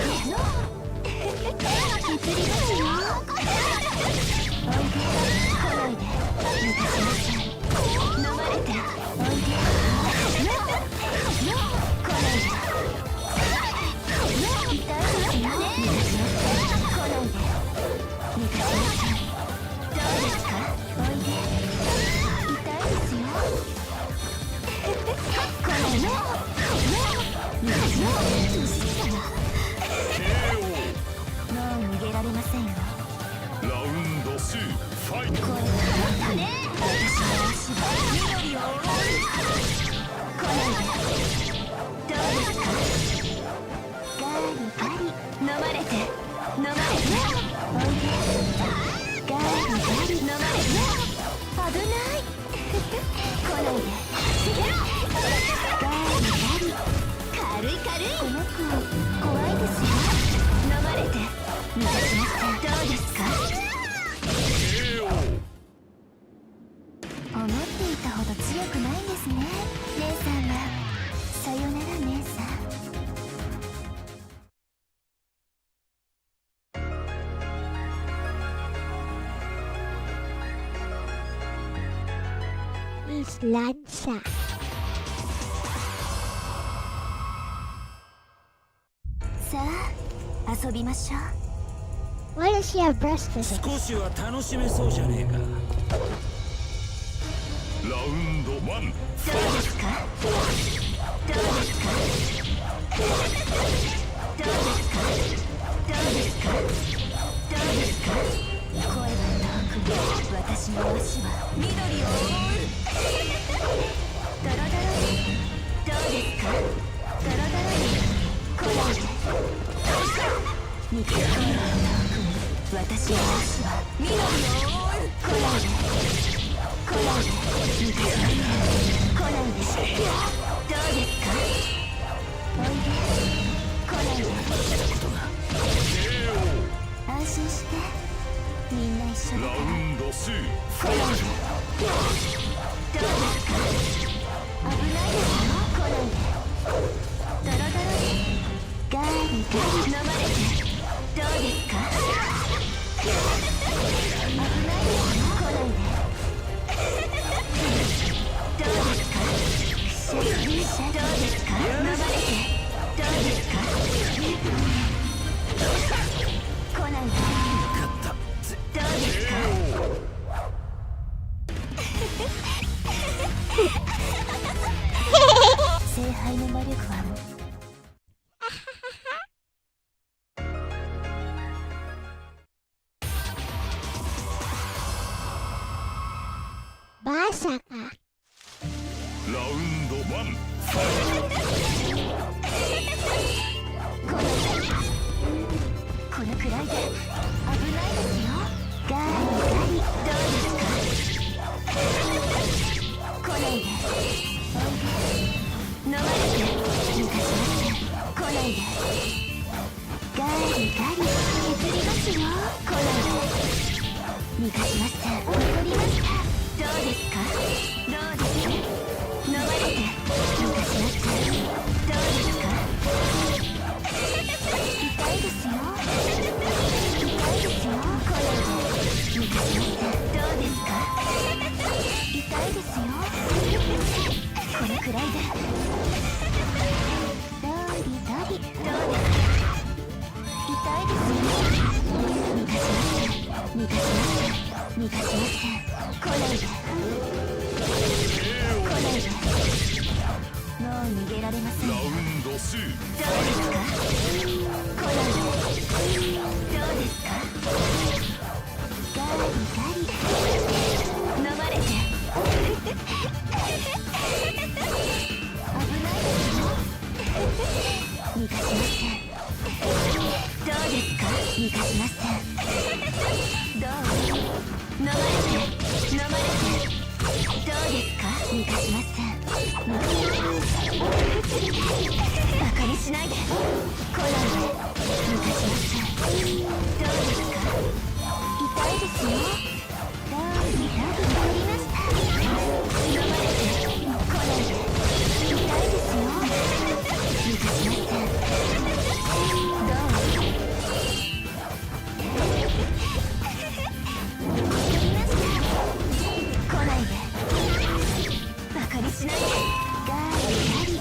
削りますよ。おいで。来ないで。抜かしなさい。飲まれて。おいで。来ないで。痛いですよ。抜かしなさい。来ないで。抜かしなさい。どうですか？おいで。痛いですよ。来ないで。もう逃げられませんよ。ラウンド2ファイト。声がったね。私の足は緑を覆う。来ないで。どうですか？ガリガリ。飲まれて。飲まれて。おいで。ガリガリ。飲まれて。危ない。来ないで。ガリガリ。軽い軽い。この子怖いですよ。飲まれて。逃がしません。どうですか？思っていたほど強くないんですね。姉さんは。さよなら姉さん。Miss Lanza. さあ、遊びましょう。Why does she have breast physics? 少しは楽しめそうじゃねえか。ラウンド1ファイどうですか？どうですか？どうですか？どうですか？どうですか？声が遠くに私の足は緑を覆う。ドロドロに。どうですか？ドロドロに。来ないで。見て声が遠くに私の足は緑を覆う。来ないで。来ないで。見て来ないで。どうですか？聖杯の魔力はまさか。ラウンド1ファこのくらいで危ないですよ。ガリガリどうですか。来ないで飲まれて抜かします。来ないでガリガリ削りますよ。来ないで抜かします。残りました。どうですか。どうですか。飲まれて抜かします。どうですか。痛いですよ。痛いですよ。来ないで抜かします。どうですか。痛いですよ。これくらいでドリドリどうですか。痛いですよ。逃がしません。逃がしません。逃がしません。来ないで来ないでもう逃げられません。ラウンド2どうですか。来ないでどうですか。ガリガリ飲まれて危ないですよ。逃がしません。どうですか。逃がしません。どう飲まれて飲まれてどうですか。逃がしません。バカにしないで。来ないで逃がしません。どうですか。痛いですよ。どうにかくなりました。飲まれて来ないで痛いですよ。逃がしません。どう来ないでバカにしないでガリガリ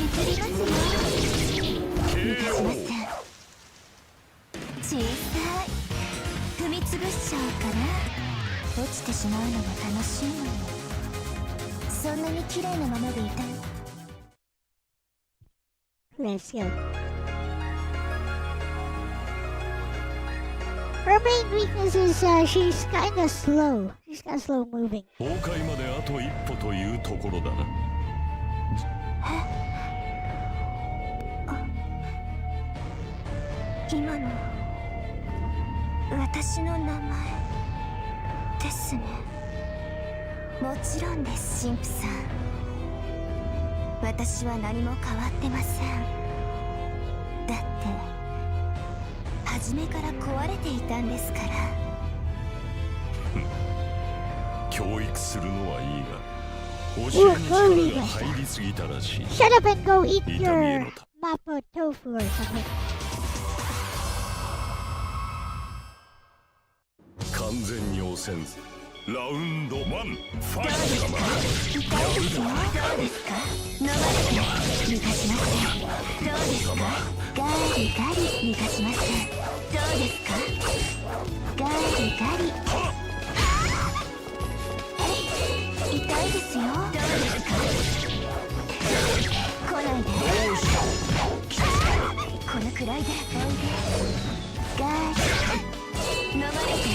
削りますよ。逃がしません。小さい踏みつぶしちゃおうかな。落ちてしまうのが楽しいのに。そんなに綺麗なままでいたい。 Let's go. Her main weakness is she's kinda slow. She's kinda slow moving. 崩壊まであと一歩というところだな。今の私の名前ですね。もちろんです、神父さん。私は何も変わってません。だって初めから壊れていたんですから。教育するのはいいが、教えに力が入りすぎたらしい。 Shut up and go eat 痛みへ your の mapo tofu or something. 完全に汚染。ラウンド1ファイト。痛いですよ。どうですか。飲まれて逃がしません。どうですか。ガリガリ逃がしません。どうですか。ガリガリ痛いですよ。どうですか。来ないでこのくらいでおいで。ガリ飲まれて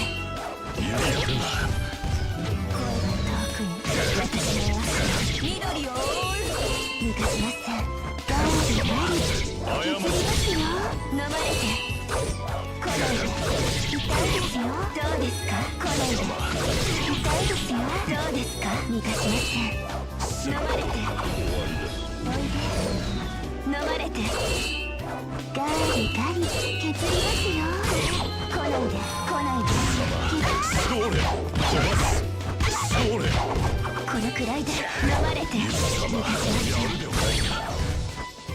やるな。声が遠くに私の緑を覆う。逃がしません。ガリガリ削りますよ。飲まれて来ないで痛いですよ。どうですか。来ないで痛いですよ。どうですか。逃がしません。飲まれておいで飲まれてガリガリ削りますよ。来ないで来ないでそれ飛ばす。それこのくらいで飲まれて逃がします。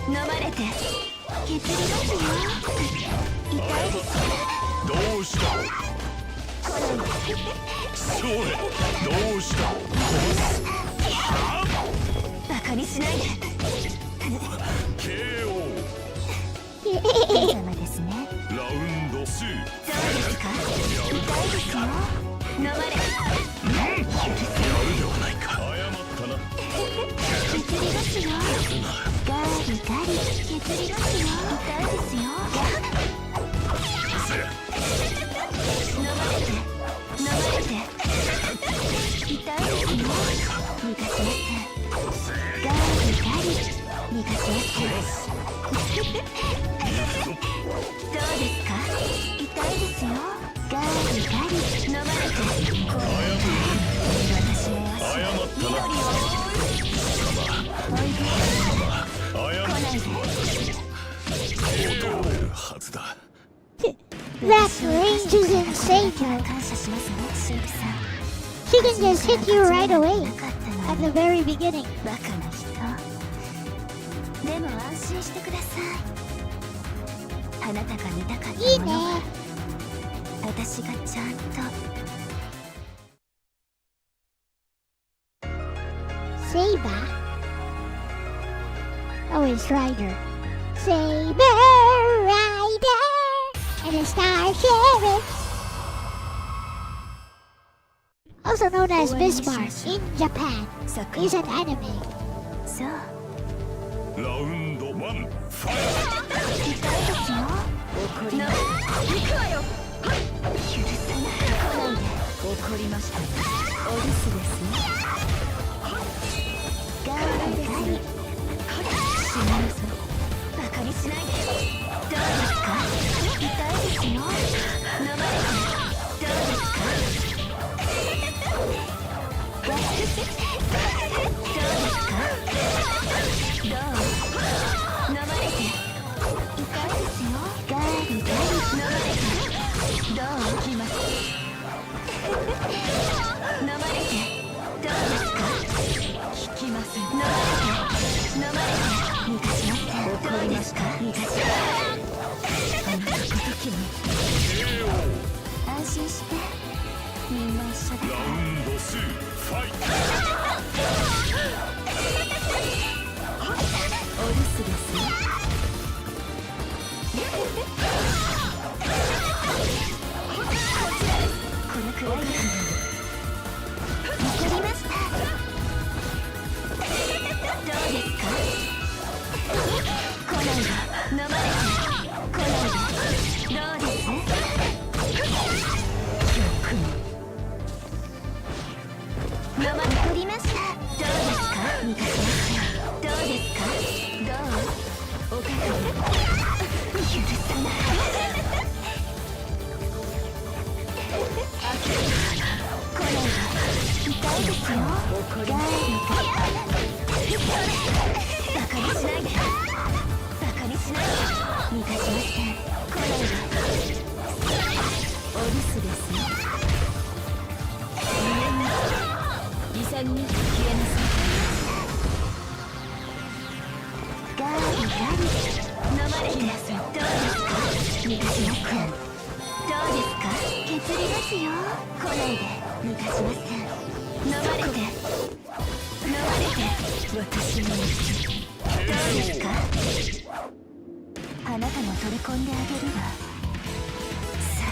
飲まれてどうしたそれどうしたバカにしないで。 KO いい様ですね。ラウンド2どうですか。痛いですよ。飲まれ。やるではないか謝ったな削りますよ。ガリガリ削りますよ。痛いですよ。飲まれて飲まれて痛いですよ。逃がしません。ガリガリ逃がしません。どうですか。痛いですよ。ガリガリ飲まれて私の足緑を追い来ないで。踊れるはずだ That range is insane, though. 感謝しますね、シンクさん。 She can just hit you right away なかったの at に the very beginning. バカな人。でも安心してください。あなたが見たかったいいね。ものは私がちゃんと。 Saber. Oh, it's Ryder. Saber Rider and a Star Sheriff. Also known as Bismarck in Japan, is an anime. そう。ラウンド1ファイ痛いですよ。怒ります。行くわよ。許さない。来ないで。怒りました。お留守ですね。ガーリガリ。死になさい。バカにしないで。どうですか。痛いですよ。飲まれて。どうですか。どうですか。どう。飲まれて。痛いですよ。ガリガリ飲まれて。どうきます。飲まれて。どうですか。聞きません。飲まれて。飲まれて。逃がしません。怒りました。逃がしません。あなたごときに。安心して。みんな一緒だ。ラウンド2ファイトお留守ですよ。このくらいなのに。残りました。どうですか。来ないで。飲まれて。来ないで。どうです。よくも。残りました。どうですか。逃がしません。どうですか。どう。おかげで。許さない。来ないで。痛いですよ。怒ります。バカにしないで。バカにしないで。逃がしません。来ないで。お留守ですよ。23人消えなさい。ガリガリ飲まれて。どうですか。逃がしません。どうですか。削りますよ。来ないで。逃がしません。飲まれて。飲まれて。私の道。どうですか。あなたも取り込んであげるわ。さ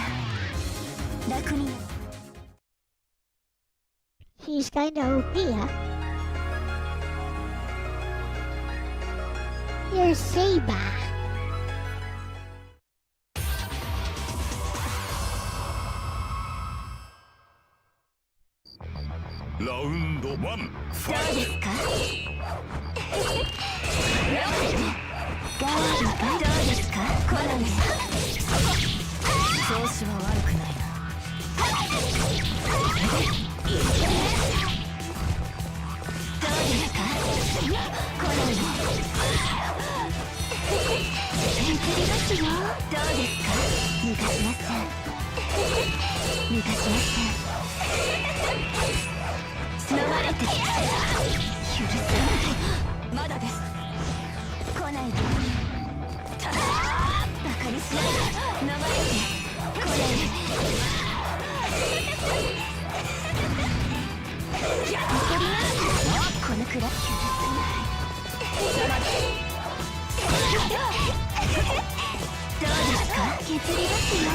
あ楽に。 She's kinda OP, huh? You're Saber. Round 1 どうですか。ガーリガどうですか。来ないで。調子は悪くないな。どうですか。来ないで。削りますよ。どうですか。逃がしません。逃がしません。飲まれて。許さない。まだです。来ないで。しないで飲まれてこれ怒りますこのくらい許さないどうですか削りますよ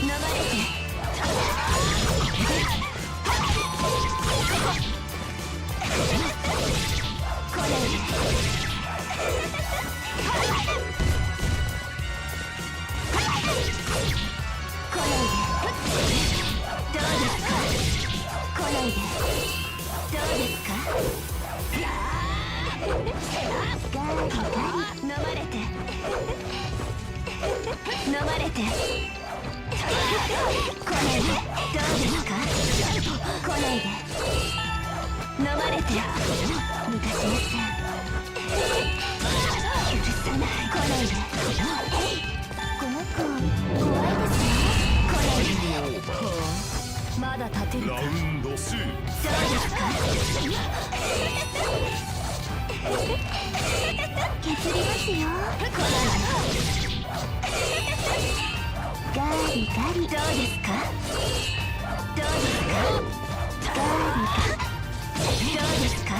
飲まれてこれ飲まれて飲まれて来ないでどうですか来ないで飲まれて抜かしません許さない来ないでこの子怖いですよ来ないでほうまだ立てるかラウンド2そうですか削りますよガリガリどうですかどうですかガリガリどうですか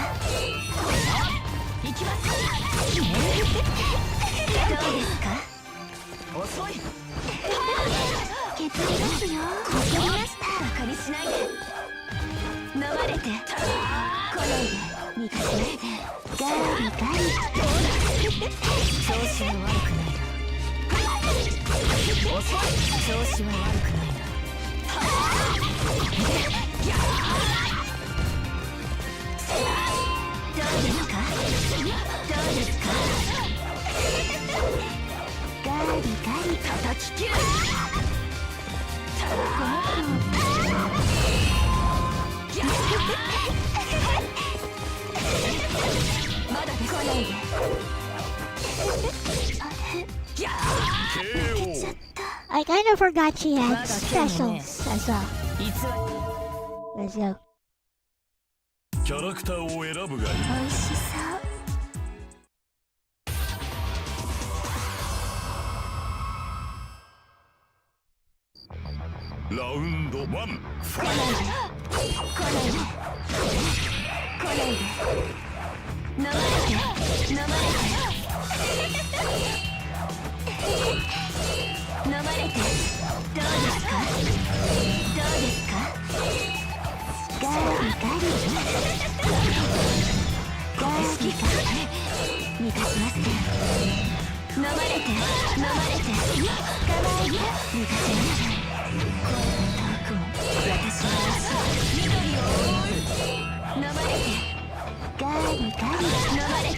行きますどうですか遅い削りますよここりましたバカにしないで飲まれて来ないで逃がしないでガリガリ調子は悪くないな遅い調子は悪くないなどうですかどうですかガリガリ叩き切るまだ来ないでI kind of forgot she had specials as well. Let's go. キャラクターを選ぶがいい美味しそうラウンド1ファイ来ないで来ないで飲まれて飲まれて飲まれてどうですかどうですかガリガリガリガリ逃がしますね飲まれて飲まれて捕まえて逃がします私は緑を飲まれてガリガリ飲まれて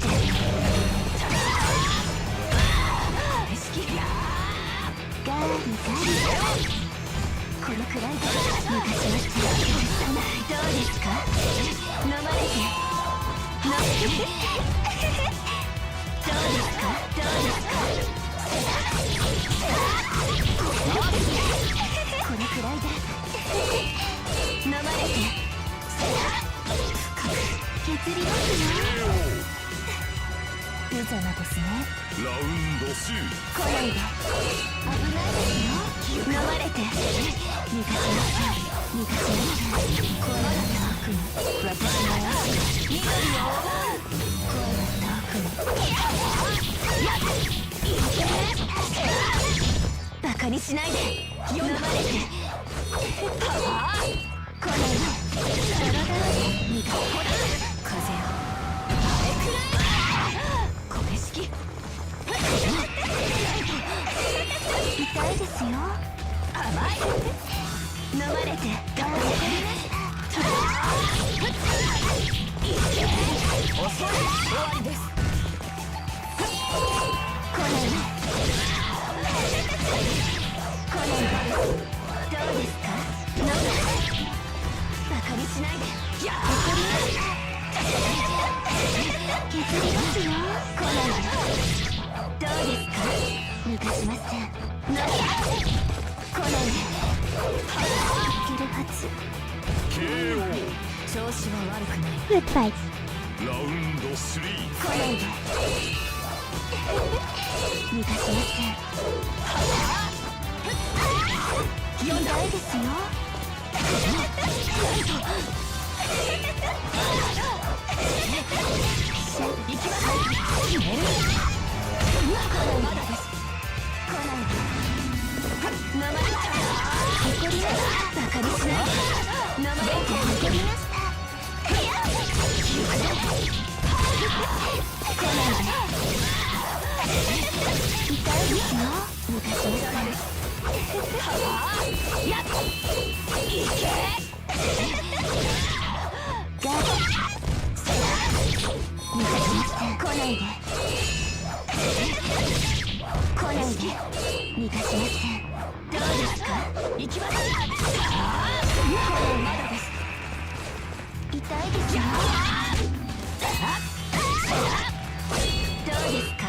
ガリガリこのくらいで抜かしましたどうですか飲まれて飲まれてどうですかどうですかこのくらいで飲まれて削りますよ無様ですねラウンド2来ないで危ないですよ飲まれて逃がしません逃がしません声が遠くに私の足が緑を声が遠くにバカにしないで飲まれて来ないで体を逃がす風をこれ式痛いですよ甘い飲まれて頑張りました遅い終わりです来ないで来ないでどうですか飲むバカにしないで怒りました削りますよ来ないでどうですか抜かしません飲む来ないでいけるはず KO 調子は悪くない Good fight. ラウンド3来ないで抜かしません。痛いですよ。行きます。決める。まだです。来ないで。生まれた。怒りました。バカにしない。生まれて怒りました。来ないで。痛いですよ。昔のさです。やっいけガード昔ません。来ないで。来ないで。逃がしません。どうですか。行きます。まだです。痛いですよ。どうですか。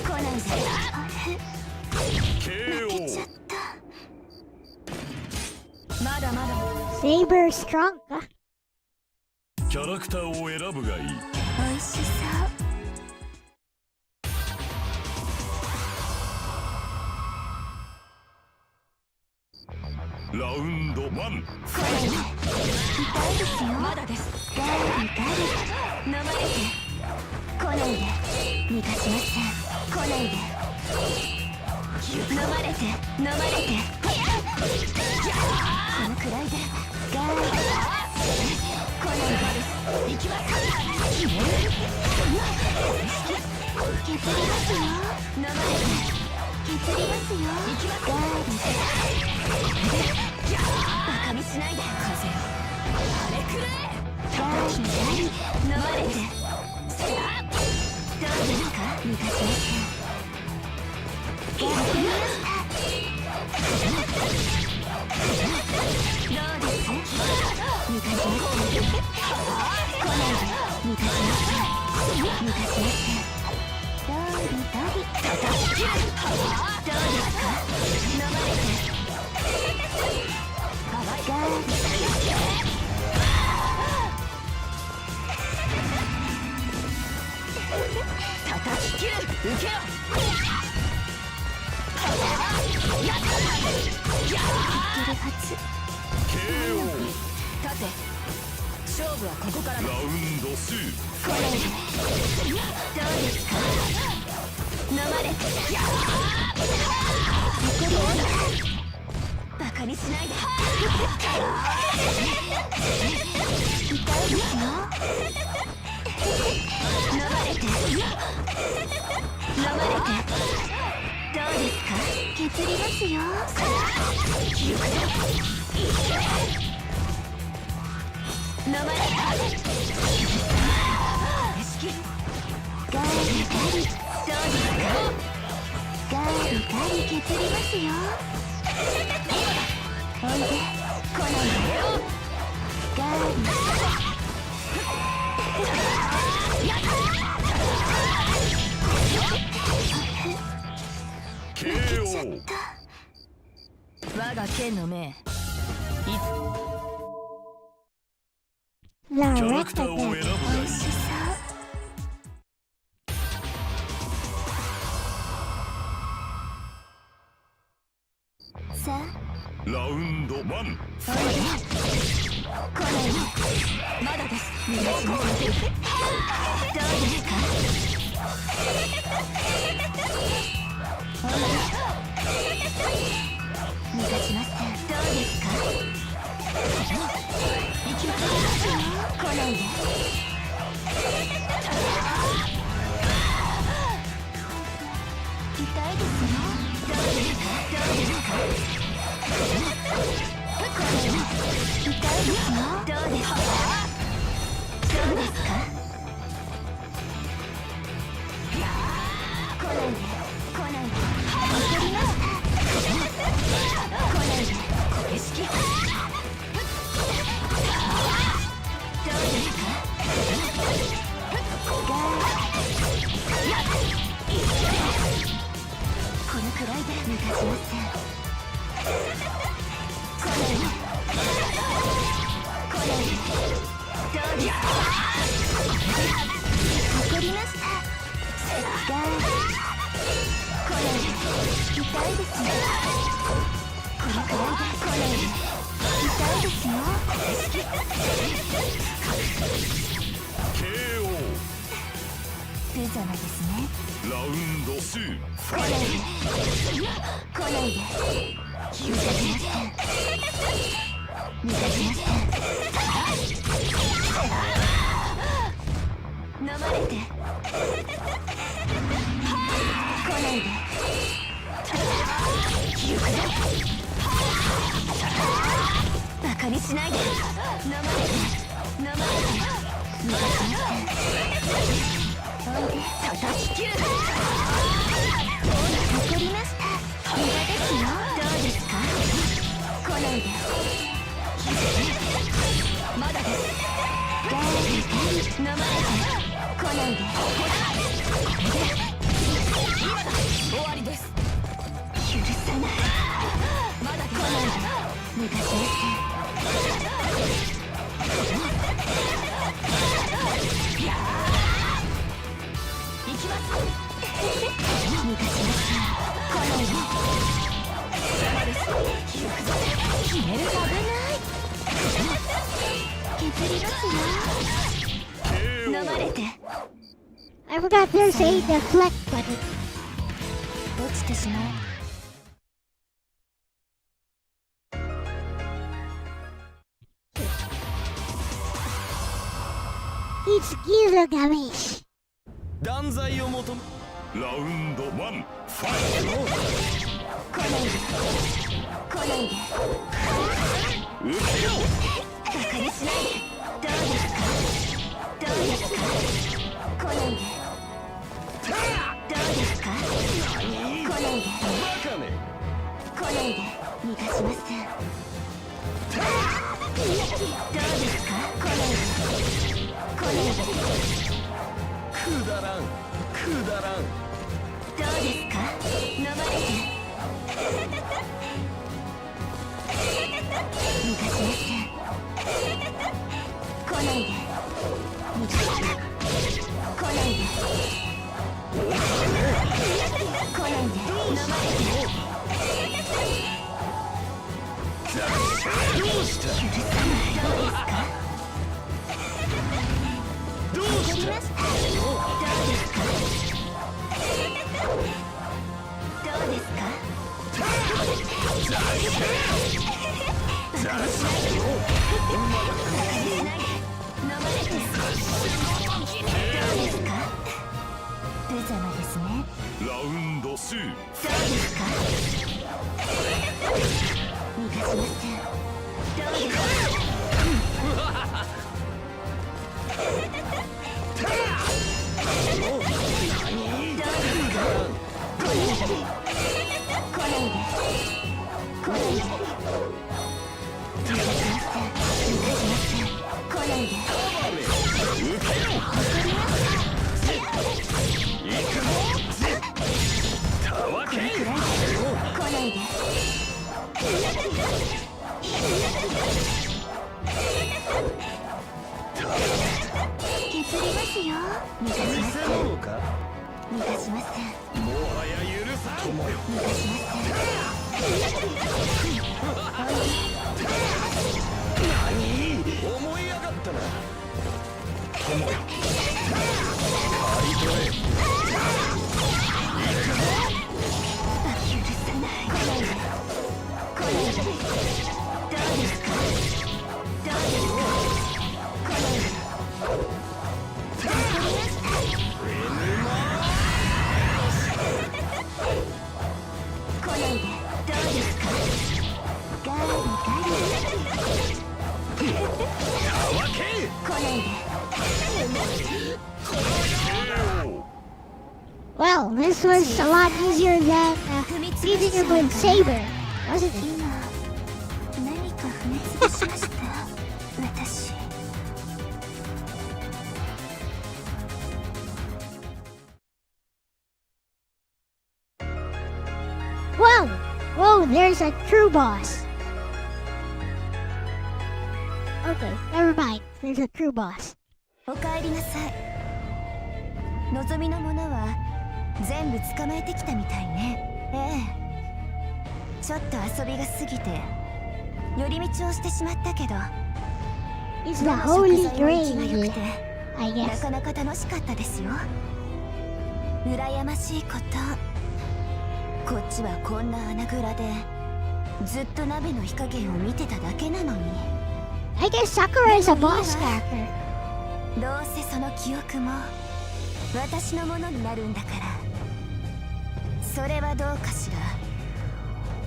来ないで。負けちゃった。まだまだ。Saber strong か。キャラクターを選ぶがいい。美味しそう。ラウンド1。来ないで。痛いですよ。まだです。ガリガリ。飲まれて。来ないで。逃がしません。来ないで。飲まれて。飲まれて。このくらいで。ガリ。来ないで。行きます。決める。削りますよ。飲まれて。削りますよ。行きます。ガリ。バカにしないで。風よ。あれくらえ。ガリガリ。飲まれて。どうですか。抜かしません。ガリガリ。どうです。抜かしません。来ないで。抜かしません。抜かしません。どうですか。飲まれて。ガリ。叩き切る。受けろ。やった。いけるはず。KO。立て。勝負はここからだ。ラウンド2。来ないで。どうですか。飲まれて。残りある。バカにしないで。痛いですよ。飲まれて。飲まれて。どうですか。削りますよ。飲まれて。ガリガリ。どうですか。ガリガリ削りますよ。おいで。来ないで。ガリ。KO。我が剣の命。キャラクターを選ぶがいい。美味しそう。さあ。ラウンド1。おいで。来ないで。まだです。逃がしません。どうですか。おいで。逃がしません。どうですか。行きます。来ないで。痛いですよ。どうですか。どうですか。痛いですよ。どうですか。どうですか。来ないで。来ないで。怒りました。来ないで。これ式。どうですか。このくらいで抜かしません。来ないで。来ないで。どうですか。怒りました。ガー痛いですよ。このくらいで来ないで。痛いですよ。KO 無様ですね。ラウンド2フ来ないァイで。来ないで。抜かしません。抜かしません。飲まれて。来ないで。行くぞ。バカにしないで。飲まれて。飲まれて。抜かしません。おいで。叩き切る。怒りました。苦ですよ。どうですか。来ないで。まだです。ガリガリ飲まれて。来ないで。今だ。終わりです。許さない。まだ来ないで。抜かしません。行きます。抜かしません。来ないで。邪魔です。行くぞ。決める。危ない。削りますよ。飲まれて。I forgot there's a deflect button. 落ちてしまう。It's Gilgamesh. 断罪を求めラウンド1ファイ来ないで。来ないで。ト受けよバカにしないで。どうですか。どうですか。来ないで。どうですか。来ないで。バカめ来ないで。逃がしません。どうですか。来ないで。来ないで。くだらんくだらんどうですか。飲まれて。逃がしません。来ないで。逃がし来ないで。来ないで。飲まれて。どうした許さない。どうですか。どう怒したりました。どうですか。どうですか。バカにしないで。バカにしないで。飲まれて。どうですか。無様ですね。ラウンド2どうですか。逃がしません。どうですか。来ないで。来ないで。逃がしません。逃がしません。来ないで。受けよ怒りました。行くぞたわけこれくらいで。来ないで。削りますよ。逃がしません。見せ物か逃がしません。もはや許さん友よ逃がしません。何思い上がったな友よ借り取れ許さない。来ないで。来ないで。どうですか。どうですか。来ないで。怒りました。来ないで。どうですか。ガリガリ。たわけ来ないで。Well, this was a lot easier than beating him with Saber, wasn't it? 今何か踏みつぶしました。私。Whoa! Whoa, there's a true boss. Okay, never mind. There's a true boss. おかえりなさい。望みのものは全部捕まえてきたみたいね。ええ、ちょっと遊びが過ぎて寄り道をしてしまったけど It's the どの holy 食材も生きが良 grail, くて I な guess. かなか楽しかったですよ。羨ましいこと、こっちはこんな穴蔵でずっと鍋の火加減を見てただけなのに。 I guess Sakura is a boss character. どうせその記憶も私のものになるんだから。それはどうかしら。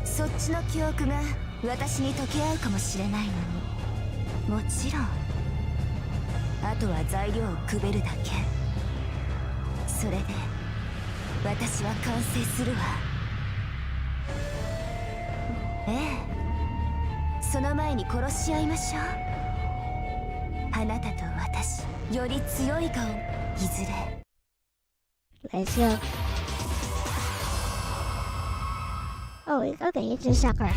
そっちの記憶が私に溶け合うかもしれないのに、もちろんあとは材料をくべるだけ。それで私は完成するわ。ええ、その前に殺し合いましょう。あなたと私、より強い顔、いずれ。 Let's go. Oh, okay, it's just Sakura. ラ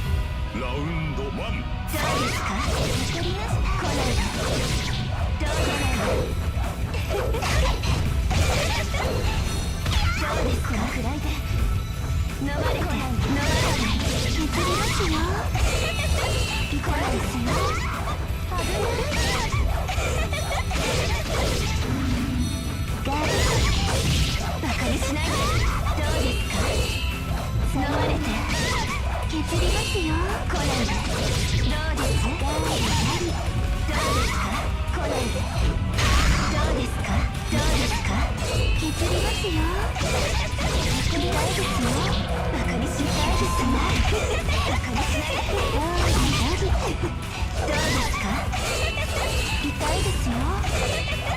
ウンド1。どうですか？わかりました。来ないで。どうですか？このくらいで。飲まれて、飲まれない。譲りますよ。来ないですよ。危ない。ガード。バカにしないで。どうですか？飲まれて。削りますよ。来ないで。どうですか？ガード。どうですか？来ないで。どうですか？どうですか？削りますよ。削りたいですよ。バカにしないですよ。バカにしないで。どうですか？痛いですよ。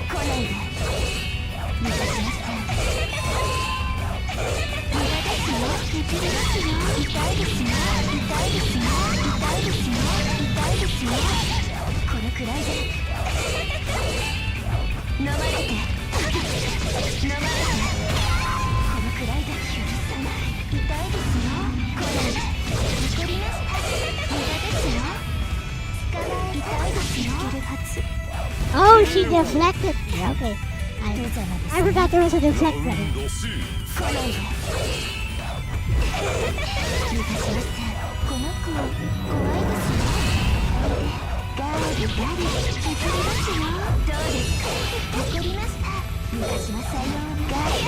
来ないで。逃がしません。無駄ですよ。削りますよ。痛いですよ。痛いですよ。痛いですよ。痛いですよ。このくらいで。飲まれて。飲まれて。このくらいで許さない。痛いですよ。来ないで。怒りました。無駄ですよ。捕まえ痛いですよ。いけるはず。 Oh, she deflected me. Okay. I forgot there was a deflect ラウ button. ンド C。来ないで。逃がしません。この子怖いですよ。ガーリガリ削りますよ。どうですか？怒りました。逃がしませんよ。ガーリ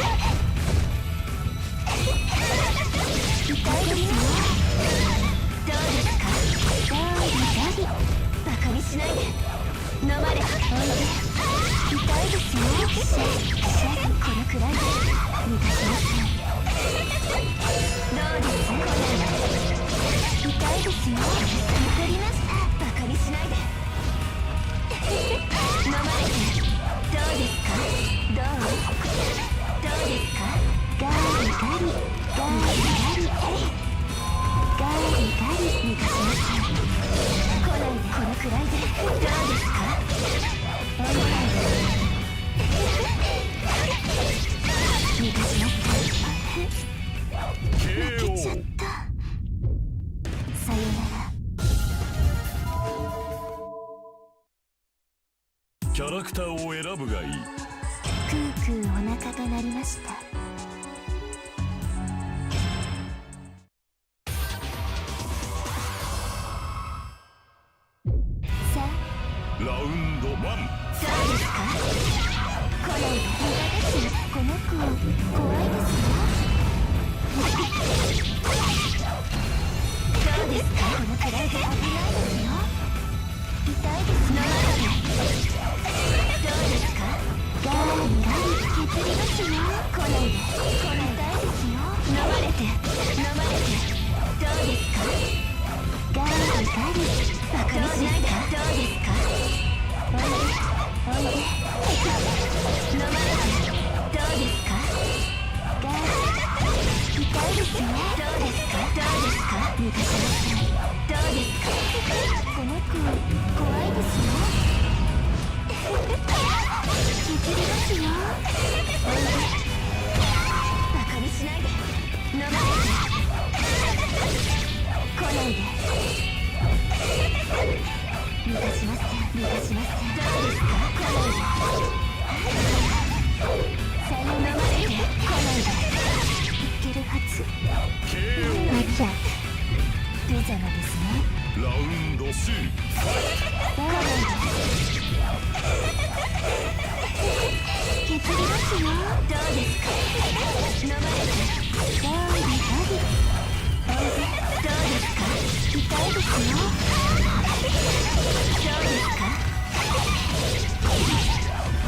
痛いですよ。どうですか？ガーリガリバカにしないで。飲まれおいで。痛いですよ。シェこのくらいで逃がしません。どうですか？痛いですよ。怒りました。バカにしないで。飲まれて。どうですか？どうですか？ガリガリガリガリガリガリ逃がしません。来ないで。このくらいで。どうですか？おいで。逃がしません。負けちゃった。さよなら。キャラクターを選ぶがいい。クークーお腹が鳴りました。さあ、ラウンド1。どうですか？来ないで。無駄ですよ。この子怖いですよ。どうですか？このくらいで危ないですよ。痛いですよ。どうですか？ガリガリ削りますよ。来ないで。来ないですよ。飲まれて。飲まれて。どうですか？ガリガリバカにしないで。どうですか？おいで。おいで。飲まれて。どうですか？ガリ痛いですよ。どうですか？どうですか？逃がしません。どうですか？この子怖いですよ。削りますよ。おいで。バカにしないで。飲まれて。来ないで。逃がしません。逃がしません。どうですか？来ないで。さよなら。飲まれて。来ないで。いけるはず。 Gotcha. 邪魔ですね。ラウンド C 削りますよ。どうですか。飲まれて。どうですか。痛いですよ。どうですか。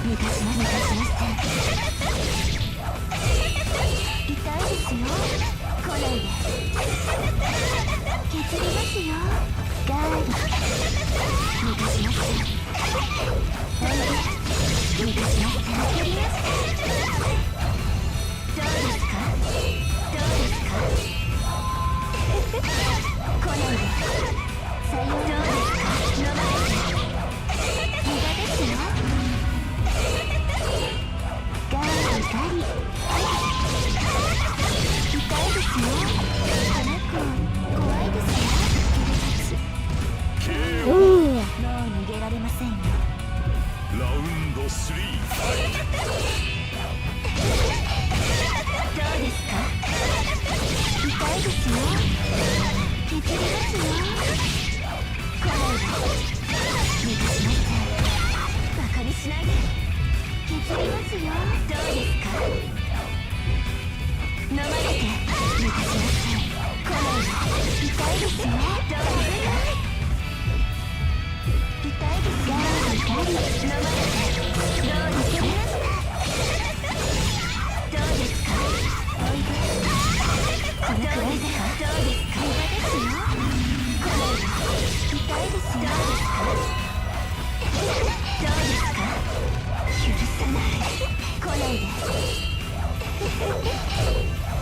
抜かしました痛いですよ。来ないで。削りますよ。ガード抜かしました抜かしました削りましたどうですかどうですか来ないでさようどうですか飲まれて無駄ですよガードガリ痛いですよこの子怖いですよもう逃げられませんよラウンド3どうですか痛いですよ削りますよ来ないで抜かしましたバカにしないで削りますよどうですか飲まれて抜かしました来ないで痛いですよどうですか痛いですよ飲まれてどうですかどうですかおいでこのくらいでどうですか無駄ですよこれ痛いですよどうですか許さない来ないで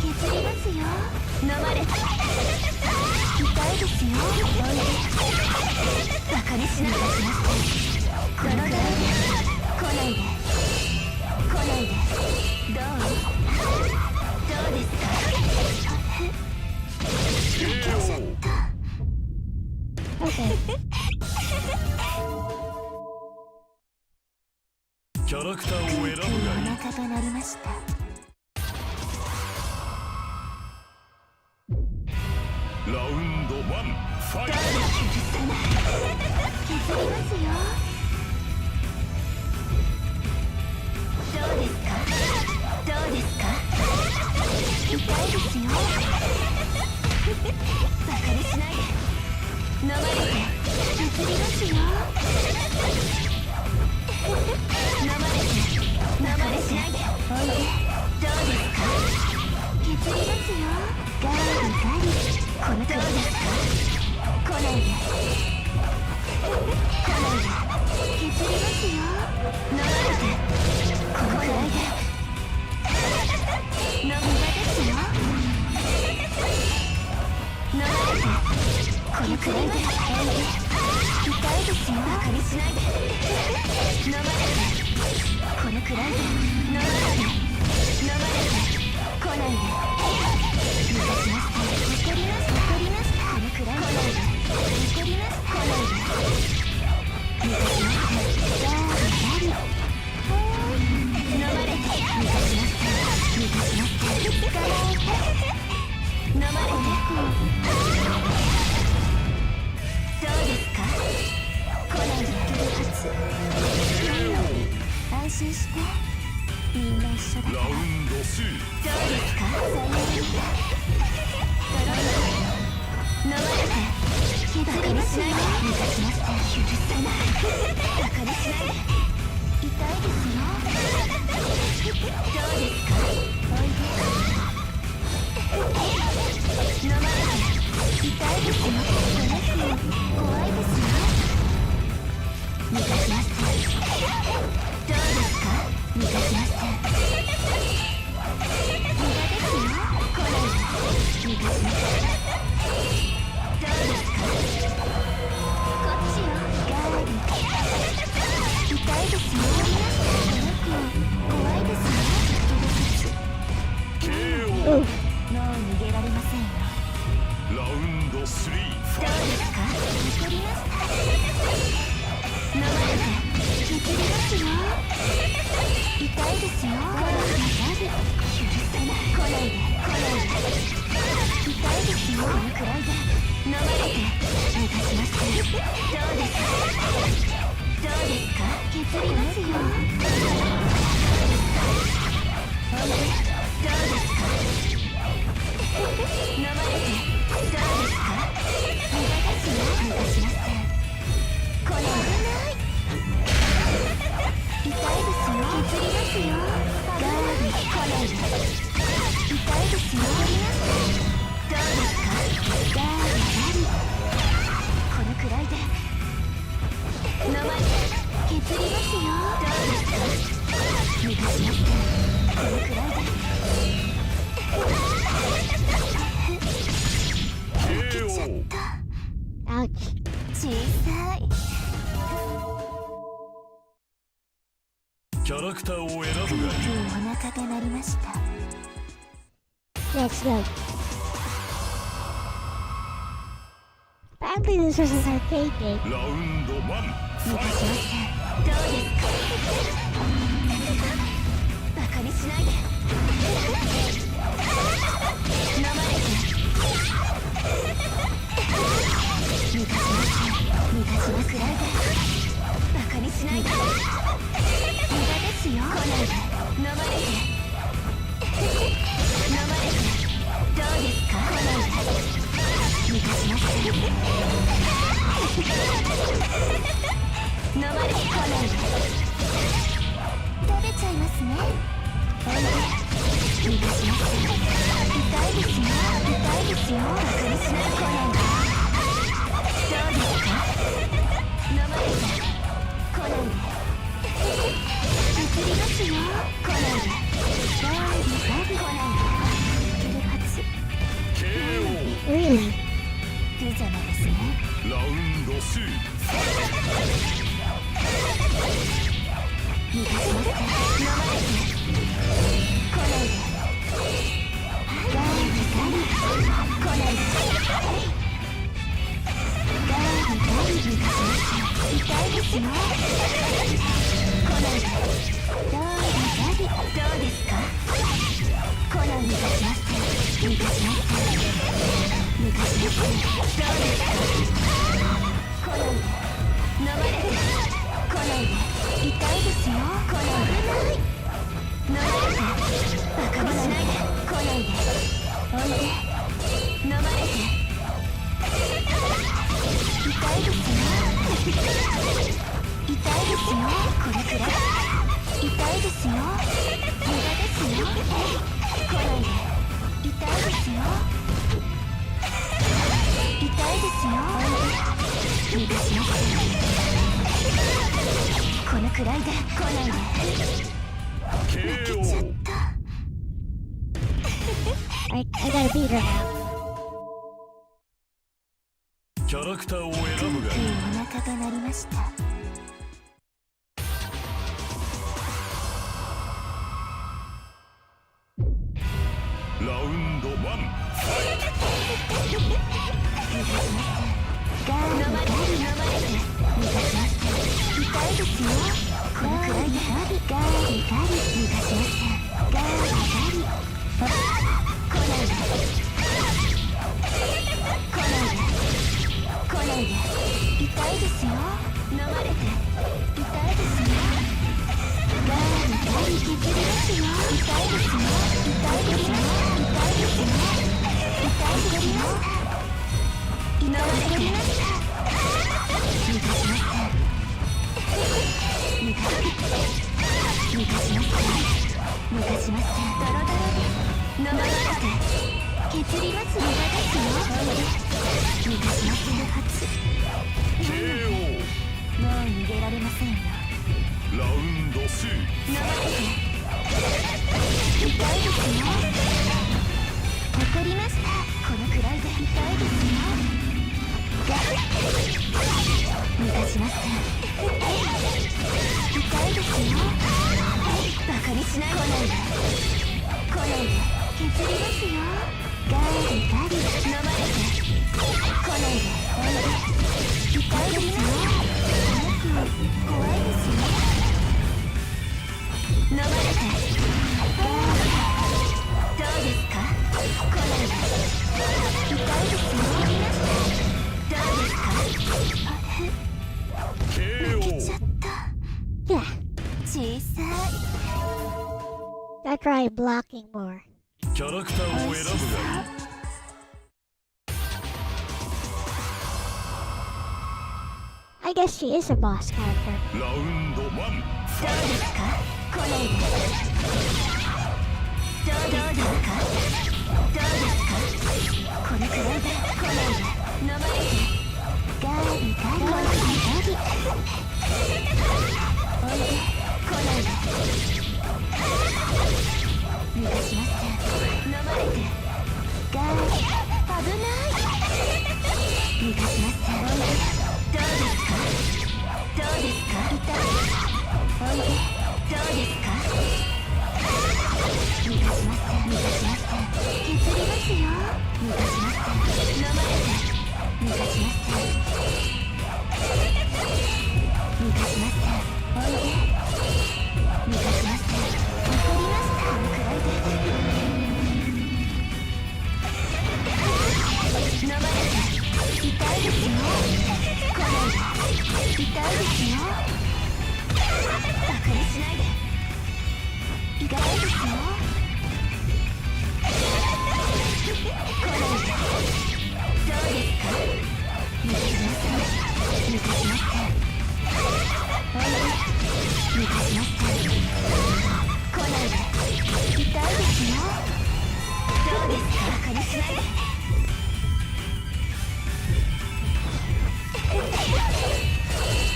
削りますよ飲まれて痛いですよおいでバカにしないでこのくらいで来ないで来ないでどうですか負けちゃったキャラクターを選ぶがいいお腹となりましたラウンド1ファイト許さない削りますよどうですかどうですか痛いですよバカにしないで飲まれて削りますよ飲まれてしないでおいでどうですか削りますよガリガリこのくらいですか来ないで来ないで削りますよ飲まれてこのくらいで無駄ですよ飲まれてこのくらいで痛いですよバカにしないで飲まれてこのくらいで飲まれて来ないで抜かしました怒りますこのくらいで来ないで怒ります来ないで抜かしましたガリ飲まれて抜かしました飲まれてどうですか来ないで安心してみんな一緒だからラウンド2どうですかさようなら飲まれて削りますよ抜かしました許さないバカにしないで痛いですよどうですかおいで飲まれて痛いですよこの子怖いですよ抜かしましたどうですか抜かしました無駄ですよ来ないで抜かしましたどうですかこっちよガーリ痛いですよこの子怖いですよ KO もう逃げられませんよラウンド3フどうですァイか怒りました飲まれて削りますよ痛いですよ許さない来ないで痛いですよこのくらいで飲まれて削りますよ。どうですか。飲まれてどうですか。無駄ですよ。抜かしません。これ危ない痛いですよ。削りますよ。ガーリー来ないで。痛いですよ。どうですか。ガーリーこのくらいで飲まれて削りますよ。どうですか。抜かしません。このくらいで抜けちゃった。Ouch. 小さい。キャラクターを選ぶがいい。お腹が鳴りました。 Let's go. Apparently this was an arcade game. ラウンド1。抜かしません。どうですか。バカにしないで。飲まれて抜かしません。抜かしまくらいで。バカにしないで。無駄ですよ。来ないで。飲まれて飲まれてどうですか。来ないで。抜かしません。飲まれて来ないで。食べちゃいますね。おいで。逃がしません。痛いですよ。痛いですよ。バカにしない。来ないで。どうですか。飲まれて来ないで。移りますよ。来ないで。バービーバービー来ないで。いけるはず。 Really? ピザナですね。ラウンド2。逃がしません。飲まれて来ないで。ガーリガリ来ないで。ガーリガリ逃がしません。痛いですよ。来ないで。ガーリガリどうですか。来ないで。逃がしません。逃がしません。抜かしません。どうですか。来ないで。飲まれて来ないで。痛いですよ。来ないで。飲まれてバカにしないで。来ないで。おいで。飲まれて痛いですよ。痛いですよ。これくらい痛いですよ。無駄ですよ。来ないで。痛いですよ。痛いですよ。おいで。逃がしません。このくらいで来ないで。負けちゃった。I gotta beat her now. キャラクターを選ぶがいい。お腹が鳴りました。ラウンド1。抜かしません。ガーリガリ飲まれて抜かしません。痛いですよ。このくらいでガリガリガリ抜かしません。ガーリガリ来ないで。来ないで。来ないで。痛いですよ。飲まれて痛いですよ。ガーリガリ削りますよ。痛いですよ。痛いですよ。痛いですよ。痛いですよ。痛いですよ。抜かしません。抜かしません。抜かしません。ドロドロで飲まれて削ります。無駄ですよ。抜かしません。初 KO。もう逃げられませんよ。ラウンド2。飲まれて痛いですよ。怒りました。このくらいで痛いですよ。ガッ抜かしません。痛いですよ。バカにしない。来ないで。来ないで。削りますよ。ガリガリ飲まれて来ないで。おいで。痛いですよ。怖いですよ。飲まれてどうですか。来ないで。痛いですよ。どうですか。try blocking more. キャラクターを選ぶがいい。 I guess she is a boss character. ラウンド1ファイト。来ないで。どうですか。これくらいで来ないで。飲まれて。ガリガリガリ。おいで。来ないで。逃がしません。飲まれて。ガリ。危ない。逃がしません。おいで。どうですか。どうですか。痛い。おいで。どうですか。逃がしません。逃がしません。削りますよ。逃がしません。飲まれて。逃がしません。逃がしません。おいで。逃がしません。わかりました。このくらいで。飲まれて。痛いですよ。来ないで。痛いですよ。バカにしないで。痛いですよ。来ないで。どうですか。逃がしません。逃がしません。おいで。逃がしません。来ないで。痛いですよ。どうですか。バカにしないで。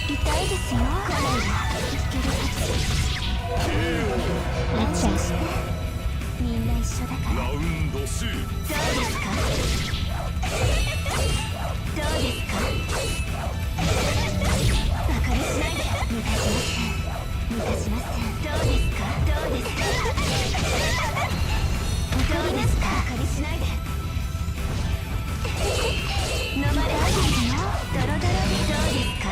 痛いですよ。来ないで。いけるはず。安心して。みんな一緒だから。ラウンド2どうですか。どうですか。バカにしないで。逃がしません。逃がしません。どうですか。どうですか。どうですか。バカにしないで。飲まれますよ。ドロドロに。どうですか。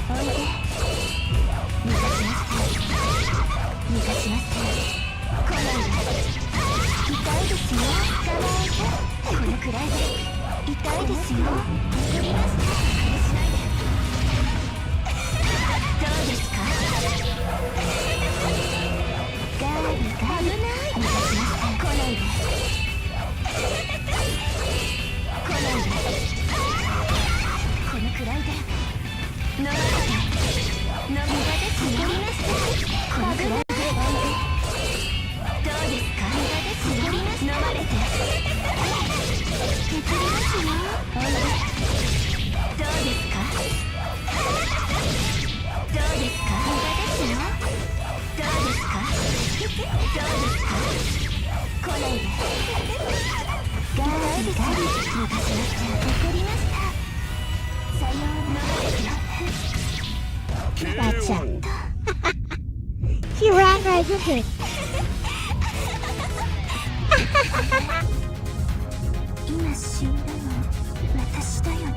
おいで。逃がしません。逃がしません。来ないで。痛いですよ。捕まえて。このくらいで。痛いですよ。わかりました。バカにしないで。どうですか。ガーリガリ。危ない。逃がしません。来ないで。来ないで。このくらいで。飲まれて。飲み場ですよ。わかりました。このくらいで。どうですか。無駄ですよ。飲まれて。削りますよ。おいで。どうですか。どうですか。無駄ですよ。どうですか。どうですか。来ないで。ガーリガリ。逃がしません。怒りました。さようなら。Gotcha. She ran right into it. 今死んだの私だよね。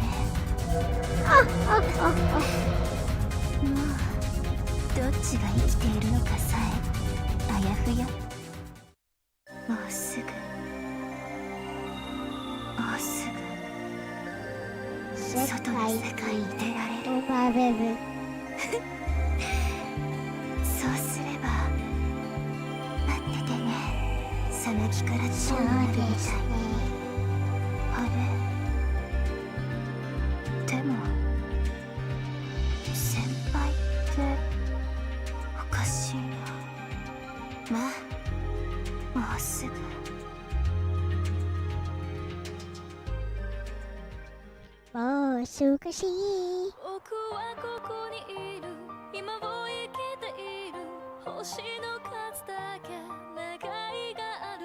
もうどっちが生きているのかさえあやふや。もうすぐ外の世界に出られる。そうすれば待っててね。さなぎから蝶になるみたいに。あれでも先輩っておかしいな。まあもうすぐ。もう少し。僕はここにいる。今を生きている。星の数だけ願いがある。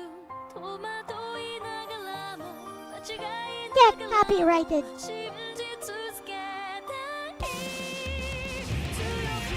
戸惑いながらも間違いな Get がら copyrighted. 信じ続けたい。強く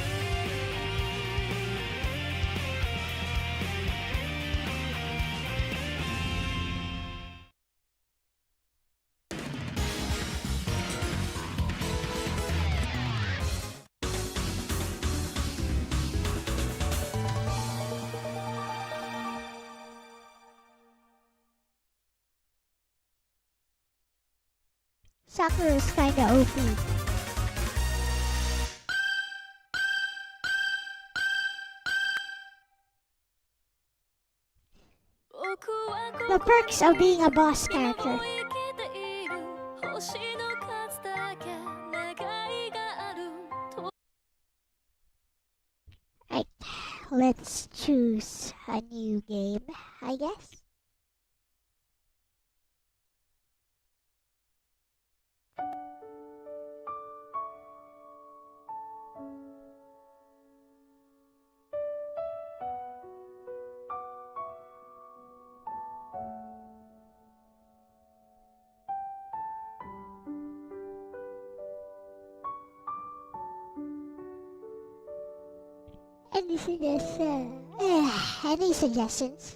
Sakura's kinda OP. The perks of being a boss character. Right, let's choose a new game, I guess. Any suggestions?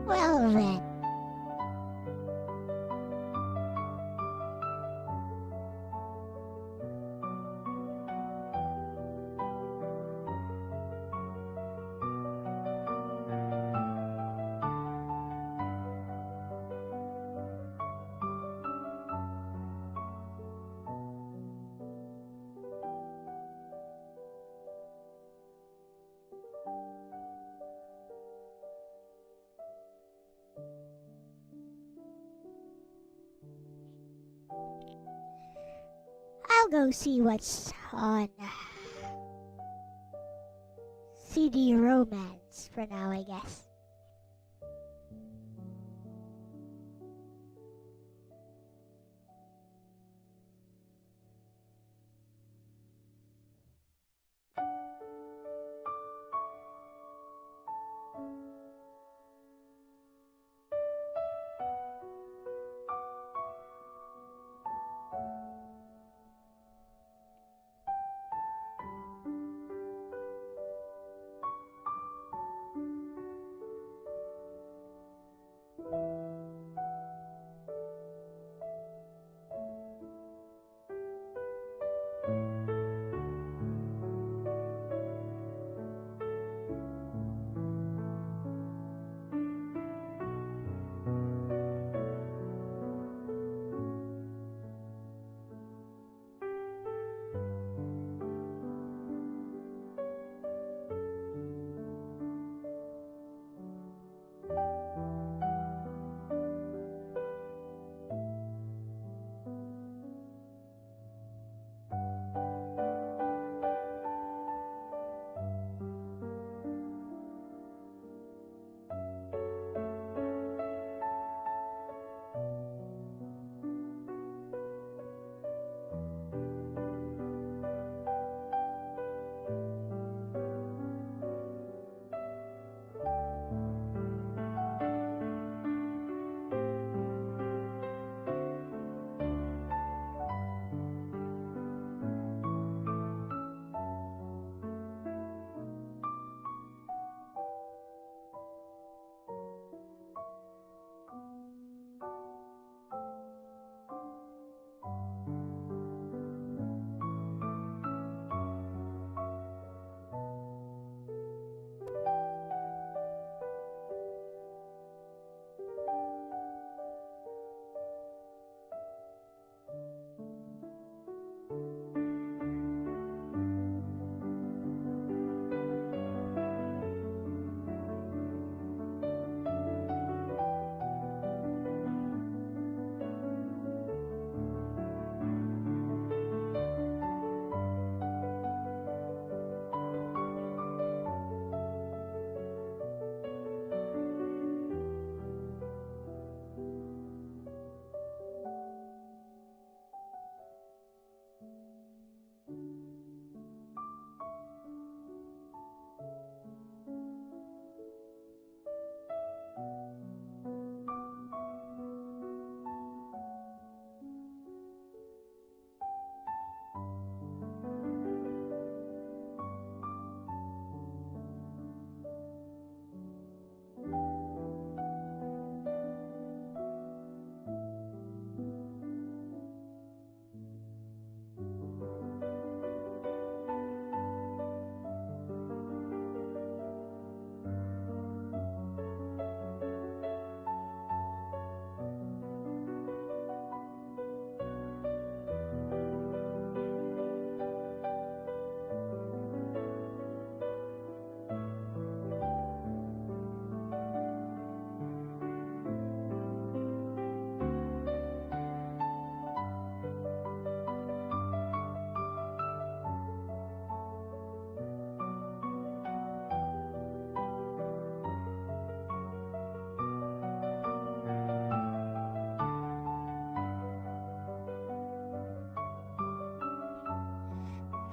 Well then. I'll go see what's on CD Romance for now, I guess.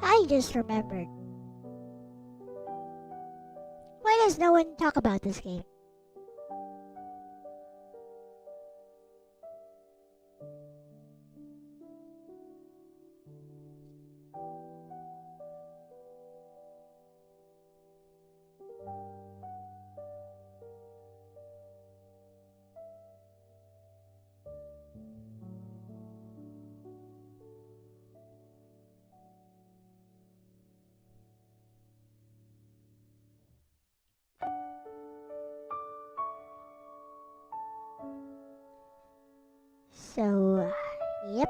I just remembered. Why does no one talk about this game? So, yep.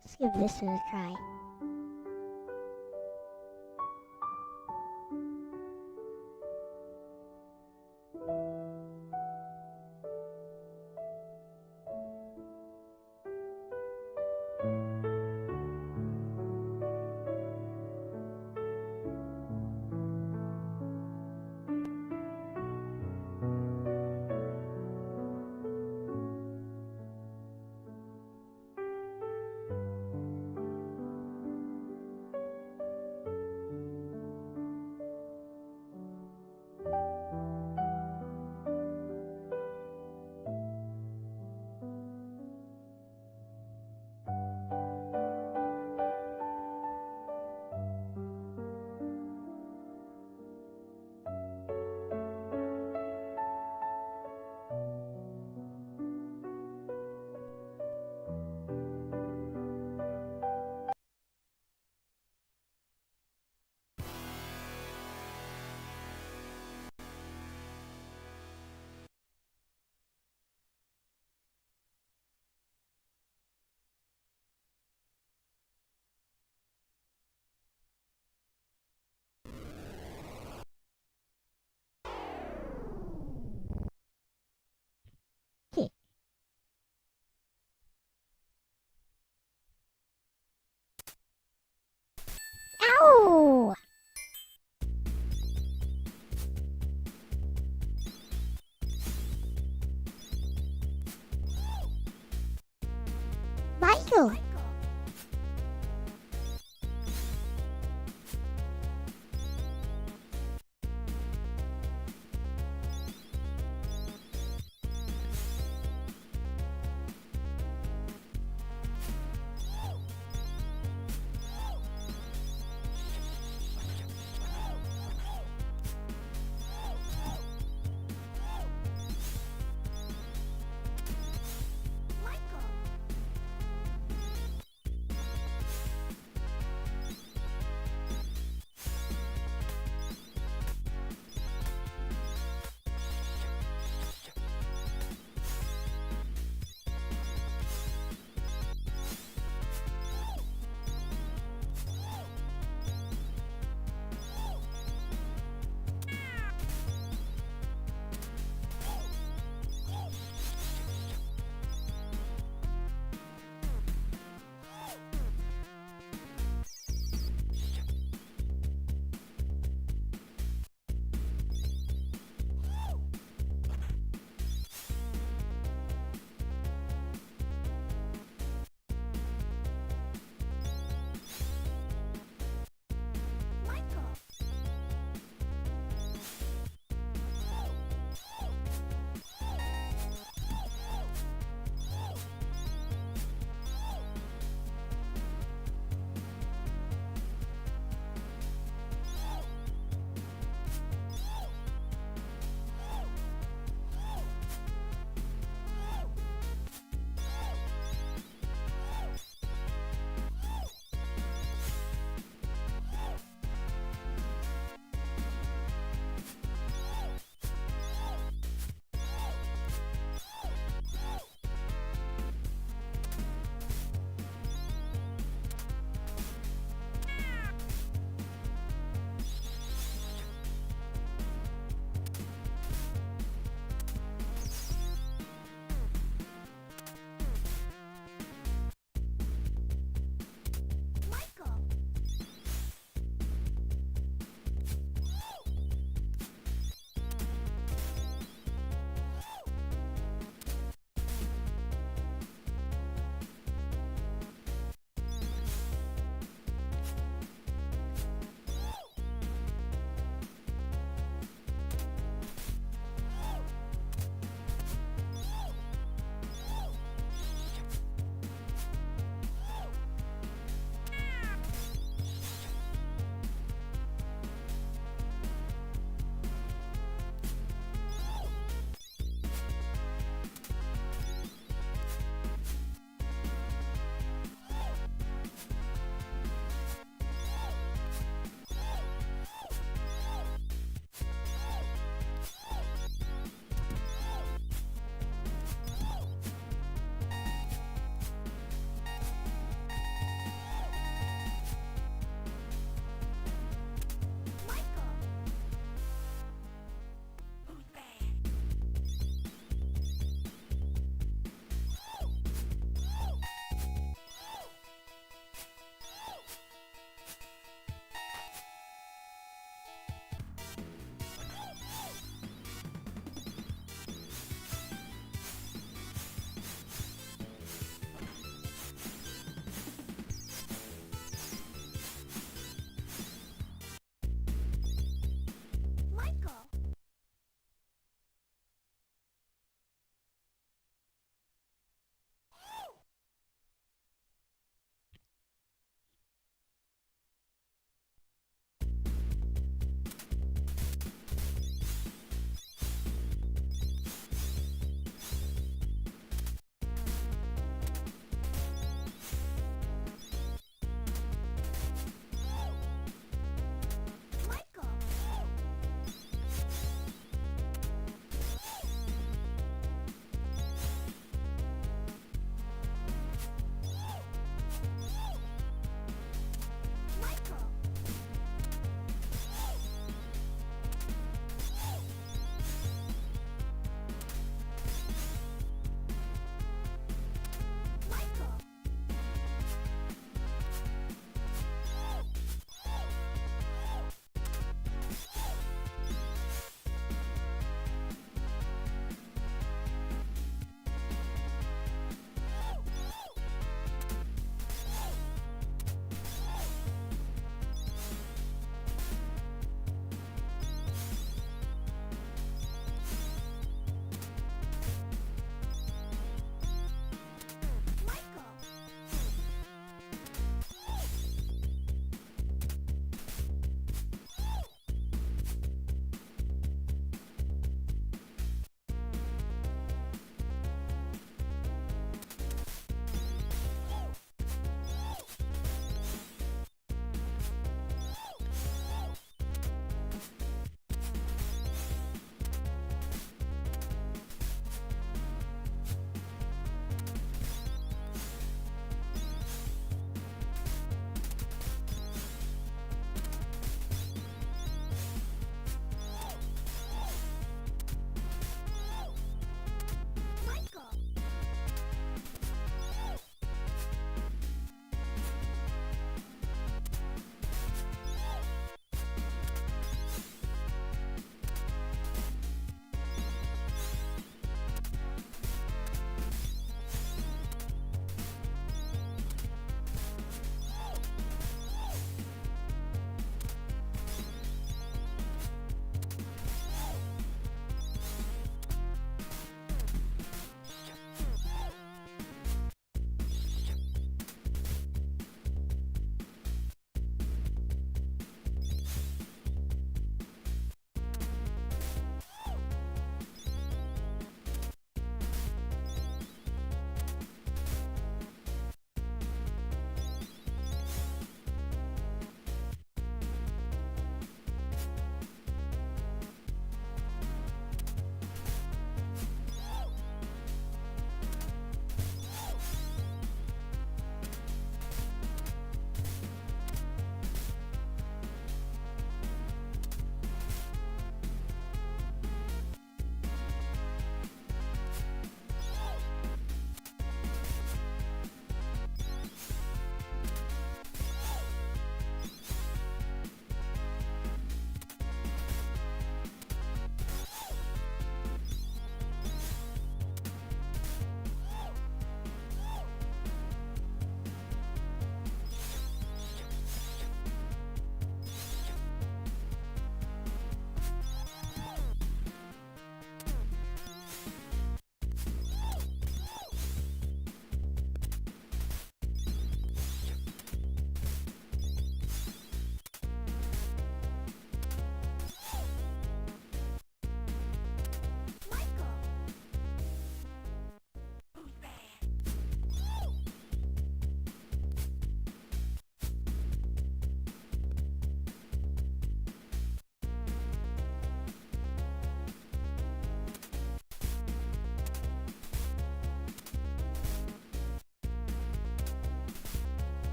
Let's give this a try.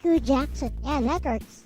Michael Jackson. Yeah, that works.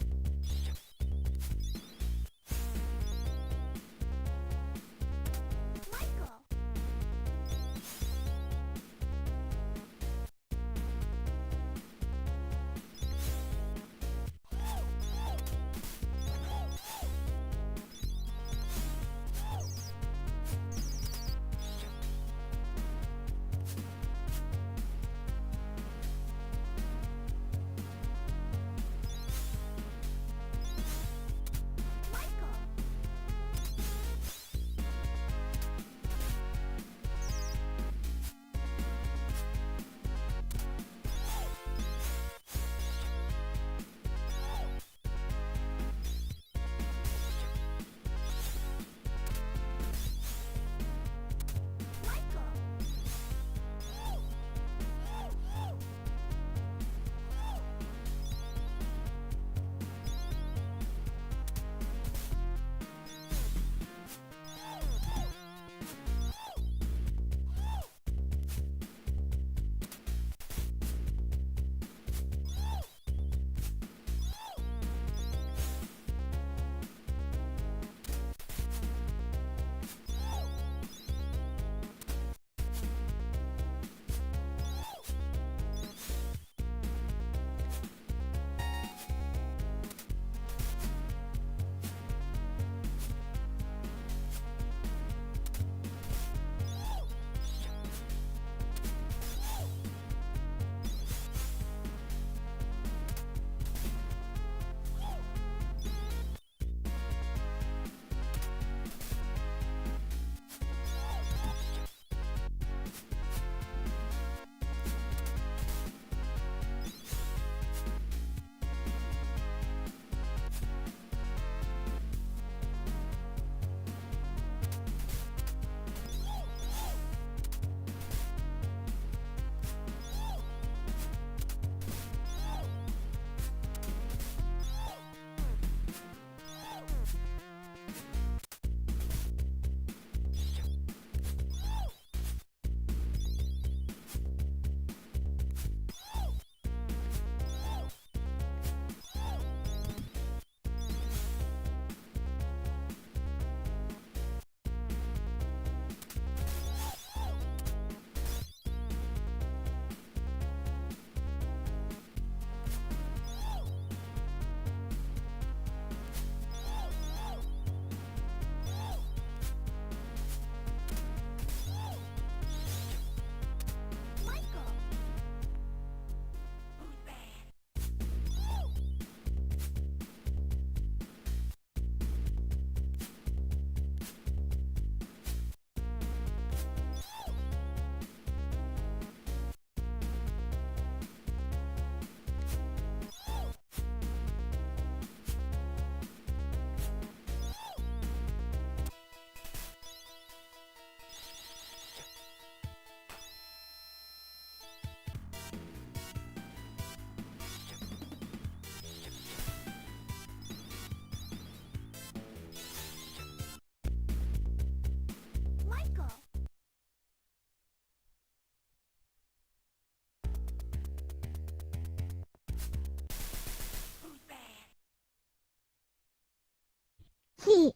He.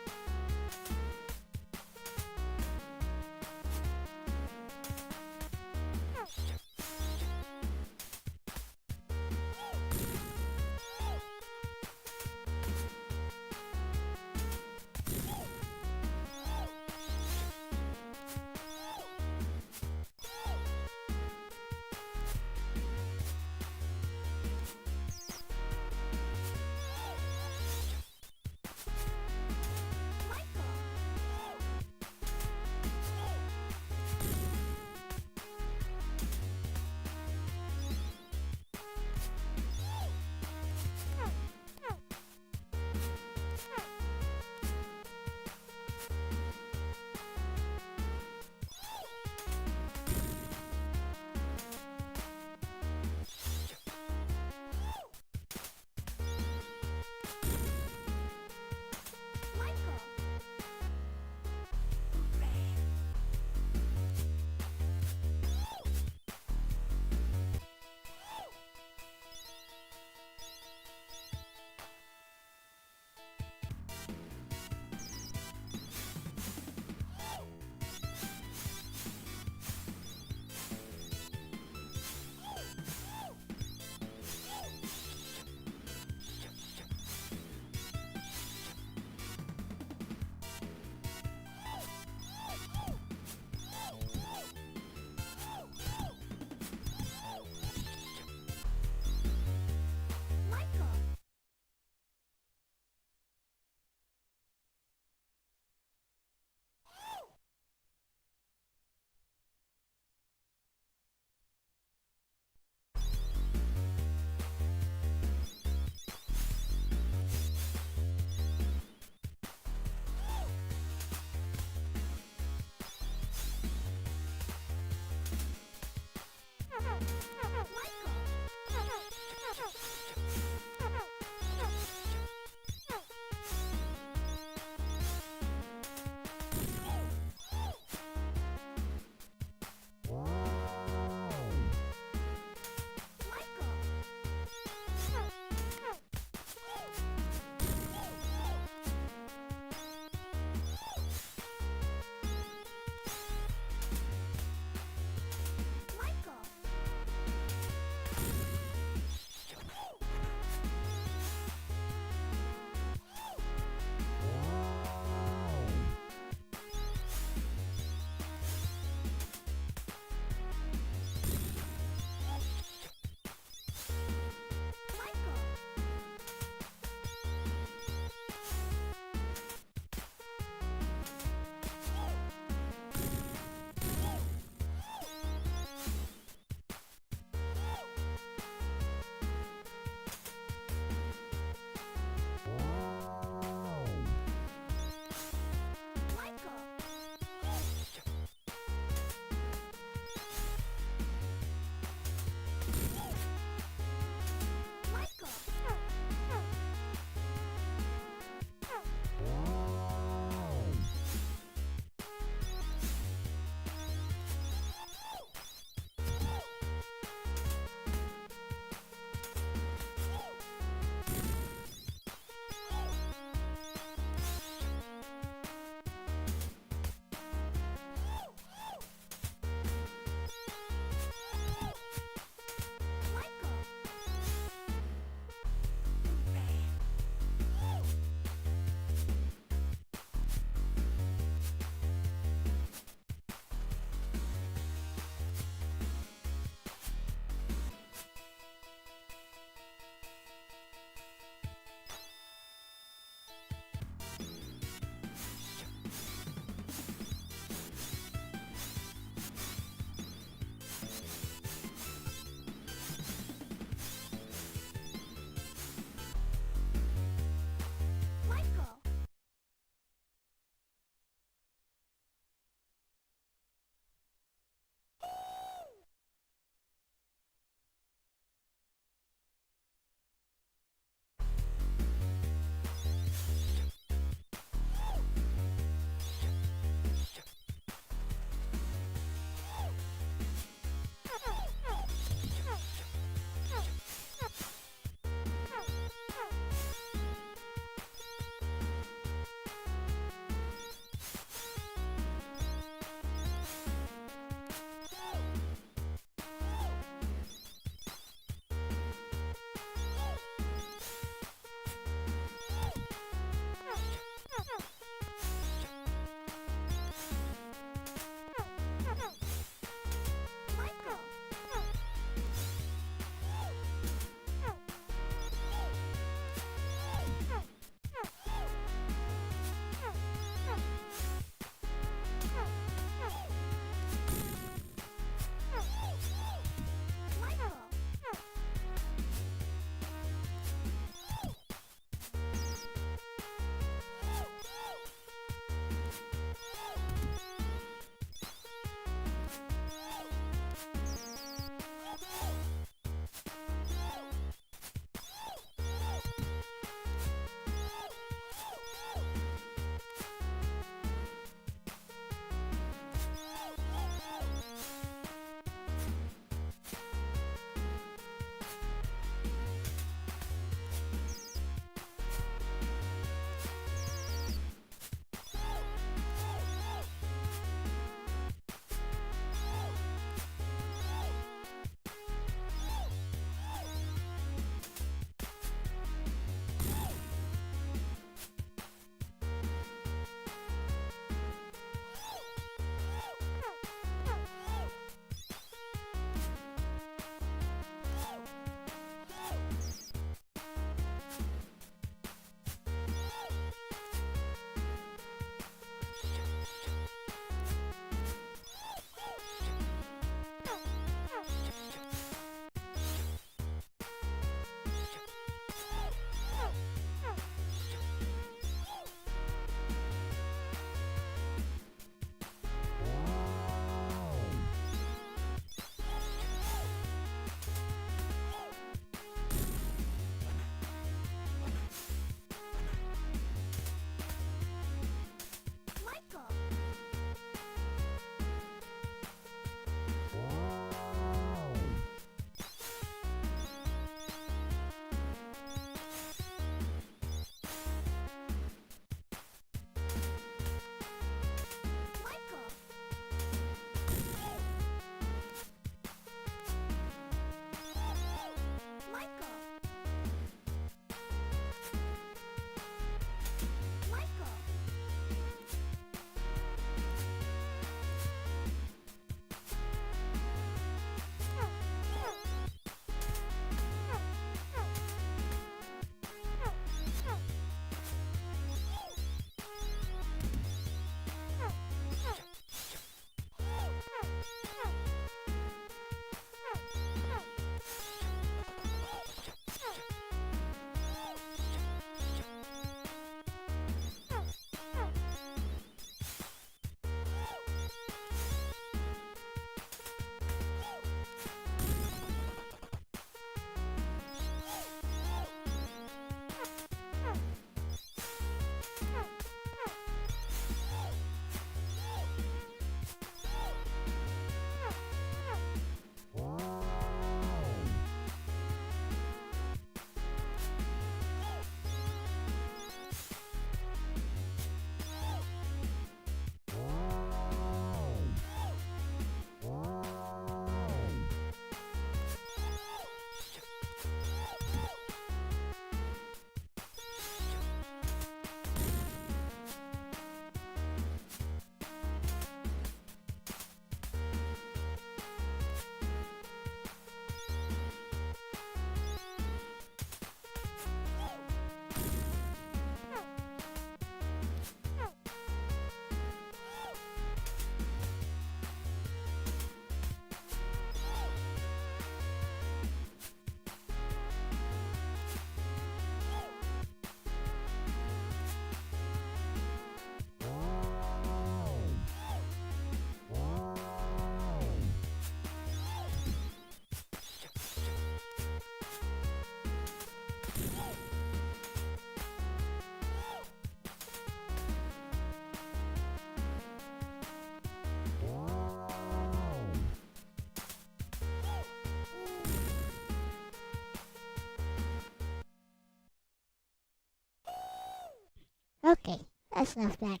That's enough of that.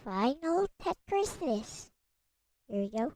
Final Tetris this. Here we go.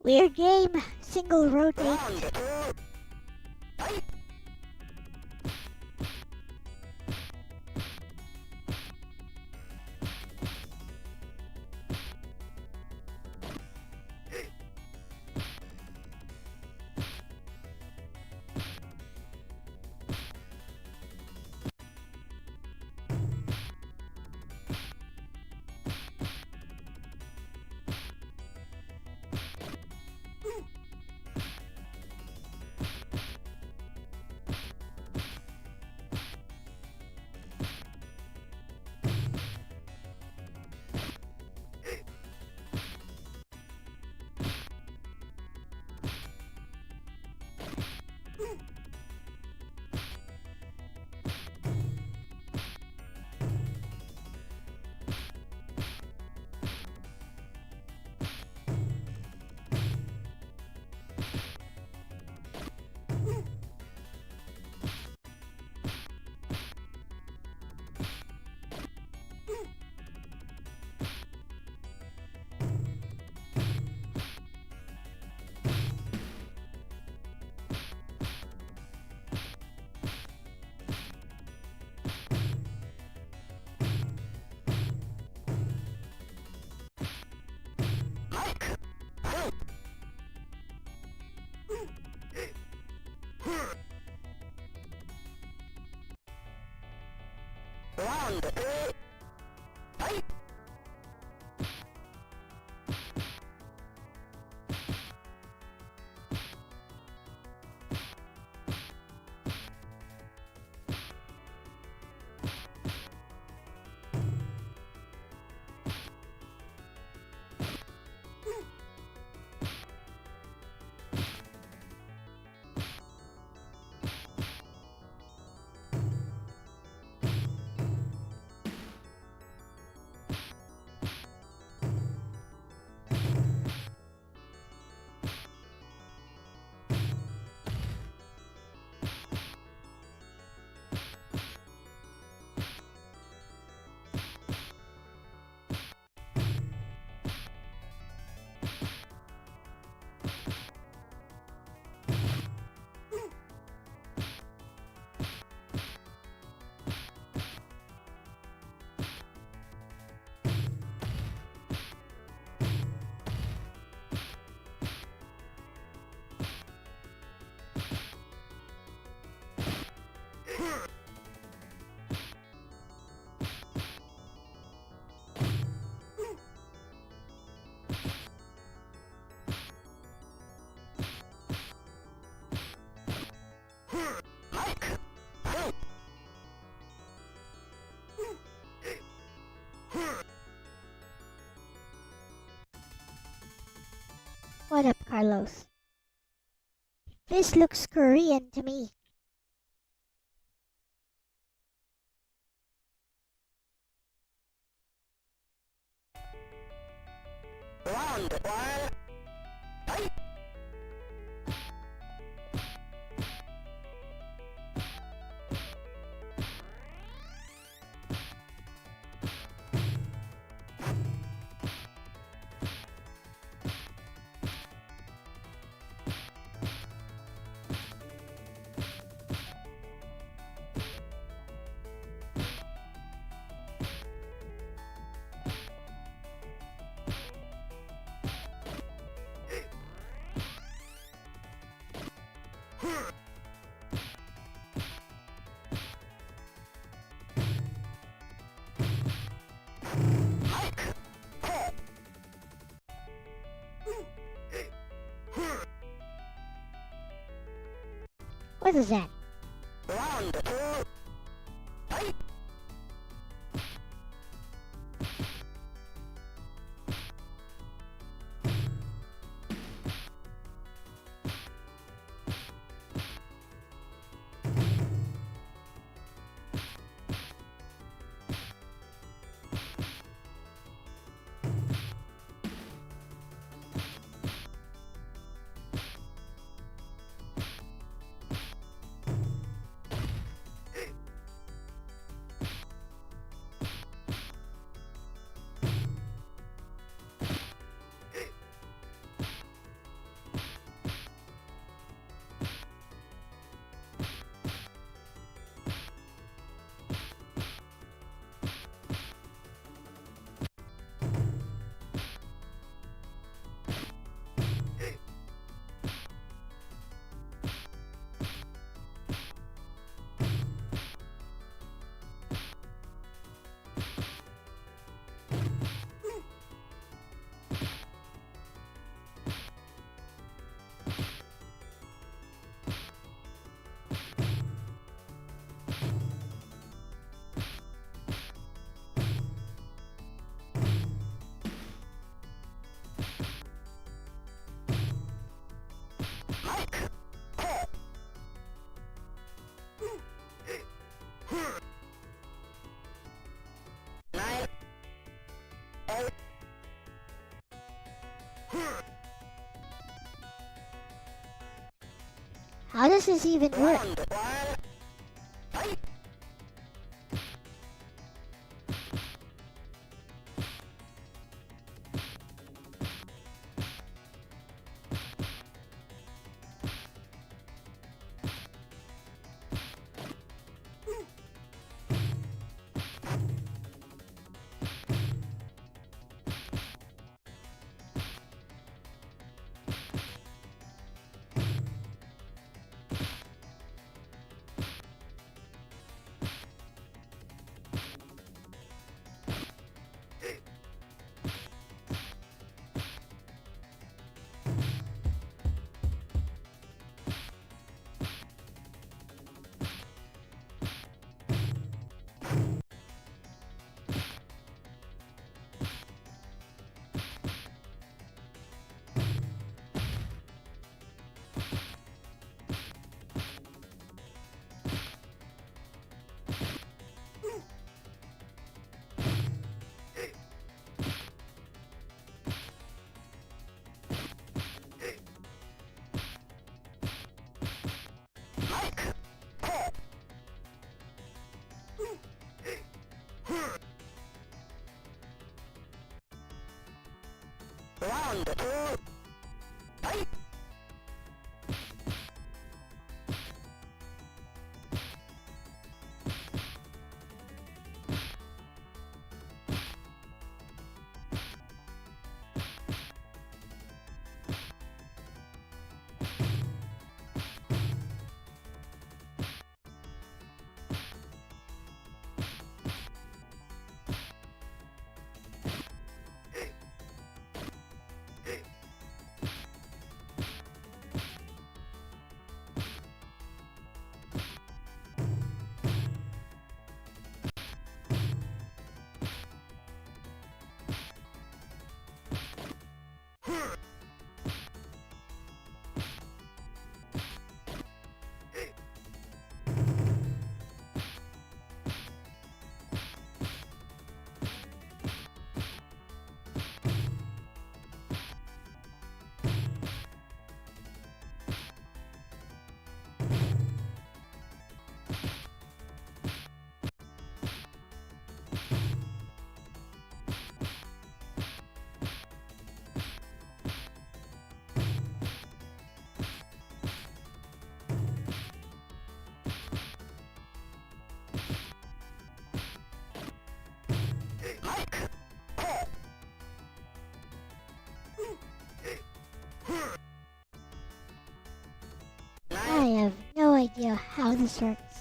Weird game. Single rotate. What up, Carlos? This looks Korean to me. What is that? How does this even work? I have no idea how this works.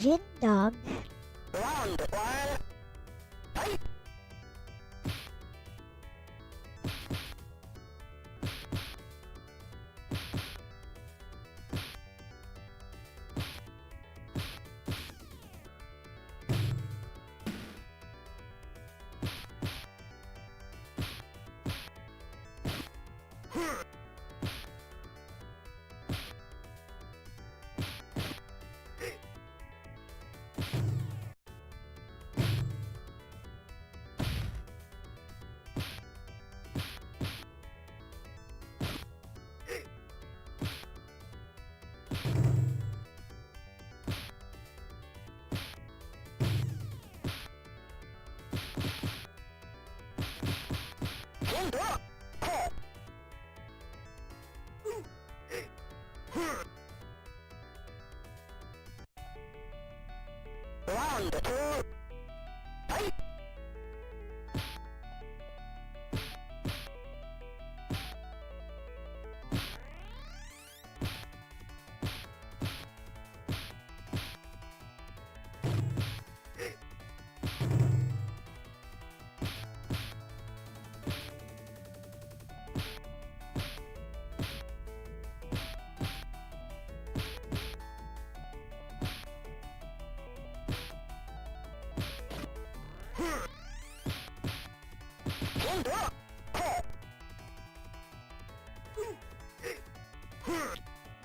Gin dog.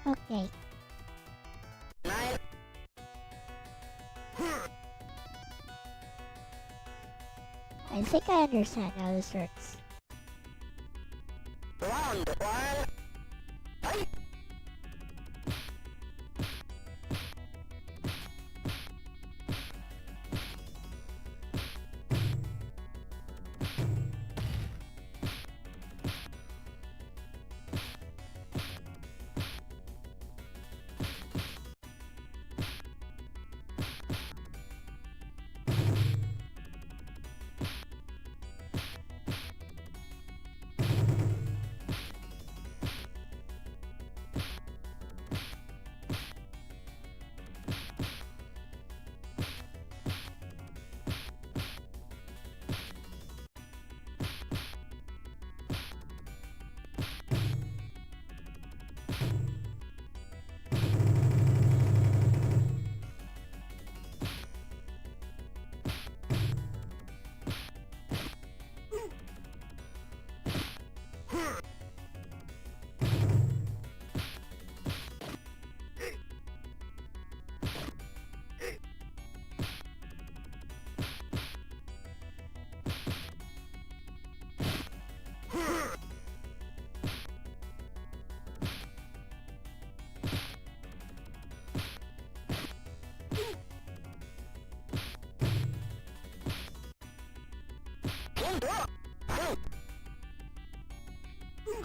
Okay. I think I understand how this works.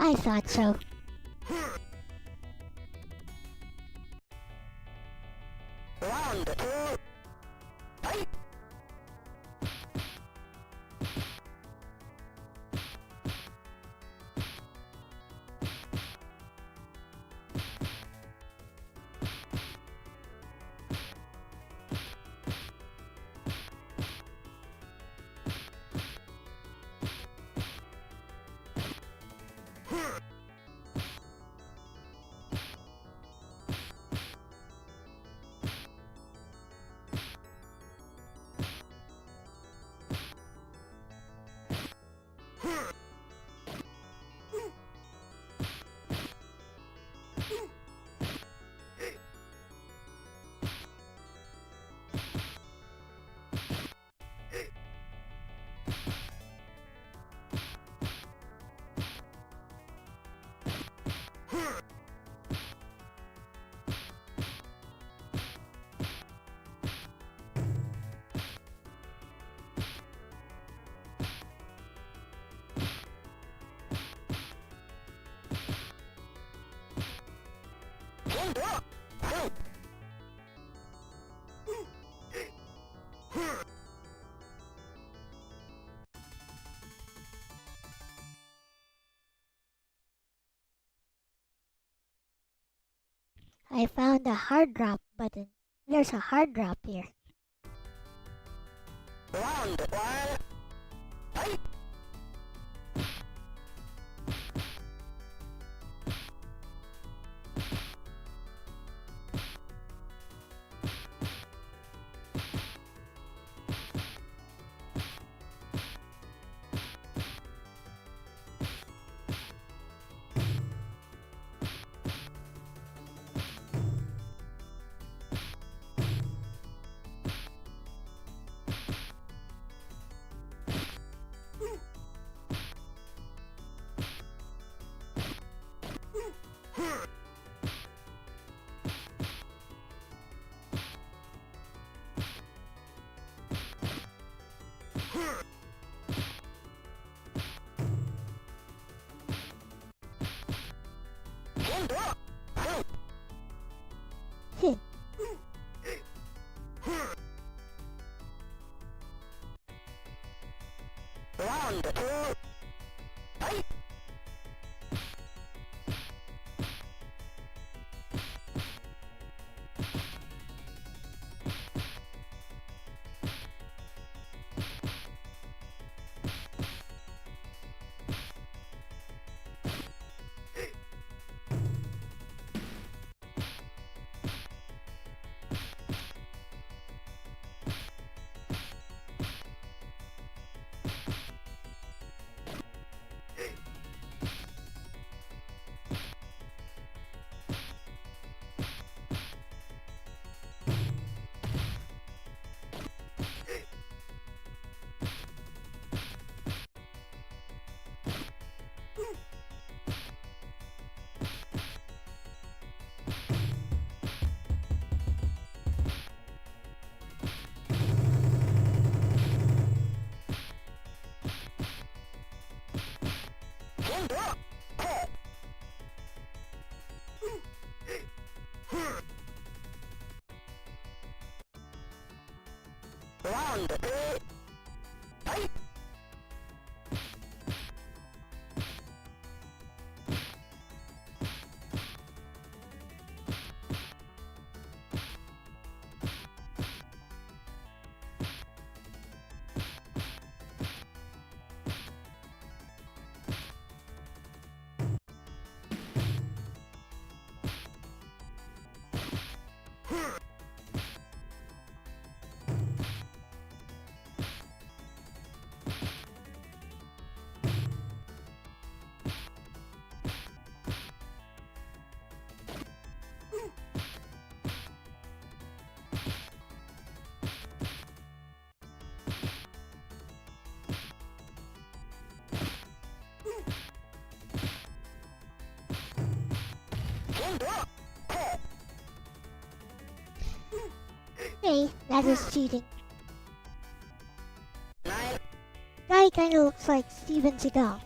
I thought so. I found a hard drop button. There's a hard drop here. Hey, that is cheating. Guy kinda looks like Steven Seagal.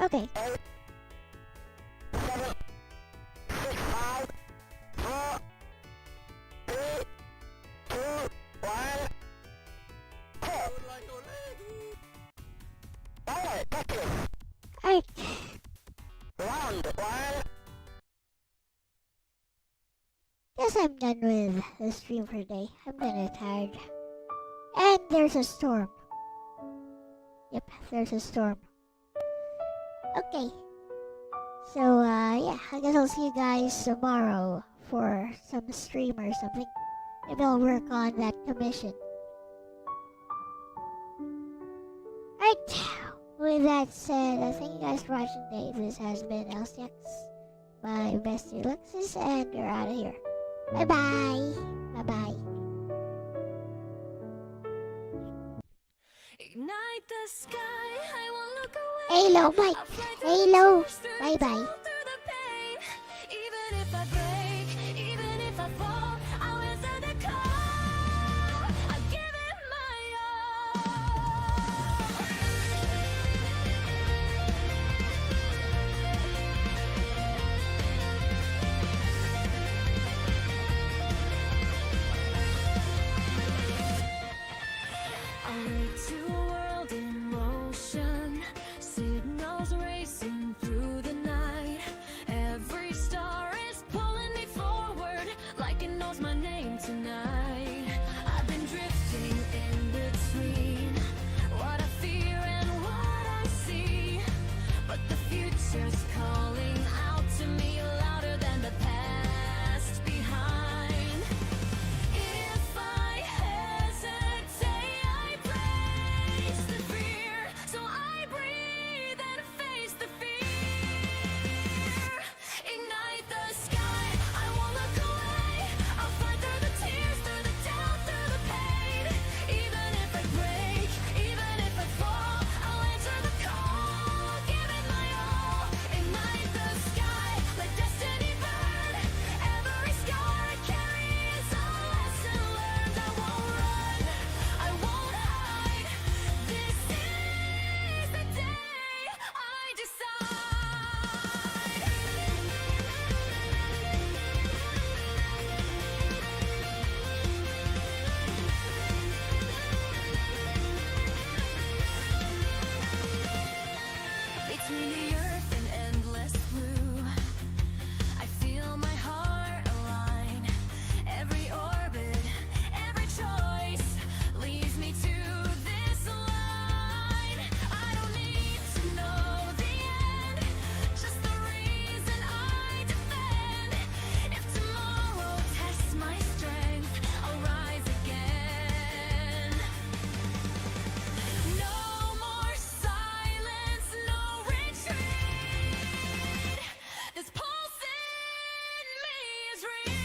Okay. Alright. Guess I'm done with the stream for today. I'm kinda tired. And there's a storm. Yep, there's a storm. Okay. So, yeah, I guess I'll see you guys tomorrow for some stream or something. Maybe I'll work on that commission. Right. With that said, thank you guys for watching today. This has been Elle-C. my best Alexis, and we're out of here. Bye bye. Bye bye. Ignite the sky, I won't look away. Halo, Mike. Halo. Bye bye. Even if I break, even if I fall, I'll answer the call. I'll give it my all. I'll wake to a world in motion, signals racing through the night. Every star is pulling me forward, like it knows my name tonight. I've been drifting in between what I fear and what I see, but the future's calling out to me louder than the past behind. If I hesitate, I brace the fear, so I breathe and face the fear. Ignite the sky, I won't look away. I'll fly through the tears, through the doubt, through the pain. Even if I break, even if I fall, I'll answer the call. Give it my all. Ignite the sky, let destiny burn. Every scar I carry is a lesson learned. I won't run, I won't hide. This is the day I decide. Between the earth and endless blue, I feel my heart align. Every orbit, every choice leads me to this line. I don't need to know the end, just the reason I defend. If tomorrow tests my strength, I'll rise again. No more silence, no retreat. This pulse in me is real.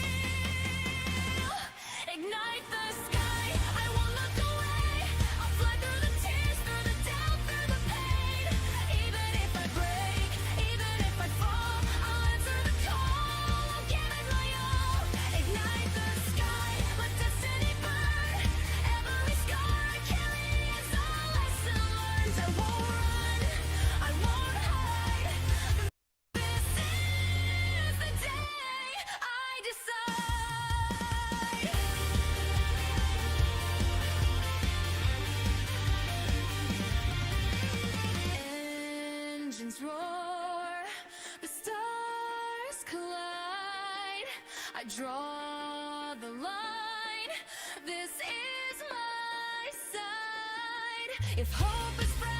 Ignite the sky, I won't look away. I'll fly through the tears, through the doubt, through the pain. Even if I break, even if I fall, I'll answer the call. I'll give it my all. Ignite the sky, let destiny burn. Every scar I carry is a lesson learned. I won't run, I won't hide. This is the day I decide. Engines roar, the stars collide. I draw the line. This is my side. If hope is fragile,